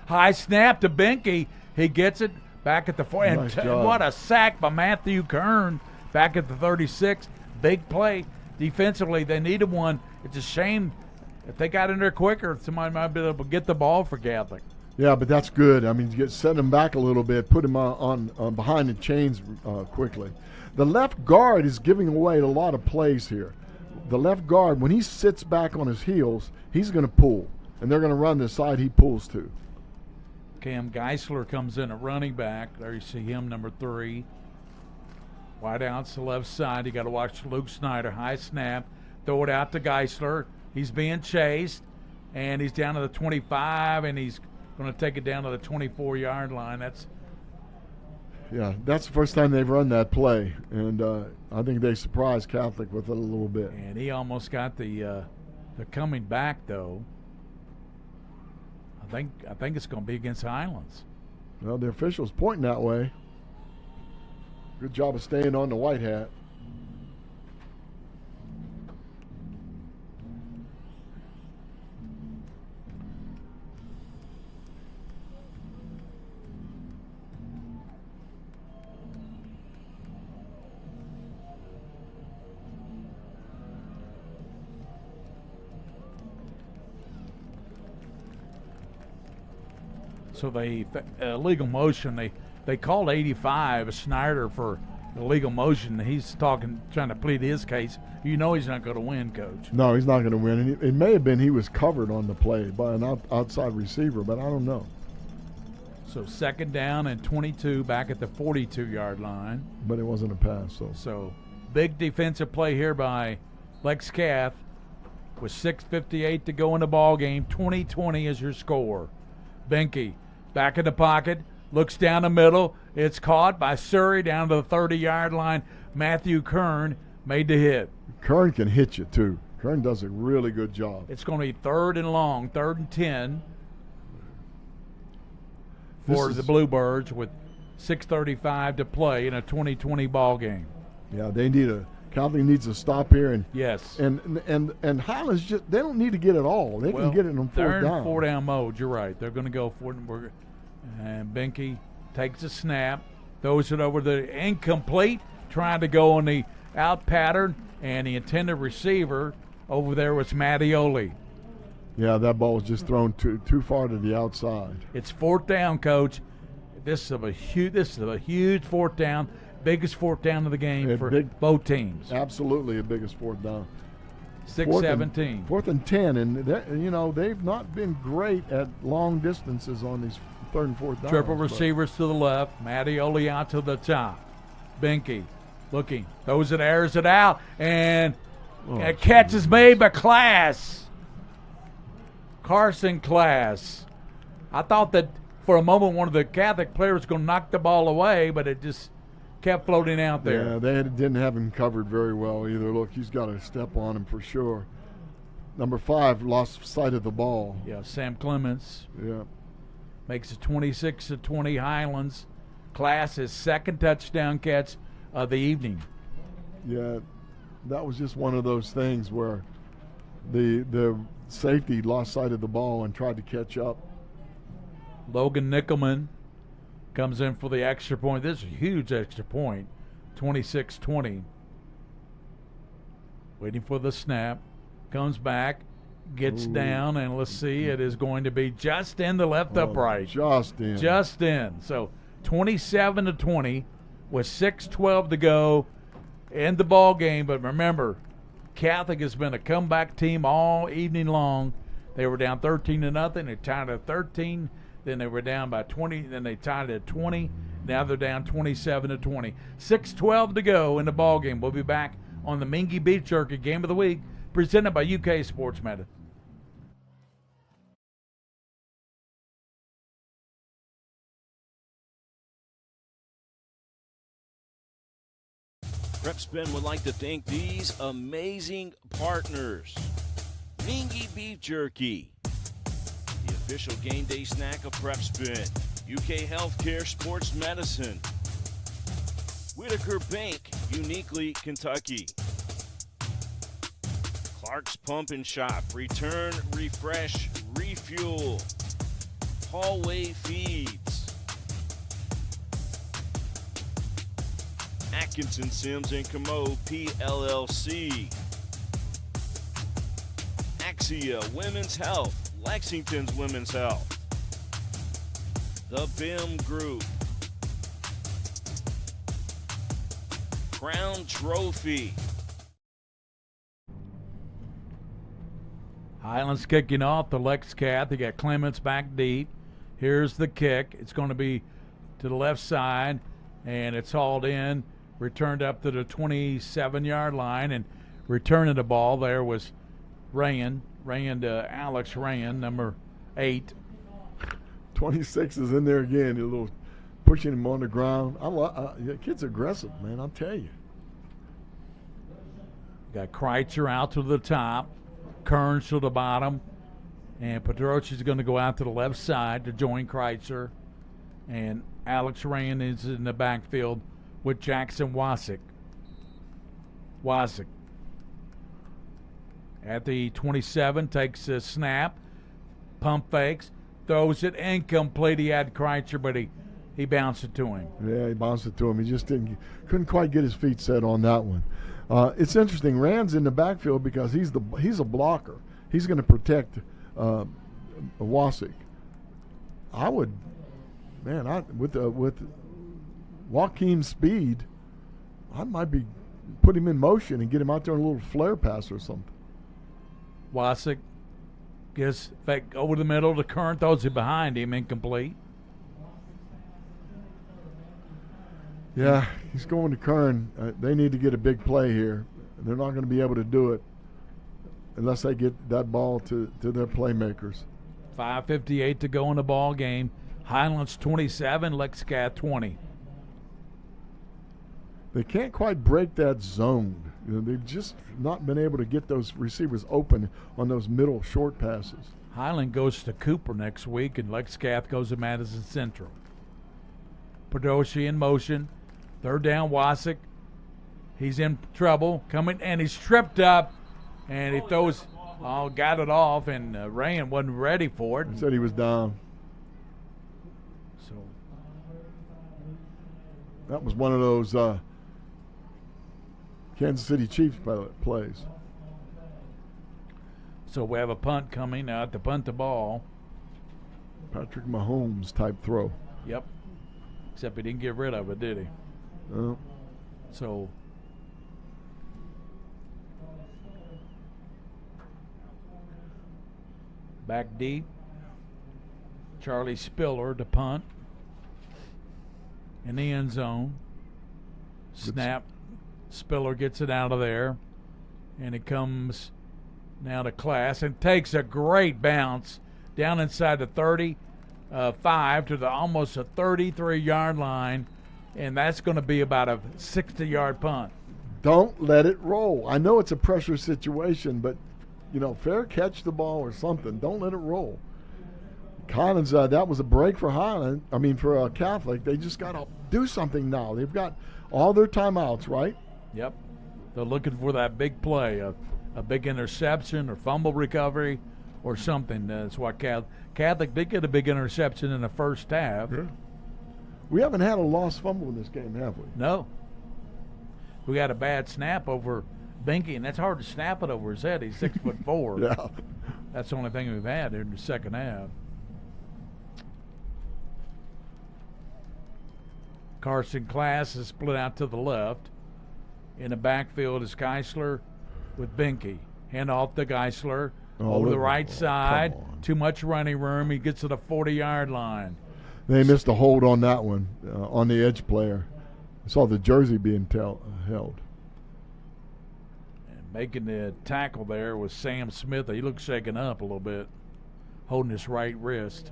High snap to Binky. He gets it back at the 4. Nice job. What a sack by Matthew Kern back at the 36. Big play. Defensively, they needed one. It's a shame. If they got in there quicker, somebody might be able to get the ball for Catholic. Yeah, but that's good. I mean, set him back a little bit, put him on behind the chains quickly. The left guard is giving away a lot of plays here. The left guard, when he sits back on his heels, he's going to pull, and they're going to run the side he pulls to. Cam Geisler comes in at running back. There you see him, number 3. Wide out to the left side. You got to watch Luke Snyder. High snap. Throw it out to Geisler. He's being chased, and he's down to the 25, and he's going to take it down to the 24-yard line. That's the first time they've run that play, and I think they surprised Catholic with it a little bit. And he almost got the coming back, though. I think it's going to be against Highlands. Well, the official's pointing that way. Good job of staying on the white hat. So legal motion. They called 85 Snyder for illegal motion. He's trying to plead his case. You know he's not going to win, Coach. No, he's not going to win. And it may have been he was covered on the play by an outside receiver, but I don't know. So second down and 22 back at the 42-yard line. But it wasn't a pass. So big defensive play here by Lex Cath with 6:58 to go in the ball game. 20-20 is your score. Binky back in the pocket, looks down the middle. It's caught by Surrey down to the 30-yard line. Matthew Kern made the hit. Kern can hit you, too. Kern does a really good job. It's going to be 3rd and long, 3rd and 10 for the Bluebirds with 6:35 to play in a 20-20 ball game. Yeah, Catholic needs to stop here, and yes, and Highlands they don't need to get it all. They can get it on 4th down. They're in 4-down mode. You're right. They're going to go for it. And Binky takes a snap, throws it over the incomplete, trying to go on the out pattern, and the intended receiver over there was Mattioli. Yeah, that ball was just thrown too far to the outside. It's 4th down, Coach. This is a huge 4th down. Biggest 4th down of the game for both teams. Absolutely, the biggest 4th down. 6-17. 4th and 10, and they've not been great at long distances on these 3rd and 4th downs. Triple receivers to the left. Mattioli out to the top. Binky looking, throws it, airs it out, and a catch is made by Carson Class. I thought that for a moment one of the Catholic players was going to knock the ball away, but it just kept floating out there. Yeah, they didn't have him covered very well either. Look, he's got a step on him for sure. Number 5 lost sight of the ball. Yeah, Sam Clements. Yeah. Makes it 26-20 Highlands Class's second touchdown catch of the evening. Yeah, that was just one of those things where the safety lost sight of the ball and tried to catch up. Logan Nickelman comes in for the extra point. This is a huge extra point, 26-20. Waiting for the snap. Comes back, gets down, and let's see, it is going to be just in the left upright. Just in. Just in. So 27-20 with 6:12 to go in the ball game. But remember, Catholic has been a comeback team all evening long. They were down 13-0. They tied at 13. Then they were down by 20. Then they tied at 20. Now they're down 27-20. 6:12 to go in the ball game. We'll be back on the Mingy Beef Jerky Game of the Week, presented by UK Sports Medicine. Prep Spin would like to thank these amazing partners. Mingy Beef Jerky, the official game day snack of Prep Spin. UK Healthcare Sports Medicine. Whitaker Bank, uniquely Kentucky. Clark's Pump and Shop, return, refresh, refuel. Hallway Feeds. Atkinson, Sims, and Commode, PLLC. Axia Women's Health, Lexington's Women's Health. The BIM Group. Crown Trophy. Highlands kicking off the Lex Cath. They got Clements back deep. Here's the kick. It's going to be to the left side, and it's hauled in, returned up to the 27-yard line, and returning the ball there was Alex Ryan, number 8. 26 is in there again. A little pushing him on the ground. The kid's aggressive, man. I'll tell you. Got Kreitzer out to the top, Kearns to the bottom, and Pedroci's going to go out to the left side to join Kreitzer. And Alex Ryan is in the backfield with Jackson Wasick. At the 27, takes a snap, pump fakes, throws it incomplete. He had Kreitzer, but he bounced it to him. Yeah, he bounced it to him. He just couldn't quite get his feet set on that one. It's interesting. Rand's in the backfield because he's a blocker. He's going to protect Wasick. With Joaquim's speed, I might be put him in motion and get him out there on a little flare pass or something. Wasick gets back over the middle to Kern, throws it behind him, incomplete. Yeah, he's going to Kern. They need to get a big play here. They're not going to be able to do it unless they get that ball to their playmakers. 5:58 to go in the ball game. Highlands 27, Lex Cath 20. They can't quite break that zone. They've just not been able to get those receivers open on those middle short passes. Highland goes to Cooper next week, and Lex Cath goes to Madison Central. Pedroci in motion. Third down, Wasick. He's in trouble. Coming, and he's tripped up, and he throws, got it off, and Ryan wasn't ready for it. He said he was down. So that was one of those Kansas City Chiefs plays. So we have a punt coming out to punt the ball. Patrick Mahomes type throw. Yep. Except he didn't get rid of it, did he? No. So back deep. Charlie Spiller to punt in the end zone. Snap. Spiller gets it out of there, and it comes now to Class and takes a great bounce down inside the 35 to the almost a 33-yard line, and that's going to be about a 60-yard punt. Don't let it roll. I know it's a pressure situation, but fair catch the ball or something. Don't let it roll. Highlands, that was a break for for Catholic. They just got to do something now. They've got all their timeouts, right? Yep. They're looking for that big play, a big interception or fumble recovery or something. That's why Catholic did get a big interception in the first half. Yeah. We haven't had a lost fumble in this game, have we? No. We got a bad snap over Binky, and that's hard to snap it over his head. He's 6'4". Yeah. That's the only thing we've had in the second half. Carson Class is split out to the left. In the backfield is Geisler with Binky. Hand off to Geisler over the right side. Too much running room. He gets to the 40-yard line. They missed a hold on that one, on the edge player. I saw the jersey being held. And making the tackle there was Sam Smith. He looked shaken up a little bit, holding his right wrist.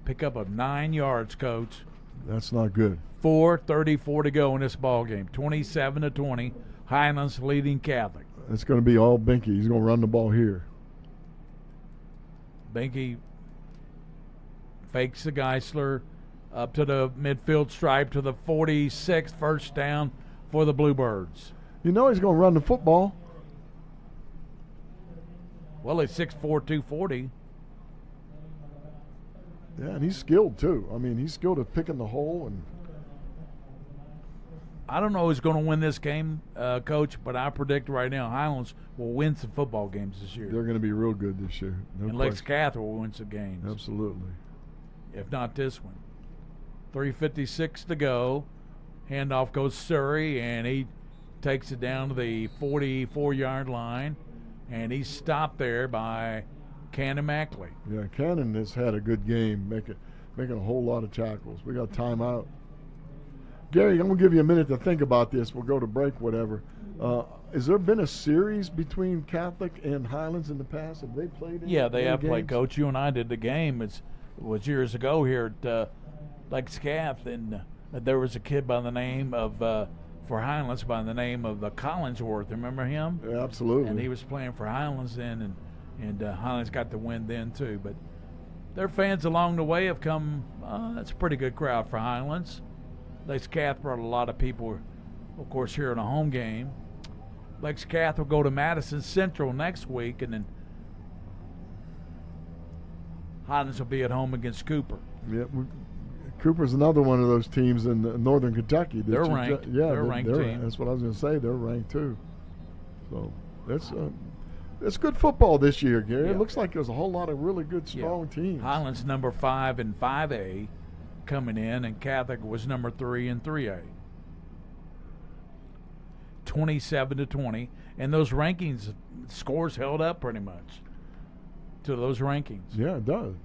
Pick up of 9 yards, Coach. That's not good. 4:34 to go in this ball game. 27-20. Highlands leading Catholic. It's going to be all Binky. He's going to run the ball here. Binky fakes the Geisler up to the midfield stripe to the 46th, first down for the Bluebirds. You know he's going to run the football. Well, he's 6'4", 240. Yeah, and he's skilled too. I mean, he's skilled at picking the hole. And I don't know who's going to win this game, Coach, but I predict right now Highlands will win some football games this year. They're going to be real good this year. And Lex Catholic will win some games. Absolutely. If not this one. 3:56 to go. Handoff goes Surrey, and he takes it down to the 44-yard line, and he's stopped there by Cannon Mackley. Yeah, Cannon has had a good game, making a whole lot of tackles. We got timeout. Gary, I'm going to give you a minute to think about this. We'll go to break, whatever. Has there been a series between Catholic and Highlands in the past? Have they played? Yeah, they have played, games? Coach. You and I did the game. It was years ago here at Lex Cath, and there was a kid by the name of, for Highlands, by the name of Collinsworth. Remember him? Yeah, absolutely. And he was playing for Highlands then, and Highlands got the win then too. But their fans along the way have come. That's a pretty good crowd for Highlands. Lex Cath brought a lot of people, of course, here in a home game. Lex Cath will go to Madison Central next week, and then Highlands will be at home against Cooper. Yeah, Cooper's another one of those teams in northern Kentucky. They're ranked. Yeah, they're ranked team. That's what I was going to say. They're ranked too. So it's good football this year, Gary. Yeah. It looks like there's a whole lot of really good, strong teams. Highlands number 5 in 5A coming in, and Catholic was number 3 in 3A. 27-20, and those rankings scores held up pretty much to those rankings. Yeah, it does.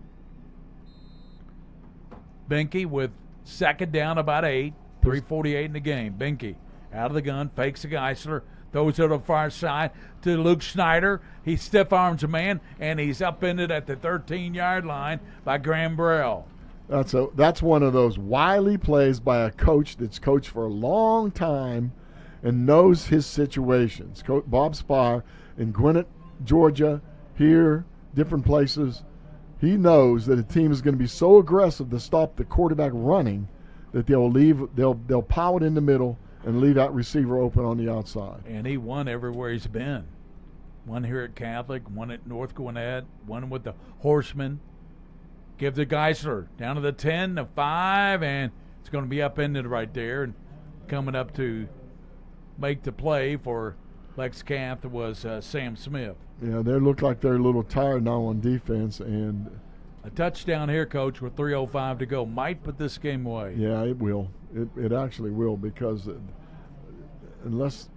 Binky with second down about 8, 3:48 in the game. Binky out of the gun, fakes the Geisler, throws it to the far side to Luke Schneider. He stiff arms a man, and he's upended at the 13-yard line by Graham Burrell. That's one of those wily plays by a coach that's coached for a long time and knows his situations. Bob Spar in Gwinnett, Georgia, here, different places. He knows that a team is going to be so aggressive to stop the quarterback running that they'll pow it in the middle and leave that receiver open on the outside. And he won everywhere he's been. Won here at Catholic, won at North Gwinnett, won with the Horsemen. Give the Geisler down to the 10, the 5, and it's going to be upended right there. And coming up to make the play for Lex Cath was Sam Smith. Yeah, they look like they're a little tired now on defense. And a touchdown here, Coach, with 3:05 to go might put this game away. Yeah, it will. It actually will, because unless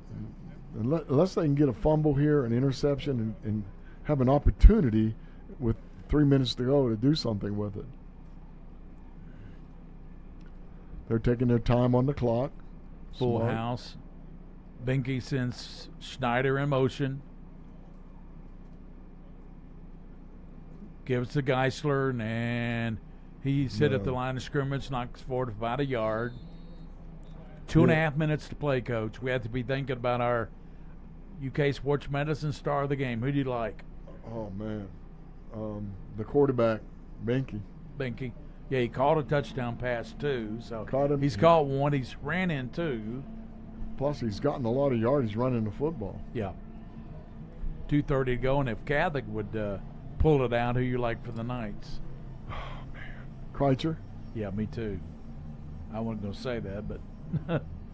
they can get a fumble here, an interception, and have an opportunity with 3 minutes to go to do something with it. They're taking their time on the clock. Full Smart. house. Binky sends Schneider in motion. Gives to Geisler, and he's hit at the line of scrimmage, knocks forward about a yard. 2.5 minutes to play, Coach. We have to be thinking about our UK Sports Medicine star of the game. Who do you like? Oh, man. the quarterback, Benke. Benke. Yeah, he caught a touchdown pass too. So Caught him. he's caught one. He's ran in two. Plus, he's gotten a lot of yardage running the football. Yeah. 2:30 to go, and if Catholic would pull it out, who you like for the Knights? Oh, man. Kreitzer? Yeah, me too. I wasn't going to say that, but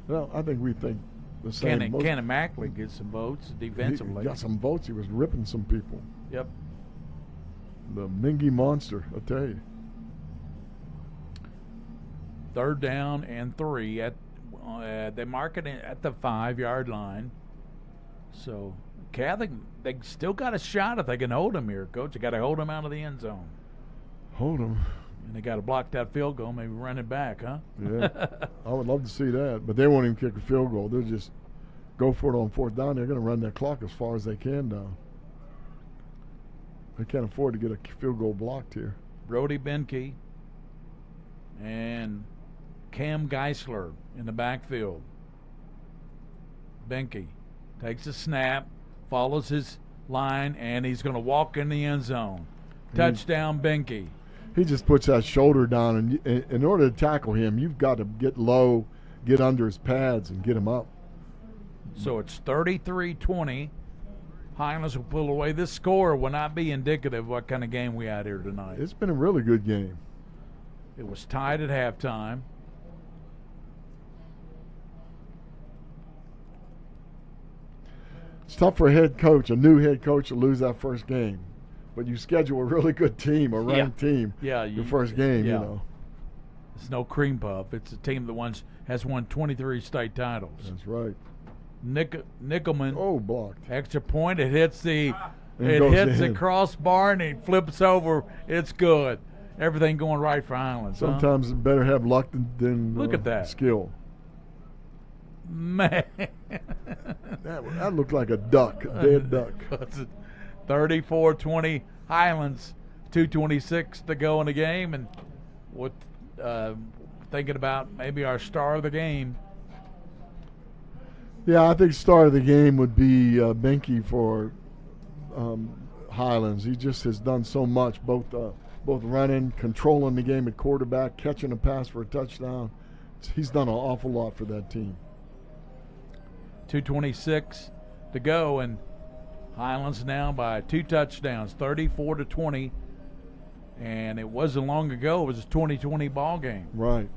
Well, I think we think the same. Cannon Mackley get some votes defensively. He got some votes. He was ripping some people. Yep. The Mingy monster, I tell you. 3rd down and 3 at they mark it at the 5-yard line. So Catholic, they still got a shot if they can hold him here, Coach. They got to hold him out of the end zone. Hold him. And they got to block that field goal, maybe run it back, huh? Yeah. I would love to see that. But they won't even kick a field goal. They'll just go for it on 4th down. They're going to run that clock as far as they can down. They can't afford to get a field goal blocked here. Brody Benke and Cam Geisler in the backfield. Benke takes a snap, follows his line, and he's going to walk in the end zone. Touchdown, Benke. He just puts that shoulder down, and in order to tackle him, you've got to get low, get under his pads, and get him up. So it's 33-20. Highlands will pull away. This score will not be indicative of what kind of game we had here tonight. It's been a really good game. It was tied at halftime. It's tough for a new head coach, to lose that first game. But you schedule a really good team, a ranked team, your first game, you know. It's no cream puff. It's a team that has won 23 state titles. That's right. Nickelman. Oh, blocked. Extra point. It hits the crossbar and it flips over. It's good. Everything going right for Highlands. Sometimes it's better have luck than look at that skill. Man, that looked like a duck, a dead duck. 34-20 Highlands. 2:26 to go in the game, and what thinking about maybe our star of the game. Yeah, I think star of the game would be Benke for Highlands. He just has done so much, both running, controlling the game at quarterback, catching a pass for a touchdown. He's done an awful lot for that team. 2:26 to go, and Highlands now by 2 touchdowns, 34-20. And it wasn't long ago. It was a 2020 ball game. Right.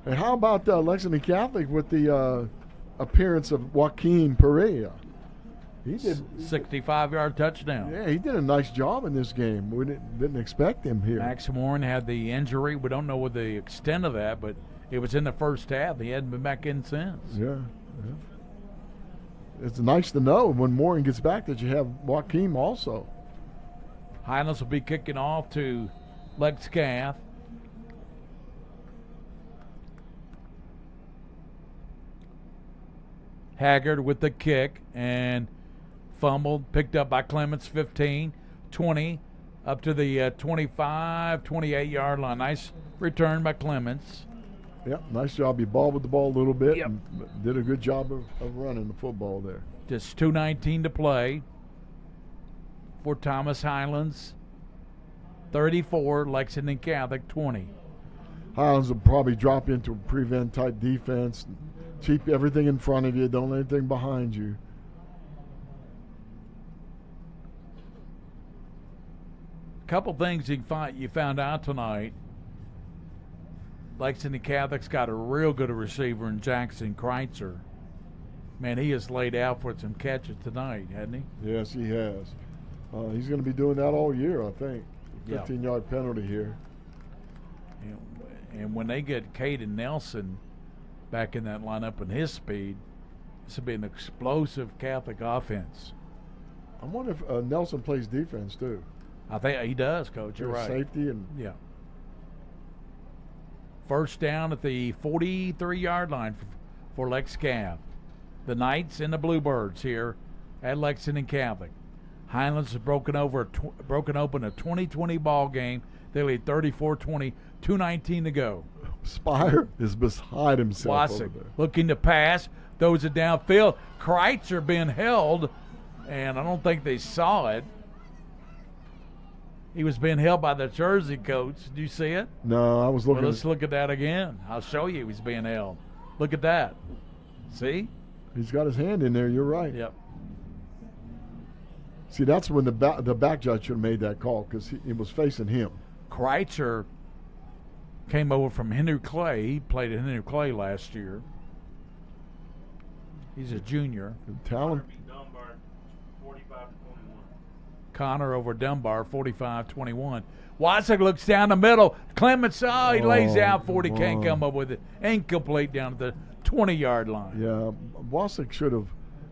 And how about Lexington Catholic with the appearance of Joaquin Perea? He did 65-yard touchdown. Yeah, he did a nice job in this game. We didn't expect him here. Max Warren had the injury. We don't know what the extent of that, but it was in the first half. He hadn't been back in since. Yeah. It's nice to know when Warren gets back that you have Joaquin also. Highlands will be kicking off to Lex Cath. Haggard with the kick and fumbled, picked up by Clements, 15, 20, up to the 25, 28-yard line. Nice return by Clements. Yep, nice job. He bobbled the ball a little bit and did a good job of running the football there. Just 2:19 to play for Thomas Highlands. 34, Lexington Catholic 20. Highlands will probably drop into a prevent-type defense. Keep everything in front of you. Don't let anything behind you. A couple things you found out tonight. Lexington Catholic's got a real good receiver in Jackson Kreitzer. Man, he has laid out for some catches tonight, hasn't he? Yes, he has. He's going to be doing that all year, I think. 15-yard penalty here. And when they get Caden Nelson back in that lineup and his speed, this will be an explosive Catholic offense. I wonder if Nelson plays defense too. I think he does, Coach. You're right. Safety and first down at the 43-yard line for Lex Cav. The Knights and the Bluebirds here at Lexington Catholic. Highlands has broken open a 2020 ball game. They lead 34-20, 2:19 to go. Spire is beside himself over there. Looking to pass, throws it downfield. Kreitzer being held, and I don't think they saw it. He was being held by the Jersey coach. Did you see it? No, I was looking. Well, let's look at that again. I'll show you he was being held. Look at that. See? He's got his hand in there. You're right. Yep. See, that's when the back judge should have made that call because he was facing him. Kreitzer came over from Henry Clay. He played at Henry Clay last year. He's a junior. Talent. Connor over Dunbar, 45-21. Wasik looks down the middle. Clements, he lays out 40, can't come up with it. Incomplete down at the 20-yard line. Yeah, Wasik should have.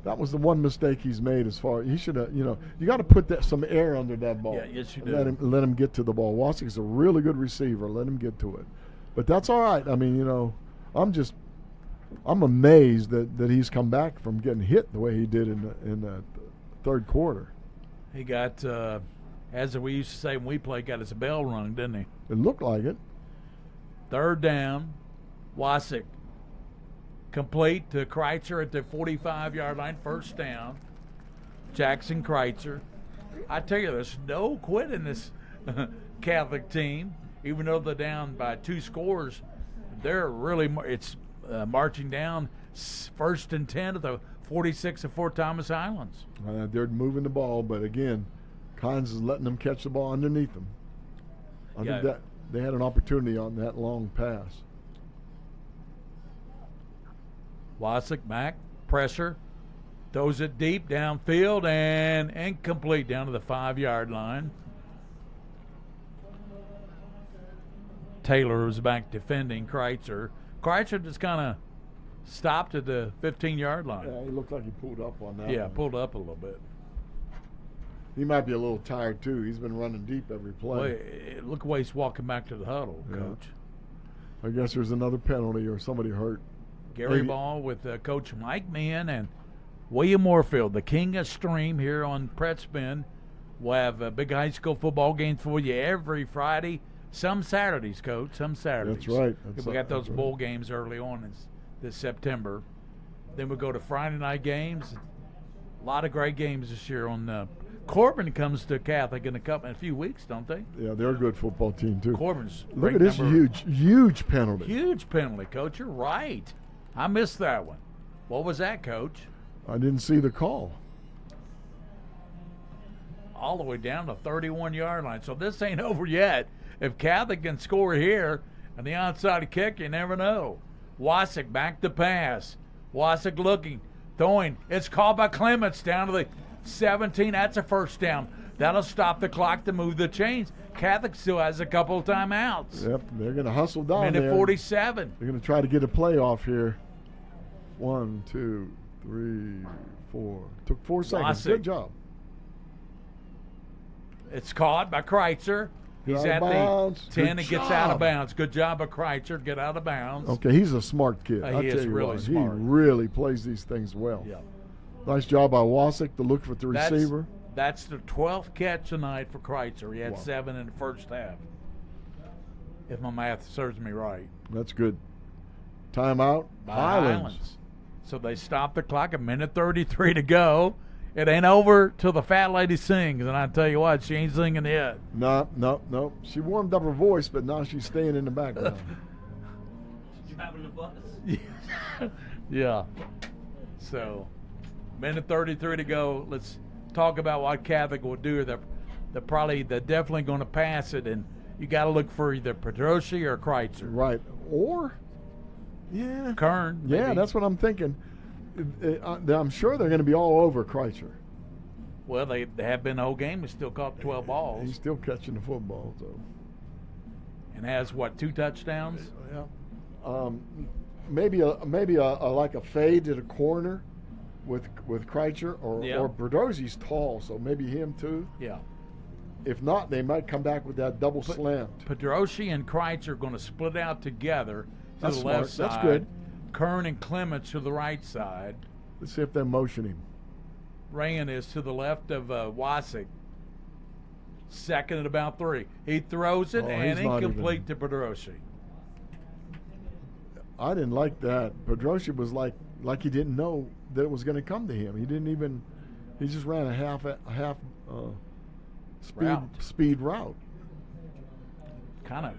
That was the one mistake he's made as far. He should have, you got to put some air under that ball. Yeah, yes, you do. Let him get to the ball. Wasik's a really good receiver. Let him get to it. But that's all right. I mean, I'm amazed that he's come back from getting hit the way he did in the third quarter. He got, as we used to say when we played, got his bell rung, didn't he? It looked like it. Third down, Wasik. Complete to Kreitzer at the 45-yard line, first down. Jackson Kreitzer. I tell you, there's no quit in this Catholic team. Even though they're down by 2 scores, they're really marching down first and 10 at the 46 of Fort Thomas Highlands. They're moving the ball, but again, Kynes is letting them catch the ball underneath them. I think that they had an opportunity on that long pass. Wasik back, pressure, throws it deep downfield and incomplete down to the 5-yard line. Taylor was back defending Kreitzer. Kreitzer just kind of stopped at the 15-yard line. Yeah, he looked like he pulled up on that. Yeah, one. Pulled up a little bit. He might be a little tired too. He's been running deep every play. Well, look the way he's walking back to the huddle, Coach. I guess there's another penalty or somebody hurt. Gary Ball with Coach Mike Mann and William Moorfield, the king of stream here on Pretspin. We'll have big high school football games for you every Friday. Some Saturdays, Coach, some Saturdays. That's right. We got those bowl games early on this September. Then we go to Friday night games. A lot of great games this year on Corbin comes to Catholic in a few weeks, don't they? Yeah, they're a good football team too. Corbin's look at this huge penalty. Huge penalty, Coach. You're right. I missed that one. What was that, Coach? I didn't see the call. All the way down to 31-yard line. So this ain't over yet. If Catholic can score here and the onside kick, you never know. Wasik back to pass. Wasik looking, throwing. It's called by Clements down to the 17. That's a first down. That'll stop the clock to move the chains. Catholic still has a couple of timeouts. Yep, they're going to hustle down Minute there. 47. They're going to try to get a playoff here. 1, 2, 3, 4. Took 4 seconds. Wasik. Good job. It's caught by Kreitzer. He's at the 10 and gets out of bounds. Good job by Kreitzer. Get out of bounds. Okay, he's a smart kid. He is really smart. He really plays these things well. Yeah. Nice job by Wasik to look for the receiver. That's the 12th catch tonight for Kreitzer. He had 7 in the first half, if my math serves me right. That's good. Timeout. Highlands. So they stop the clock. 1:33 to go. It ain't over till the fat lady sings, and I tell you what, she ain't singing yet. No. She warmed up her voice, but now she's staying in the background. She's driving the bus. Yeah. So, 1:33 to go. Let's talk about what Catholic will do. They're definitely going to pass it, and you got to look for either Pedroshi or Kreitzer. Right. Or, Kern. Yeah, maybe. that's what I'm thinking. I'm sure they're going to be all over Kreitzer. Well, they have been the whole game. He still caught 12 balls. He's still catching the football, so. And has 2 touchdowns? Yeah. Maybe like a fade to the corner with Kreitzer or Berdosi's tall, so maybe him too. Yeah. If not, they might come back with that double slant. Pedroshi and Kreitzer are going to split out together to the left side. That's good. Kern and Clements to the right side. Let's see if they motion him. Rayan is to the left of Wasik. Second at about 3. He throws it and incomplete to Pedroshi. I didn't like that. Pedroshi was like he didn't know that it was going to come to him. He just ran a half speed route. Kind of.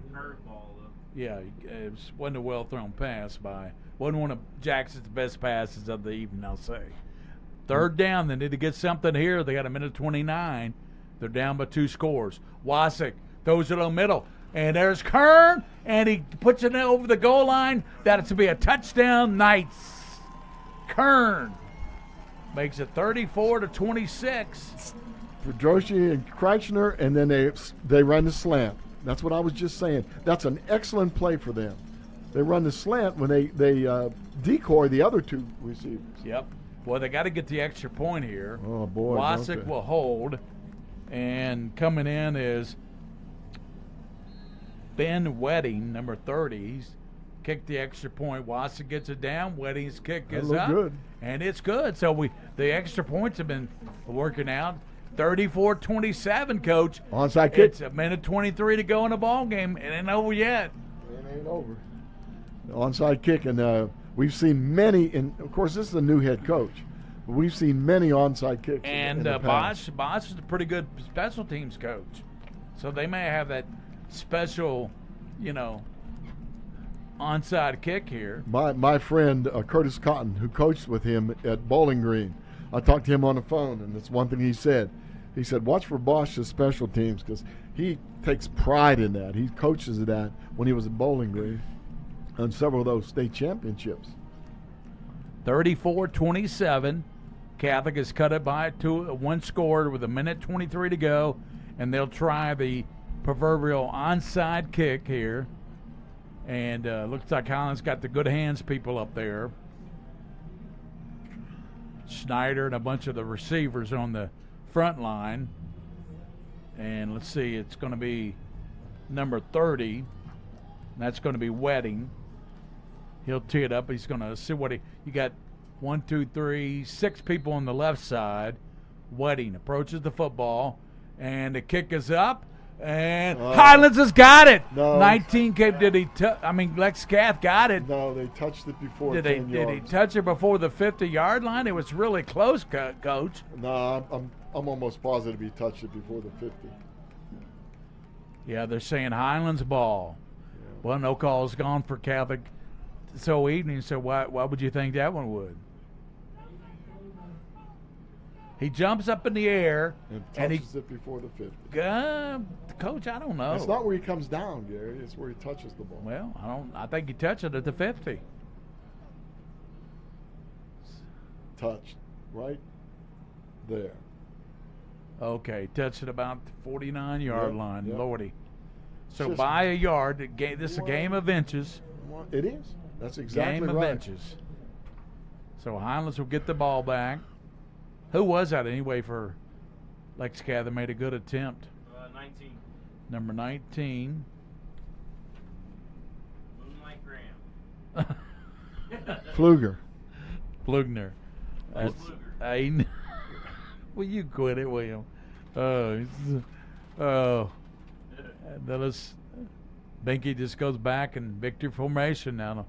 Yeah, it wasn't a well thrown pass by. Wasn't one of Jackson's best passes of the evening, I'll say. Third down, they need to get something here. They got a minute 29. They're down by 2 scores. Wasik throws it on middle. And there's Kern, and he puts it over the goal line. That's to be a touchdown, Knights. Kern makes it 34-26. Pedroshi and Kreichner, and then they run the slant. That's what I was just saying. That's an excellent play for them. They run the slant when they decoy the other 2 receivers. Yep. Boy, they got to get the extra point here. Oh, boy. Wasik will hold. And coming in is Ben Wedding, number 30. He's kicked the extra point. Wasik gets it down. Wedding's kick is up. Good. And it's good. So the extra points have been working out. 34-27, Coach. Onside kick. It's a minute 23 to go in the ball game. It ain't over yet. It ain't over. Onside kick, and we've seen many. And of course, this is a new head coach. But we've seen many onside kicks. And in the past. Bosch is a pretty good special teams coach, so they may have that special, onside kick here. My friend Curtis Cotton, who coached with him at Bowling Green, I talked to him on the phone, and that's one thing he said. He said, watch for Bosch's special teams, because he takes pride in that. He coaches that when he was at Bowling Green on several of those state championships. 34-27. Catholic has cut it by 1 score with a minute 23 to go, and they'll try the proverbial onside kick here. And looks like Highlands got the good hands people up there. Schneider and a bunch of the receivers on the front line. And let's see, it's going to be number 30. That's going to be Wedding. He'll tee it up. He's going to see what you got 1, 2, 3, 6 people on the left side. Wedding approaches the football, and the kick is up. And Highlands has got it. No. 19 came. Did he? Lex Cath got it. No, they touched it before. Did 10 yards. he touch it before the 50-yard line? It was really close, Coach. No, I'm almost positive he touched it before the 50. Yeah, they're saying Highlands ball. Yeah. Well, no call's gone for Catholic so evening. So why would you think that one would? He jumps up in the air and touches it before the 50. Coach, I don't know. It's not where he comes down, Gary. It's where he touches the ball. Well, I think he touched it at the 50. Touched right there. Okay, touched it about the 49-yard line. Yep. Lordy. So by a yard, this is a game of inches. It is. That's exactly right. Game of inches. So Highlands will get the ball back. Who was that anyway for Lex Cath that made a good attempt? 19. Number 19. Moonlight Graham. Flugner. That's Aiden. Will you quit it, William? Binky just goes back in victory formation now.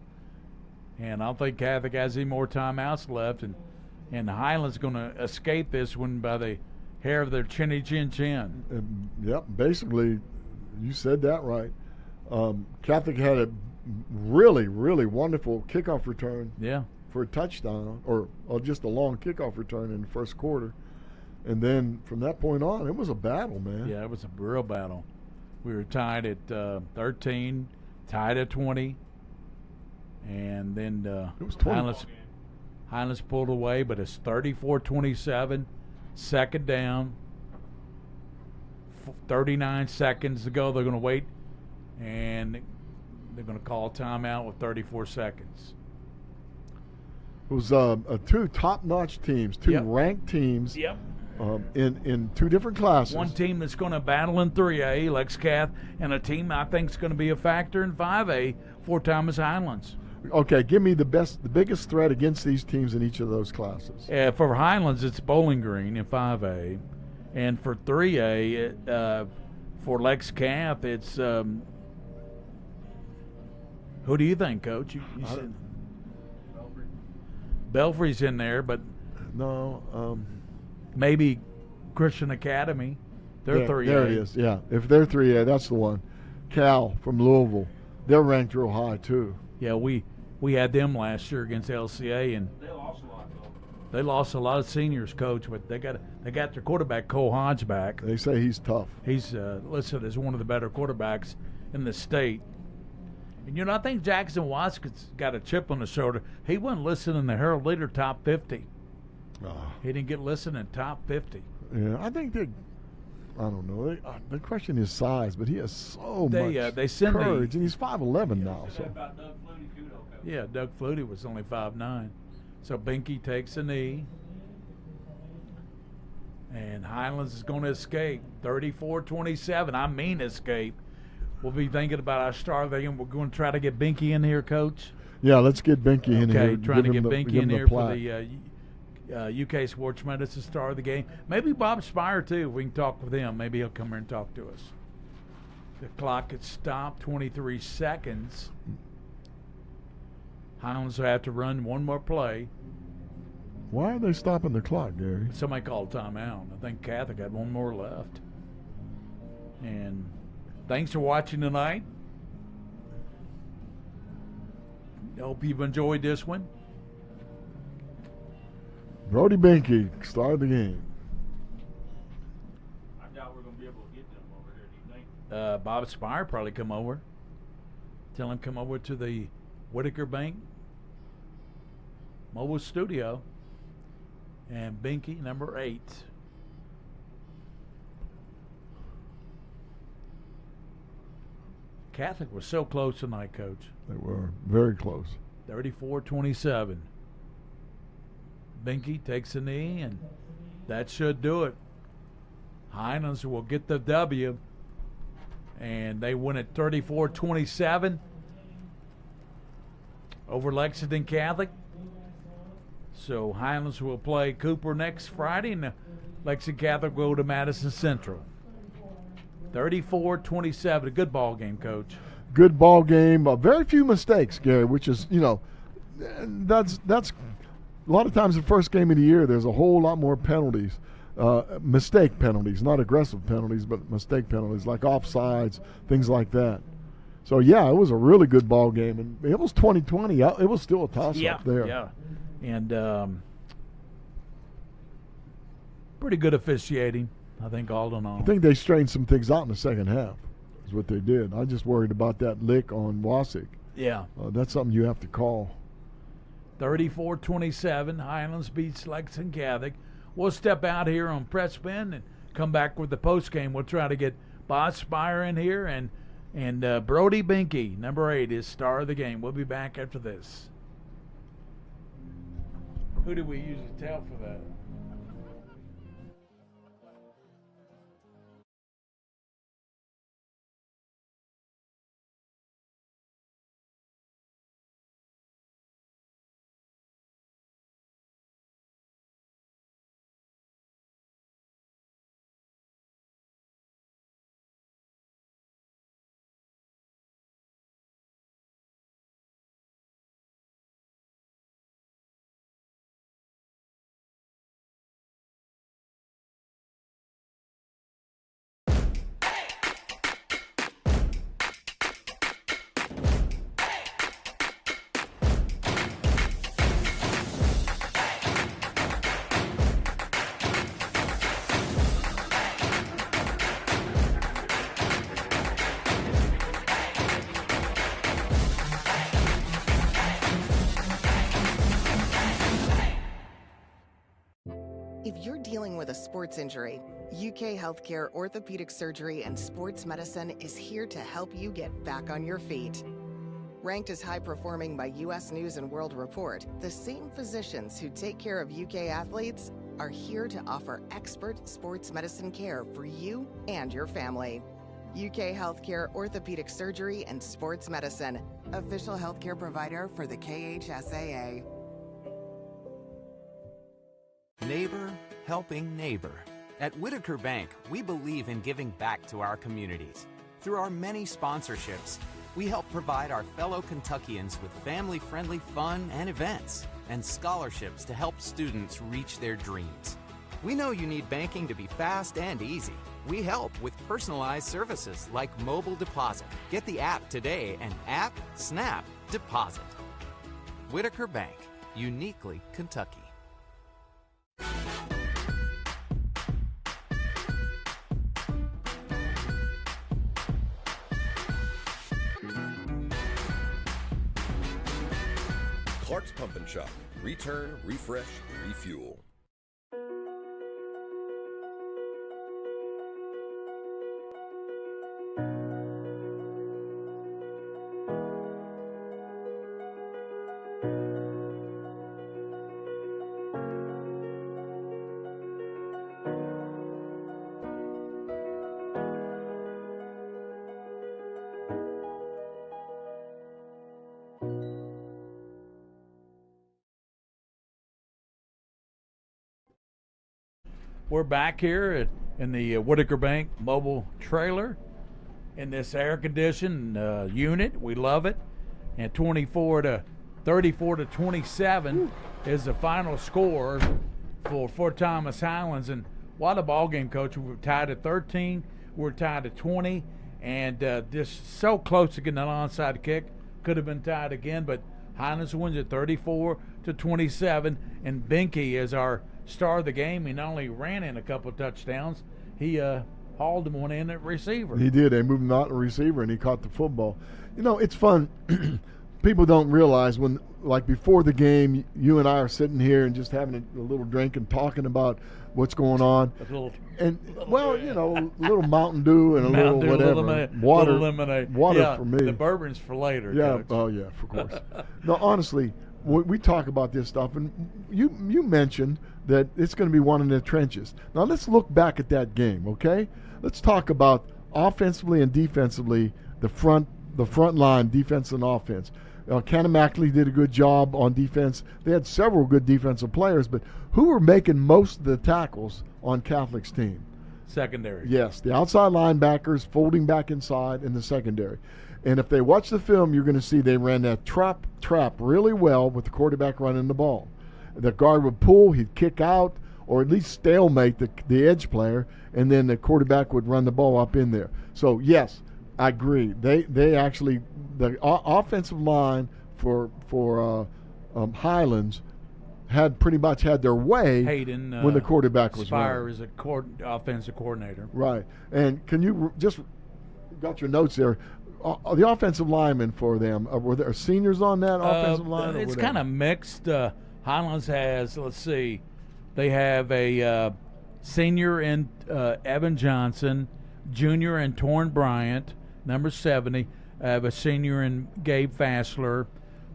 And I don't think Catholic has any more timeouts left. And the Highlands going to escape this one by the hair of their chinny chin chin. Yep, basically, you said that right. Catholic had a really, really wonderful kickoff return. Yeah. For a touchdown, or just a long kickoff return in the first quarter. And then from that point on, it was a battle, man. Yeah, it was a real battle. We were tied at 13, tied at 20. And then it was 20. Highlands pulled away, but it's 34-27, second down, 39 seconds to go. They're going to wait, and they're going to call timeout with 34 seconds. It was two top-notch teams, two ranked teams in two different classes. One team that's going to battle in 3A, Lex Cath, and a team I think is going to be a factor in 5A, Fort Thomas Highlands. Okay, give me the biggest threat against these teams in each of those classes. For Highlands, it's Bowling Green in 5A. And for 3A, for Lex Cath, it's who do you think, Coach? You said Belfry's in there, but no, maybe Christian Academy. They're 3A. There it is, yeah. If they're 3A, that's the one. Cal from Louisville. They're ranked real high, too. Yeah, we had them last year against LCA, and They lost a lot, though. they lost a lot of seniors, Coach, but they got their quarterback, Cole Hodge, back. They say he's tough. He's listed as one of the better quarterbacks in the state. And, I think Jackson Watson's got a chip on his shoulder. He wasn't listed in the Herald Leader top 50. He didn't get listed in top 50. Yeah, I think I don't know. The question is size, but he has so much they send courage, and he's 5'11" now. So. About Doug Flutie, too, though, Coach. Yeah, Doug Flutie was only 5'9". So Binky takes a knee. And Highlands is going to escape. 34-27. I mean escape. We'll be thinking about our star of the game. We're going to try to get Binky in here, Coach. Yeah, let's get Binky in here. Okay, trying to get Binky in here for the the UK Sports Medicine star of the game. Maybe Bob Spire, too. We can talk with him. Maybe he'll come here and talk to us. The clock had stopped, 23 seconds. Highlands will have to run one more play. Why are they stopping the clock, Gary? Somebody called timeout. I think Catholic had one more left. And thanks for watching tonight. I hope you've enjoyed this one. Brody Binky, star of the game. I doubt we're going to be able to get them over here, do you think? Bob Spire probably come over. Tell him come over to the Whitaker Bank mobile studio. And Binky, number 8. Catholic was so close tonight, Coach. They were very close. 34-27. Binky takes a knee, and that should do it. Highlands will get the W, and they win at 34-27 over Lexington Catholic. So Highlands will play Cooper next Friday, and Lexington Catholic will go to Madison Central. 34-27, a good ball game, Coach. Good ball game. Very few mistakes, Gary, which is, that's a lot of times the first game of the year, there's a whole lot more penalties, mistake penalties, not aggressive penalties, but mistake penalties like offsides, things like that. So, yeah, it was a really good ball game. And it was 20-20. It was still a toss-up there. Yeah, and pretty good officiating, I think, all in all. I think they straightened some things out in the second half is what they did. I just worried about that lick on Wasik. Yeah. That's something you have to call. 34-27, Highlands beats Lexington Catholic. We'll step out here on Press Spin and come back with the post game. We'll try to get Bob Spire in here, and Brody Binky, number 8, is star of the game. We'll be back after this. Who do we usually tell for that? If you're dealing with a sports injury, UK Healthcare Orthopedic Surgery and Sports Medicine is here to help you get back on your feet. Ranked as high performing by US News and World Report, the same physicians who take care of UK athletes are here to offer expert sports medicine care for you and your family. UK Healthcare Orthopedic Surgery and Sports Medicine, official healthcare provider for the KHSAA. Neighbor helping neighbor. At Whitaker Bank, we believe in giving back to our communities. Through our many sponsorships, we help provide our fellow Kentuckians with family-friendly fun and events, and scholarships to help students reach their dreams. We know you need banking to be fast and easy. We help with personalized services like mobile deposit. Get the app today and snap, deposit. Whitaker Bank, uniquely Kentucky. Clark's Pump and Shop. Return, refresh, refuel. We're back here in the Whitaker Bank mobile trailer in this air-conditioned unit. We love it. And 34 to 27 is the final score for Fort Thomas Highlands. And what a ball game, Coach. We're tied at 13. We're tied at 20. And just so close to getting an onside kick. Could have been tied again, but Highlands wins at 34 to 27. And Binky is our star of the game. He not only ran in a couple of touchdowns, he hauled him one in at receiver. He did. They moved him out to receiver, and he caught the football. You know, it's fun. People don't realize when, like before the game, you and I are sitting here and just having a little drink and talking about what's going on. You know, a little Mountain Dew and a little whatever. Water, little lemonade. Water for me. The bourbon's for later. Yeah. Coach. Oh yeah, of course. No, honestly, we talk about this stuff, and you mentioned that it's going to be one in the trenches. Now let's look back at that game, okay? Let's talk about offensively and defensively the front line, defense and offense. Kanamackley did a good job on defense. They had several good defensive players, but who were making most of the tackles on Catholic's team? Secondary. Yes, the outside linebackers folding back inside in the secondary. And if they watch the film, you're going to see they ran that trap really well with the quarterback running the ball. The guard would pull, he'd kick out, or at least stalemate the edge player, and then the quarterback would run the ball up in there. So, yes, I agree. They actually, the offensive line for Highlands had pretty much had their way Hayden, when the quarterback was Spire running. is offensive coordinator. Right. And can you just got your notes there? The offensive linemen for them, were there seniors on that offensive line? It's kind of mixed. Highlands has, let's see, they have a senior in Evan Johnson, junior in Torrin Bryant, number 70. I have a senior in Gabe Fassler,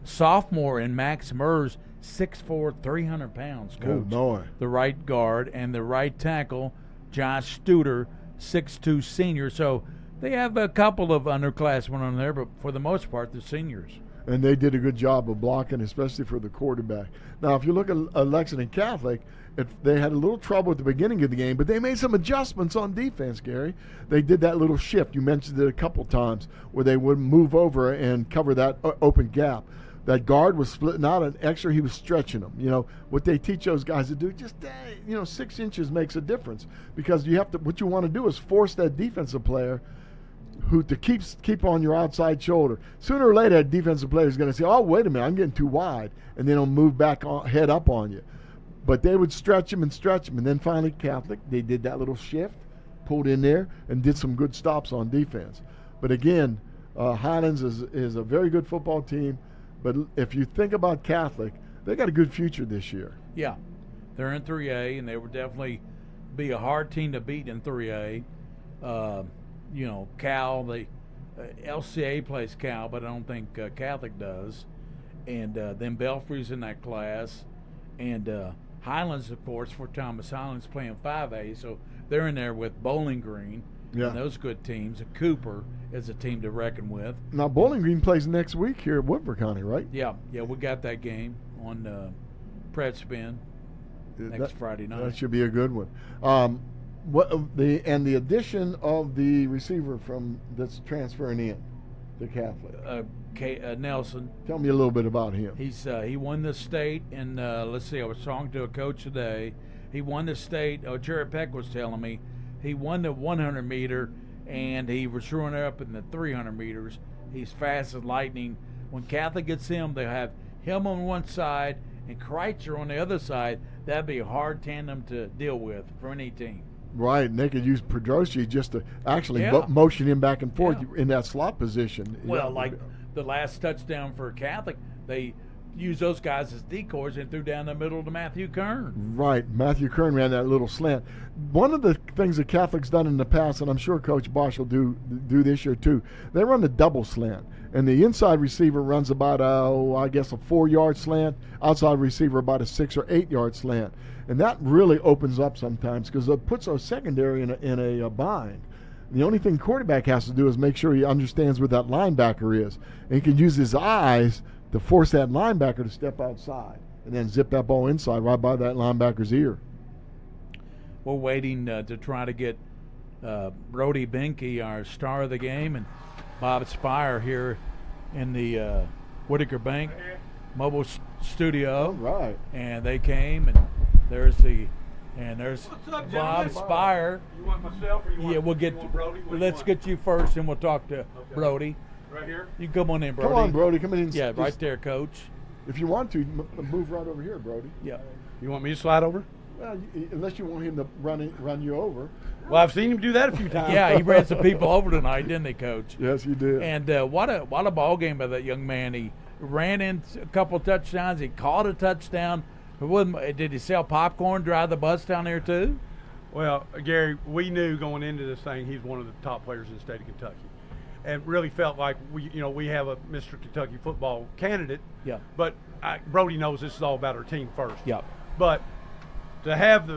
sophomore in Max Mers, 6'4", 300 pounds, Coach. Oh, boy. The right guard, and the right tackle, Josh Studer, 6'2", senior. So they have a couple of underclassmen on there, but for the most part, they're seniors. And they did a good job of blocking, especially for the quarterback. Now, if you look at Lexington Catholic, they had a little trouble at the beginning of the game, but they made some adjustments on defense, Gary. They did that little shift. You mentioned it a couple times where they would move over and cover that open gap. That guard was splitting out, and extra he was stretching them. You know, what they teach those guys to do, just, 6 inches makes a difference, because what you want to do is force that defensive player to keep on your outside shoulder. Sooner or later, that defensive player is going to say, oh, wait a minute, I'm getting too wide, and then he'll move back head up on you. But they would stretch him, and then finally Catholic, they did that little shift, pulled in there, and did some good stops on defense. But again, Highlands is a very good football team, but if you think about Catholic, they got a good future this year. Yeah, they're in 3A, and they would definitely be a hard team to beat in 3A. Cal, the LCA plays Cal, but I don't think Catholic does. And then Belfry's in that class. And Highlands, of course, Fort Thomas Highlands playing 5A, so they're in there with Bowling Green. Yeah. And those good teams. And Cooper is a team to reckon with. Now, Bowling Green plays next week here at Woodford County, right? Yeah, we got that game on Pred Spin next Friday night. That should be a good one. The addition of the receiver that's transferring in to Catholic, Nelson. Tell me a little bit about him. He won the state, and let's see, I was talking to a coach today. He won the state. Jared Peck was telling me He won the 100 meter, and he was running up in the 300 meters. He's fast as lightning. When Catholic gets him, they'll have him on one side and Kreitzer on the other side. That'd be a hard tandem to deal with for any team. Right, and they could use Pedrosi just to actually Yeah. motion him back and forth in that slot position. Well, like the last touchdown for Catholic, they used those guys as decoys and threw down the middle to Matthew Kern. Right, Matthew Kern ran that little slant. One of the things that Catholic's done in the past, and I'm sure Coach Bosch will do this year too, they run the double slant. And the inside receiver runs about, I guess, a 4-yard slant. Outside receiver about a 6 or 8 yard slant. And that really opens up sometimes because it puts our secondary in a bind. The only thing quarterback has to do is make sure he understands where that linebacker is. And he can use his eyes to force that linebacker to step outside and then zip that ball inside right by that linebacker's ear. We're waiting to try to get Brody Binke, our star of the game, and Bob Spire here in the Whitaker Bank mobile studio. Right. And they came, and there's up, Bob Spire. You want myself or you want, We'll get. you want Brody? What do you Let's want? get you first, and we'll talk to Brody. Right here? You come on in, Brody. Come on, Brody. Come in. Yeah, right there, Coach. If you want to, move right over here, Brody. Yeah. You want me to slide over? Well, unless you want him to run you over. Well, I've seen him do that a few times. Yeah, he ran some people over tonight, didn't he, Coach? Yes, he did. And what a ball game by that young man. He ran in a couple of touchdowns. He caught a touchdown. Did he sell popcorn, drive the bus down there too? Well, Gary, we knew going into this thing he's one of the top players in the state of Kentucky, and really felt like we have a Mr. Kentucky football candidate. Yeah. But Brody knows this is all about our team first. Yeah. But to have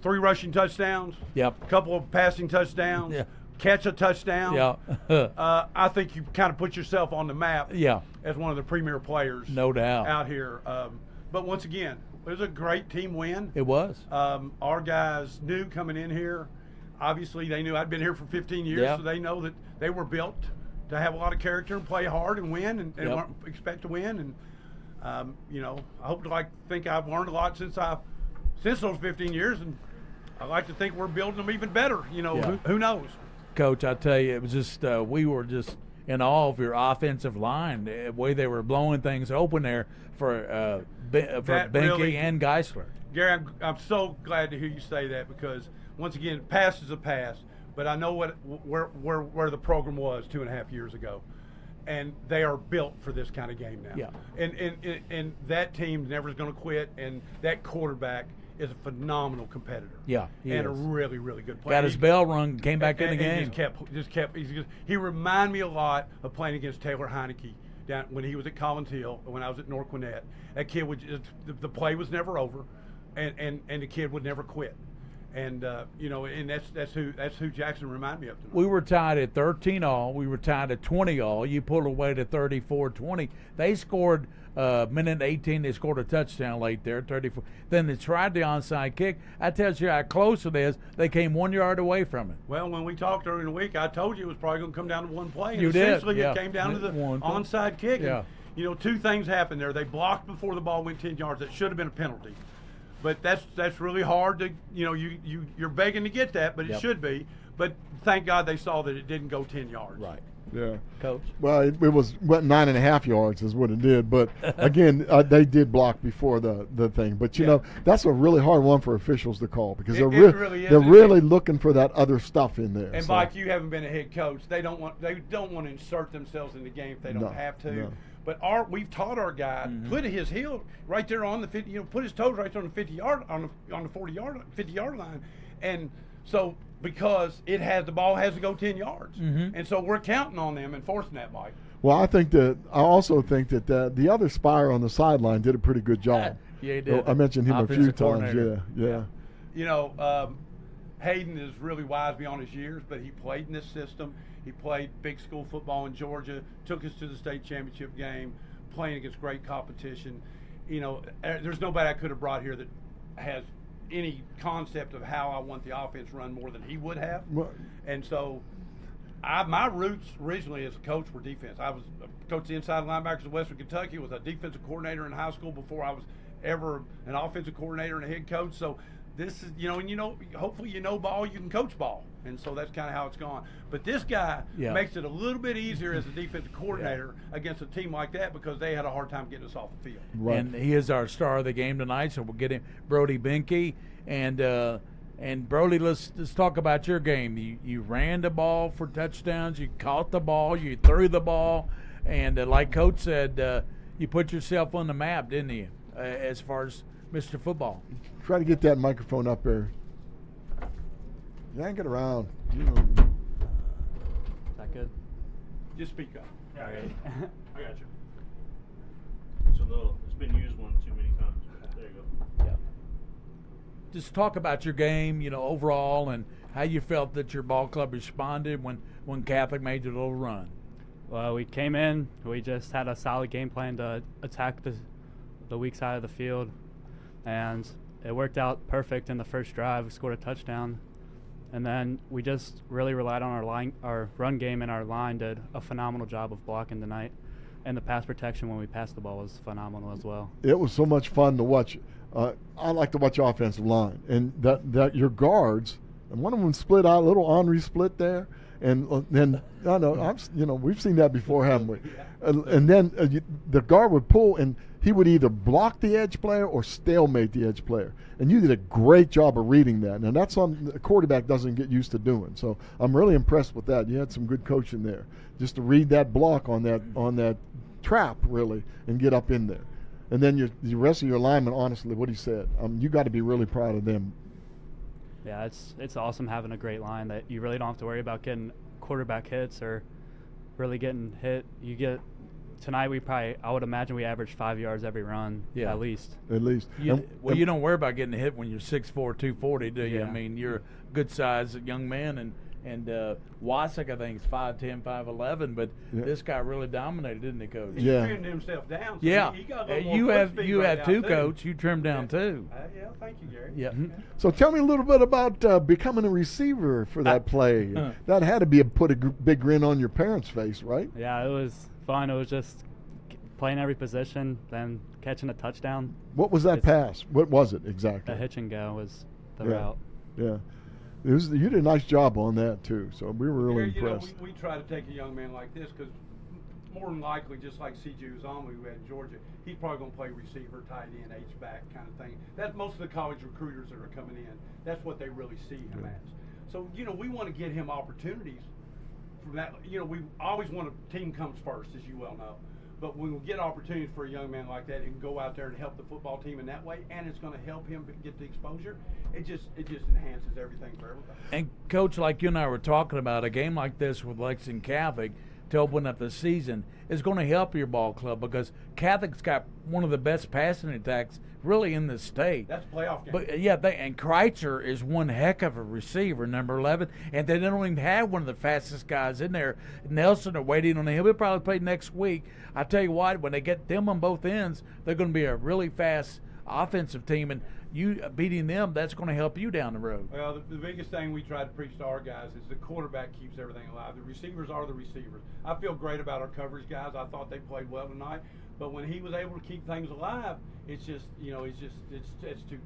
3 rushing touchdowns. Yep. A couple of passing touchdowns. Yeah. Catch a touchdown. Yeah. I think you kind of put yourself on the map. Yeah. As one of the premier players. No doubt. Out here. But once again, it was a great team win. It was. Our guys knew coming in here. Obviously, they knew I'd been here for 15 years, Yeah. so they know that they were built to have a lot of character and play hard and win and Yep. expect to win. And I hope to think I've learned a lot since those 15 years, and I like to think we're building them even better. Yeah. Who knows? Coach, I tell you, it was just we were just in awe of your offensive line, the way they were blowing things open there for Benke really, and Geisler. Gary, I'm so glad to hear you say that because once again, past is a past. But I know where the program was 2.5 years ago, and they are built for this kind of game now. Yeah. And that team never is going to quit, and that quarterback is a phenomenal competitor. Yeah, he and is. a really, really good player. Got his bell rung, came back in the game. He reminded me a lot of playing against Taylor Heineke down when he was at Collins Hill, when I was at North Gwinnett. That kid the play was never over, and the kid would never quit. And and that's who Jackson reminded me of tonight. We were tied at 13-all. We were tied at 20-all. You pulled away to 34-20. They scored minute 18. They scored a touchdown late there, 34. Then they tried the onside kick. That tells you how close it is. They came 1 yard away from it. Well, when we talked earlier in the week, I told you it was probably going to come down to one play. And You did, essentially yeah. It came down to the One play. onside kick. Yeah. And, 2 things happened there. They blocked before the ball went 10 yards. That should have been a penalty. But that's really hard to you're begging to get that, but it Yep. should be. But thank God they saw that it didn't go 10 yards. Right. Yeah. Coach? Well, it went 9.5 yards is what it did. But again, they did block before the thing. But that's a really hard one for officials to call because It really is. they're really looking for that other stuff in there. And Mike, you haven't been a head coach. They don't want to insert themselves in the game if they don't have to. No. But we've taught our guy put his heel right there on the 50. Put his toes right there on the 50 yard on the 50 yard line, and so because the ball has to go 10 yards, and so we're counting on them enforcing that, Mike. Well, I also think that the other Spire on the sideline did a pretty good job. Yeah, he did. I mentioned him a few Offensive times. coordinator. Yeah. Hayden is really wise beyond his years, but he played in this system. He played big school football in Georgia, took us to the state championship game, playing against great competition. There's nobody I could have brought here that has any concept of how I want the offense run more than he would have. Well, And so my roots originally as a coach were defense. I was a coach of the inside linebackers of Western Kentucky, was a defensive coordinator in high school before I was ever an offensive coordinator and a head coach. So this is, and hopefully ball, you can coach ball. And so that's kind of how it's gone. But this guy makes it a little bit easier as a defensive coordinator against a team like that because they had a hard time getting us off the field. Right. And he is our star of the game tonight, so we'll get him, Brody Binke. And Brody, let's talk about your game. You ran the ball for touchdowns. You caught the ball. You threw the ball. And like Coach said, you put yourself on the map, didn't you, as far as Mr. Football? Try to get that microphone up there. Yank it around. Is that good? Just speak up. All right. I got you. So it's been used one too many times. There you go. Yeah. Just talk about your game, overall, and how you felt that your ball club responded when Catholic made a little run. Well, we came in. We just had a solid game plan to attack the weak side of the field, and it worked out perfect in the first drive. We scored a touchdown, and then we just really relied on our run game, and our line did a phenomenal job of blocking tonight. And the pass protection when we passed the ball was phenomenal as well. It was so much fun to watch. I like to watch offensive line, and that your guards, and one of them split out, a little Henri split there, and then I know we've seen that before, haven't we? And then the guard would pull, and he would either block the edge player or stalemate the edge player, and you did a great job of reading that. And that's something a quarterback doesn't get used to doing. So I'm really impressed with that. You had some good coaching there, just to read that block on that trap really, and get up in there. And then the rest of your linemen, honestly, what he said, you got to be really proud of them. Yeah, it's awesome having a great line that you really don't have to worry about getting quarterback hits or really getting hit. You get tonight. I would imagine we averaged 5 yards every run, at least. At least. You don't worry about getting hit when you're 6'4", 240, do you? Yeah. I mean, you're a good sized young man, and Wasik, I think, is 5'10", 5'11", but this guy really dominated, didn't he, Coach? He trimmed himself down. So he got a little you more have foot speed you right have now, two, too. Coach. You trimmed down too. Thank you, Gary. Yeah. So tell me a little bit about becoming a receiver for that play. That had to be put a big grin on your parents' face, right? Yeah, it was fun. It was just playing every position, then catching a touchdown. What was that pass? What was it exactly? A hitch and go was the route. Yeah. You did a nice job on that too, so we were really impressed. We try to take a young man like this because more than likely, just like C.J. Uzomah, who had in Georgia, he's probably going to play receiver, tight end, H-back kind of thing. That's most of the college recruiters that are coming in. That's what they really see him as. So, we want to get him opportunities from that. We always want a team comes first, as you well know. But when we get opportunities for a young man like that, he can go out there and help the football team in that way, and it's going to help him get the exposure. It just enhances everything for everybody. And Coach, like you and I were talking about, a game like this with Lexington Catholic to open up the season is going to help your ball club because Catholic's got one of the best passing attacks really in the state. That's a playoff game. But and Kreitzer is one heck of a receiver, number 11, and they don't even have one of the fastest guys in there. Nelson are waiting on him. He'll probably play next week. I tell you what, when they get them on both ends, they're going to be a really fast offensive team, and you beating them, that's going to help you down the road. Well, the biggest thing we try to preach to our guys is the quarterback keeps everything alive. The receivers are the receivers. I feel great about our coverage guys. I thought they played well tonight, but when he was able to keep things alive, it's just,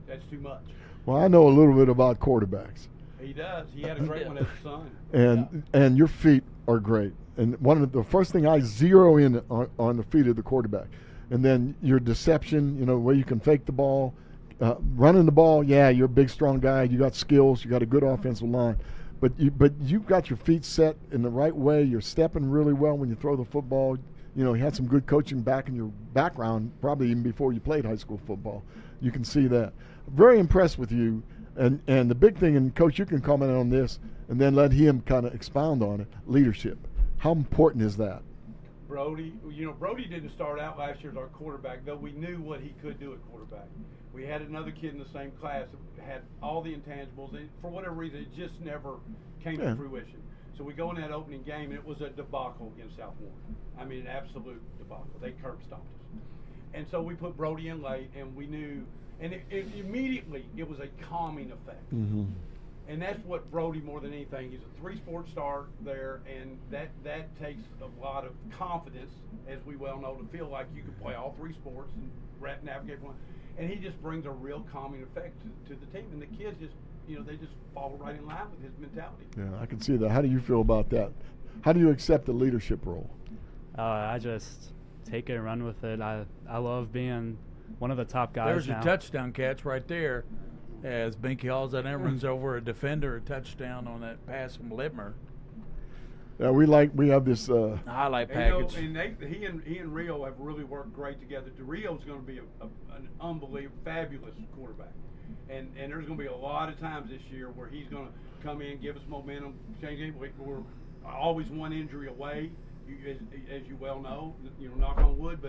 that's too much. Well, I know a little bit about quarterbacks. He does. He had a great one as a son. And your feet are great. And the first thing I zero in on the feet of the quarterback. And then your deception, where you can fake the ball, running the ball. Yeah, you're a big, strong guy. You got skills. You got a good offensive line, but you've got your feet set in the right way. You're stepping really well when you throw the football. You had some good coaching back in your background, probably even before you played high school football. You can see that. Very impressed with you. And the big thing, and Coach, you can comment on this, and then let him kind of expound on it. Leadership. How important is that? Brody didn't start out last year as our quarterback, though we knew what he could do at quarterback. We had another kid in the same class that had all the intangibles, and for whatever reason, it just never came to fruition. So we go in that opening game, and it was a debacle against South Warren. I mean, an absolute debacle. They curb stomped us. And so we put Brody in late, and we knew, and immediately it was a calming effect. Mm-hmm. And that's what Brody, more than anything, he's a 3-sport star there, and that takes a lot of confidence, as we well know, to feel like you can play all 3 sports and navigate one. And he just brings a real calming effect to the team, and the kids just, they just fall right in line with his mentality. Yeah, I can see that. How do you feel about that? How do you accept the leadership role? I just take it and run with it. I love being one of the top guys. There's now. a touchdown catch right there as Binky hauls that in, runs over a defender, a touchdown on that pass from Littmer. Yeah, we have this highlight package. And he and Rio have really worked great together. Rio's going to be an unbelievable, fabulous quarterback. And there's going to be a lot of times this year where he's going to come in, give us momentum, change it. We're always one injury away, as you well know, knock on wood,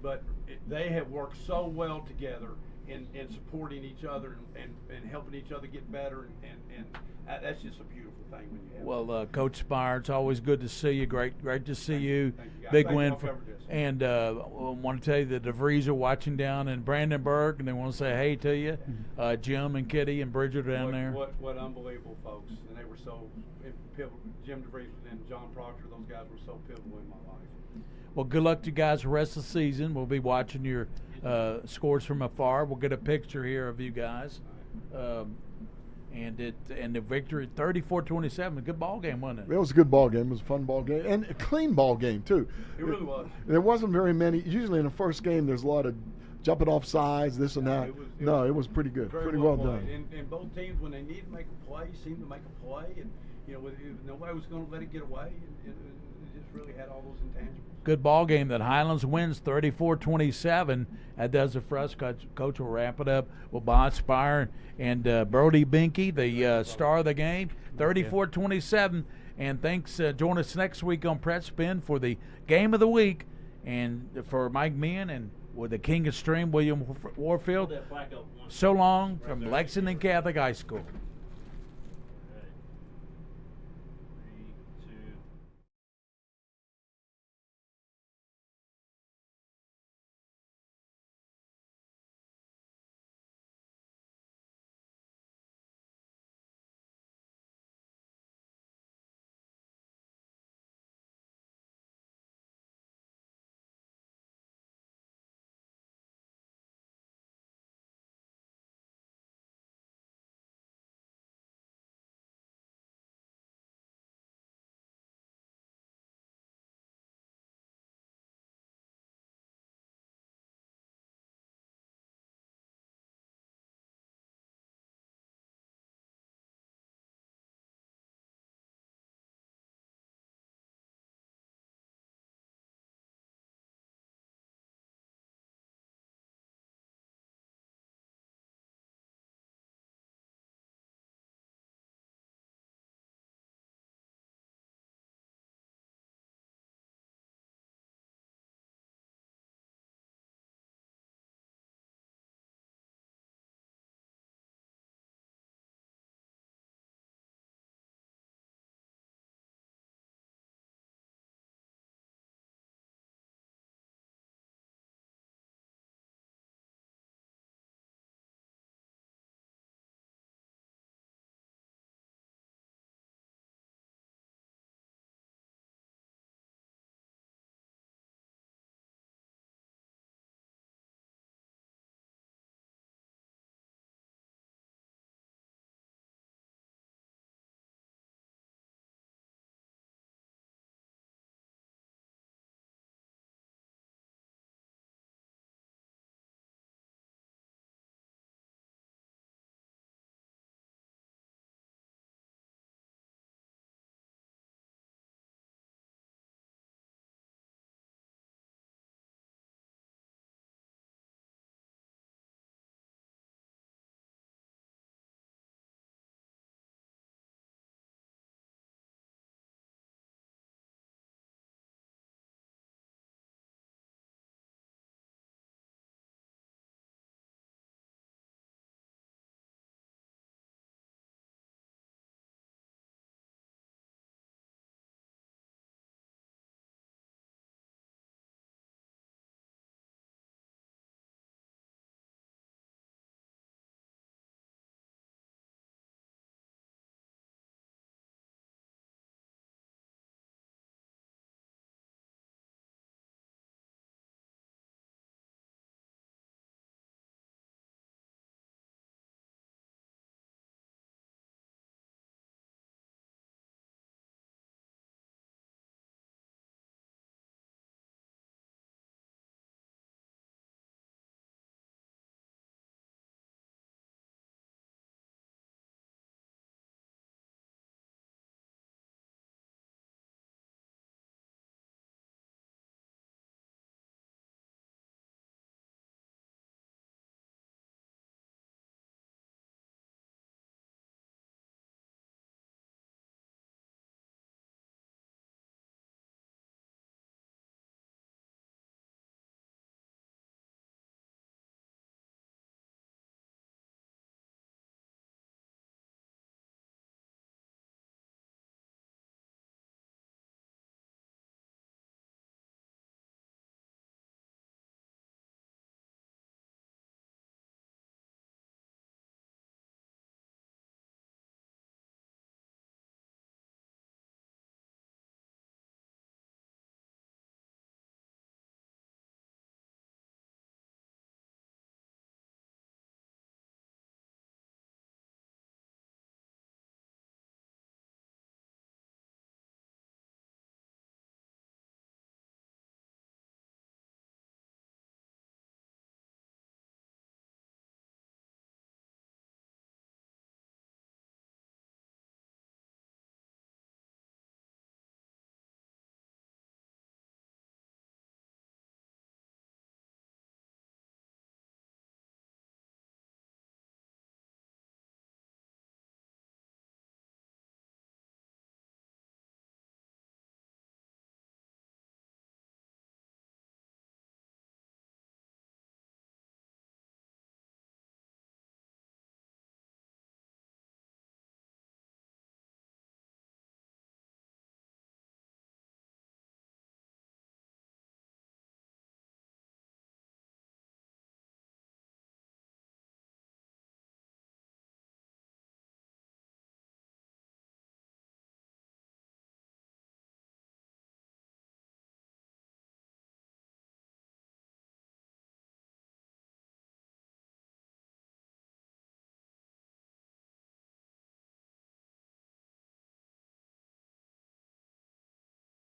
but they have worked so well together in supporting each other and helping each other get better, and that's just a beautiful thing when you have. Well, Coach Spire, it's always good to see you. Great to see you. Thank you, guys. Big Thank win. y'all for this. And I want to tell you that the DeVries are watching down in Brandenburg, and they want to say hey to you. Jim and Kitty and Bridget are down there. What unbelievable folks, and they were so pivotal. Jim DeVries and John Proctor, those guys were so pivotal in my life. Well, good luck to you guys the rest of the season. We'll be watching your scores from afar. We'll get a picture here of you guys. And the victory, 34-27, a good ball game, wasn't it? It was a good ball game. It was a fun ball game and a clean ball game too. It really was. There wasn't very many. Usually in the first game, there's a lot of jumping off sides, this and that. It was pretty good, pretty well done. And both teams, when they needed to make a play, seemed to make a play, and nobody was going to let it get away. It just really had all those intangibles. Good ball game that Highlands wins 34-27. That does it for us. Coach will wrap it up with Bob Spire and Brody Binky, the star of the game, 34-27. And thanks. Join us next week on Prep Spin for the game of the week. And for Mike Meehan and with the King of Stream, William Warfield. So long from Lexington Catholic High School.